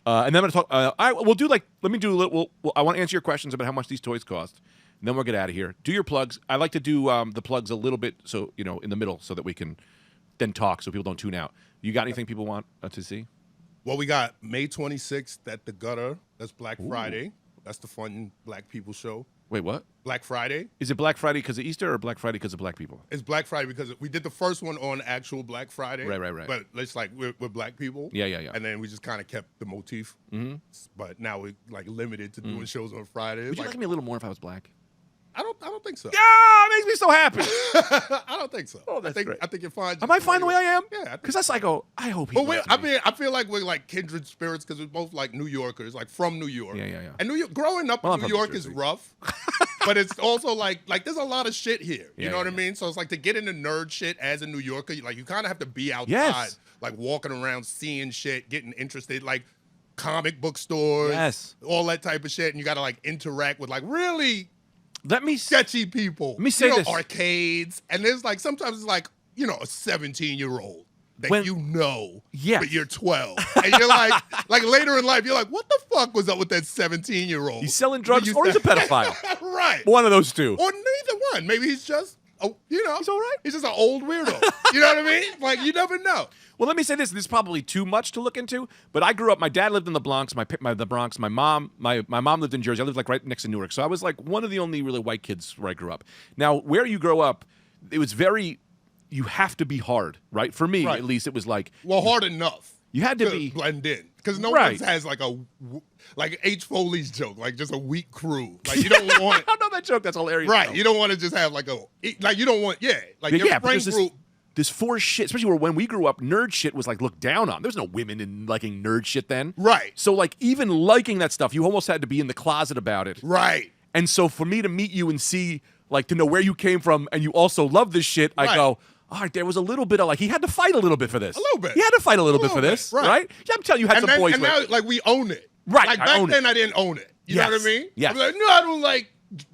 [SPEAKER 2] And then I'm going to talk. We'll do let me do a little. I want to answer your questions about how much these toys cost. And then we'll get out of here. Do your plugs. I like to do the plugs a little bit, so in the middle, so that we can then talk, so people don't tune out. You got anything people want to see?
[SPEAKER 5] Well, we got May 26th at the Gutter. That's Black Friday. That's the fun Black people show.
[SPEAKER 2] Wait, what?
[SPEAKER 5] Black Friday.
[SPEAKER 2] Is it Black Friday because of Easter or Black Friday because of Black people?
[SPEAKER 5] It's Black Friday because we did the first one on actual Black Friday.
[SPEAKER 2] Right.
[SPEAKER 5] But it's we're Black people.
[SPEAKER 2] Yeah.
[SPEAKER 5] And then we just kind of kept the motif. Mm-hmm. But now we're limited to doing shows on Fridays.
[SPEAKER 2] Would you like me a little more if I was black?
[SPEAKER 5] I don't think so.
[SPEAKER 2] Yeah, it makes me so happy.
[SPEAKER 5] I don't think so.
[SPEAKER 2] Oh, that's great.
[SPEAKER 5] I think you're fine.
[SPEAKER 2] Am I fine the way I am?
[SPEAKER 5] Yeah.
[SPEAKER 2] Because that's like, I hope he
[SPEAKER 5] But
[SPEAKER 2] loves
[SPEAKER 5] I
[SPEAKER 2] me.
[SPEAKER 5] mean, I feel like we're like kindred spirits because we're both like New Yorkers, like from New York.
[SPEAKER 2] Yeah.
[SPEAKER 5] And New York, growing up
[SPEAKER 2] Well, I'm
[SPEAKER 5] in New
[SPEAKER 2] from
[SPEAKER 5] York
[SPEAKER 2] New
[SPEAKER 5] is
[SPEAKER 2] Jersey.
[SPEAKER 5] rough, but it's also like there's a lot of shit here. You know what I
[SPEAKER 2] yeah.
[SPEAKER 5] mean? So it's like to get into nerd shit as a New Yorker, you kind of have to be outside,
[SPEAKER 2] Yes.
[SPEAKER 5] like walking around, seeing shit, getting interested, like comic book stores,
[SPEAKER 2] Yes.
[SPEAKER 5] all that type of shit, and you got to like interact with like really
[SPEAKER 2] Let me
[SPEAKER 5] sketchy people.
[SPEAKER 2] Let me say this.
[SPEAKER 5] Arcades, and there's like sometimes it's like a 17-year-old that
[SPEAKER 2] When- Yes.
[SPEAKER 5] but you're 12, and you're like later in life, you're like, what the fuck was up with that 17-year-old?
[SPEAKER 2] He's selling drugs or he's a pedophile.
[SPEAKER 5] Right?
[SPEAKER 2] One of those two.
[SPEAKER 5] Or neither one. Maybe he's just,
[SPEAKER 2] He's all right.
[SPEAKER 5] He's just an old weirdo. You know what I mean? Like you never know.
[SPEAKER 2] Well, let me say this. This is probably too much to look into, but I grew up. My dad lived in the Bronx. The Bronx. My mom lived in Jersey. I lived like right next to Newark, so I was like one of the only really white kids where I grew up. Now, where you grow up, it was very. You have to be hard, right? For me,
[SPEAKER 5] Right.
[SPEAKER 2] at least, it was like
[SPEAKER 5] Hard enough.
[SPEAKER 2] you had to be.
[SPEAKER 5] blend in because no
[SPEAKER 2] Right.
[SPEAKER 5] one has like H. Foley's joke, like just a weak crew. Like you don't want.
[SPEAKER 2] I don't know that joke. That's hilarious.
[SPEAKER 5] Right.
[SPEAKER 2] though.
[SPEAKER 5] You don't want to just have like you don't want, your
[SPEAKER 2] But
[SPEAKER 5] friend
[SPEAKER 2] because
[SPEAKER 5] group.
[SPEAKER 2] this for shit, especially when we grew up, nerd shit was like looked down on. There's no women in liking nerd shit then.
[SPEAKER 5] Right.
[SPEAKER 2] So like even liking that stuff, you almost had to be in the closet about it.
[SPEAKER 5] Right.
[SPEAKER 2] And so for me to meet you and see, like, to know where you came from and you also love this shit, I
[SPEAKER 5] Right.
[SPEAKER 2] go, all right, there was a little bit of like, he had to fight a little bit for this.
[SPEAKER 5] A little bit.
[SPEAKER 2] He had to fight a little bit for
[SPEAKER 5] little
[SPEAKER 2] this,
[SPEAKER 5] bit, right.
[SPEAKER 2] right? Yeah, I'm telling you, had
[SPEAKER 5] And
[SPEAKER 2] some boys.
[SPEAKER 5] and now like we own it.
[SPEAKER 2] Right,
[SPEAKER 5] Like
[SPEAKER 2] I
[SPEAKER 5] back
[SPEAKER 2] own it.
[SPEAKER 5] then I didn't own it. You know what I
[SPEAKER 2] Yes.
[SPEAKER 5] mean?
[SPEAKER 2] Yes.
[SPEAKER 5] I'm like, no, I don't like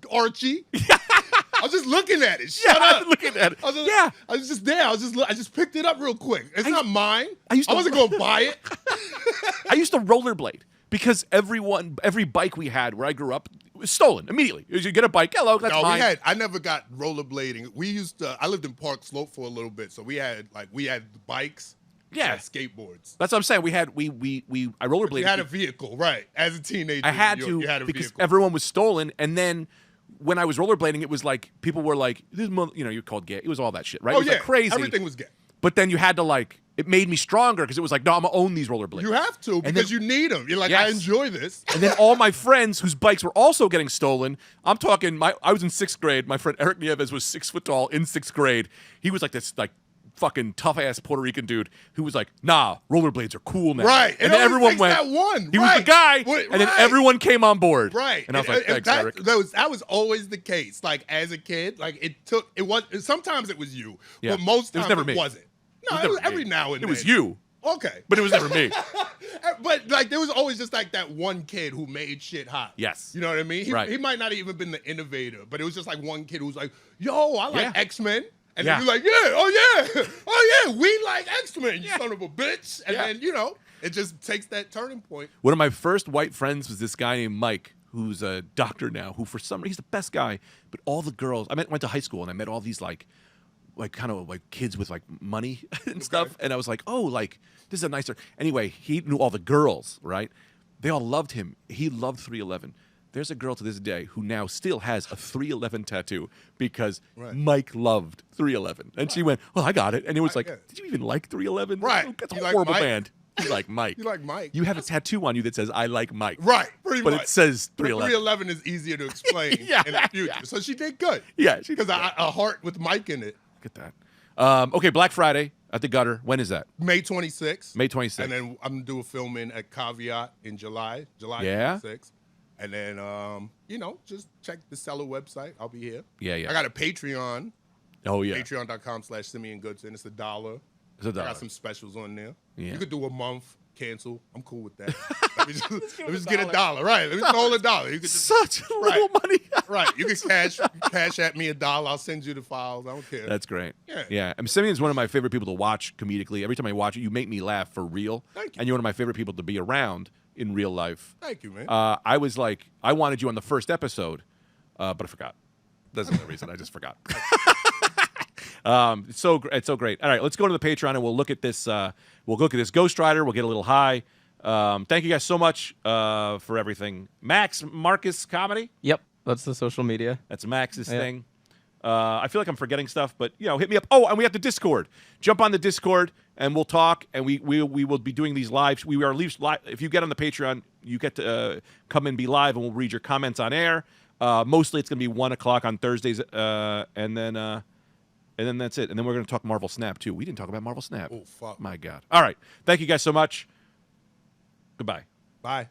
[SPEAKER 5] Archie. I was just looking at it. Shut
[SPEAKER 2] I
[SPEAKER 5] up.
[SPEAKER 2] was looking at it.
[SPEAKER 5] I was just there. I just picked it up real quick. It's not mine. I wasn't gonna buy it.
[SPEAKER 2] I used to rollerblade because every bike we had where I grew up was stolen immediately. You get a bike, hello, that's
[SPEAKER 5] No,
[SPEAKER 2] mine.
[SPEAKER 5] I never got rollerblading. We used to. I lived in Park Slope for a little bit, so we had bikes.
[SPEAKER 2] Yeah.
[SPEAKER 5] and skateboards.
[SPEAKER 2] That's what I'm saying. I rollerbladed.
[SPEAKER 5] You had a vehicle, right? As a teenager,
[SPEAKER 2] I had
[SPEAKER 5] you had a
[SPEAKER 2] because
[SPEAKER 5] vehicle.
[SPEAKER 2] everyone was stolen, and then when I was rollerblading, it was like people were like, "This you're called gay." It was all that shit, right?
[SPEAKER 5] Oh
[SPEAKER 2] It was
[SPEAKER 5] yeah,
[SPEAKER 2] like crazy.
[SPEAKER 5] everything was gay.
[SPEAKER 2] But then you had to like, it made me stronger because it was like, no, I'm gonna own these rollerblades.
[SPEAKER 5] You have to because you need them. You're like, I
[SPEAKER 2] Yes.
[SPEAKER 5] enjoy this.
[SPEAKER 2] And then all my friends whose bikes were also getting stolen. I'm talking. I was in 6th grade. My friend Eric Nieves was 6 foot tall in 6th grade. He was like this fucking tough ass Puerto Rican dude who was like, nah, rollerblades are cool now.
[SPEAKER 5] Right.
[SPEAKER 2] And
[SPEAKER 5] It
[SPEAKER 2] then
[SPEAKER 5] always
[SPEAKER 2] everyone
[SPEAKER 5] takes
[SPEAKER 2] went.
[SPEAKER 5] that one.
[SPEAKER 2] He was the
[SPEAKER 5] Right.
[SPEAKER 2] guy.
[SPEAKER 5] Right.
[SPEAKER 2] And then everyone came on board.
[SPEAKER 5] Right.
[SPEAKER 2] And I was like, thanks, Eric.
[SPEAKER 5] That was always the case. Like as a kid, like it was. Sometimes it was you,
[SPEAKER 2] Yeah.
[SPEAKER 5] but most
[SPEAKER 2] It was
[SPEAKER 5] times
[SPEAKER 2] never
[SPEAKER 5] it
[SPEAKER 2] me.
[SPEAKER 5] wasn't. No,
[SPEAKER 2] It was never
[SPEAKER 5] every
[SPEAKER 2] me.
[SPEAKER 5] now and
[SPEAKER 2] It
[SPEAKER 5] then.
[SPEAKER 2] was you,
[SPEAKER 5] Okay.
[SPEAKER 2] but it was never me.
[SPEAKER 5] But like there was always just like that one kid who made shit hot.
[SPEAKER 2] Yes.
[SPEAKER 5] You know what I mean?
[SPEAKER 2] Right.
[SPEAKER 5] He might not even been the innovator, but it was just like one kid who was like, yo, I like
[SPEAKER 2] Yeah.
[SPEAKER 5] X-Men. And
[SPEAKER 2] Yeah.
[SPEAKER 5] then you're like, oh yeah, we like X-Men, you son of a bitch. And
[SPEAKER 2] Yeah.
[SPEAKER 5] then, it just takes that turning point.
[SPEAKER 2] One of my first white friends was this guy named Mike, who's a doctor now, who for some reason, he's the best guy, but all the girls, went to high school and I met all these like kind of like kids with like money and stuff. And I was like, oh, like this is a nicer. Anyway, he knew all the girls, right? They all loved him. He loved 311. There's a girl to this day who now still has a 311 tattoo because Mike loved 311. And she went, well, I got it. And it was like,
[SPEAKER 5] yeah.
[SPEAKER 2] did you even like 311?
[SPEAKER 5] Right.
[SPEAKER 2] That's a
[SPEAKER 5] You like
[SPEAKER 2] horrible
[SPEAKER 5] Mike?
[SPEAKER 2] band. You like Mike.
[SPEAKER 5] You like Mike.
[SPEAKER 2] You have a tattoo on you that says, I like Mike.
[SPEAKER 5] Right, pretty
[SPEAKER 2] But
[SPEAKER 5] much.
[SPEAKER 2] it says
[SPEAKER 5] But
[SPEAKER 2] 311.
[SPEAKER 5] 311 is easier to explain
[SPEAKER 2] Yeah,
[SPEAKER 5] in the future.
[SPEAKER 2] yeah.
[SPEAKER 5] So she did good.
[SPEAKER 2] Yeah, she did
[SPEAKER 5] Because a heart with Mike in it.
[SPEAKER 2] Look at that. Okay, Black Friday at the Gutter. When is that?
[SPEAKER 5] May 26th.
[SPEAKER 2] May 26th.
[SPEAKER 5] And then I'm going to do a filming at Caveat in July
[SPEAKER 2] Yeah?
[SPEAKER 5] 26th. And then, just check the seller website. I'll be here.
[SPEAKER 2] Yeah, yeah.
[SPEAKER 5] I got a Patreon.
[SPEAKER 2] Oh, yeah.
[SPEAKER 5] Patreon.com/Simeon Goodson. It's $1.
[SPEAKER 2] It's $1.
[SPEAKER 5] I got some specials on there.
[SPEAKER 2] Yeah.
[SPEAKER 5] You could do a month, cancel. I'm cool with that. let me just get $1. Right. Let me just hold $1. You could just,
[SPEAKER 2] Such little money.
[SPEAKER 5] right. You can cash at me $1. I'll send you the files. I don't care.
[SPEAKER 2] That's great.
[SPEAKER 5] Yeah.
[SPEAKER 2] Yeah. Simeon's one of my favorite people to watch comedically. Every time I watch it, you make me laugh for real.
[SPEAKER 5] Thank you.
[SPEAKER 2] And you're one of my favorite people to be around in real life.
[SPEAKER 5] Thank you, man.
[SPEAKER 2] I was like, I wanted you on the first episode, but I forgot. That's the only reason. I just forgot. It's so great. All right, let's go to the Patreon and we'll look at this. We'll look at this Ghost Rider. We'll get a little high. Thank you guys so much for everything. Marcus Comedy.
[SPEAKER 3] Yep, that's the social media.
[SPEAKER 2] That's Max's
[SPEAKER 3] Yeah.
[SPEAKER 2] thing. I feel like I'm forgetting stuff, but hit me up. Oh, and we have the Discord. Jump on the Discord and we'll talk. And we will be doing these lives. We are live. If you get on the Patreon, you get to come and be live, and we'll read your comments on air. Mostly it's going to be 1 o'clock on Thursdays, and then that's it. And then we're going to talk Marvel Snap, too. We didn't talk about Marvel Snap.
[SPEAKER 5] Oh, fuck.
[SPEAKER 2] My God. All right. Thank you guys so much. Goodbye.
[SPEAKER 5] Bye.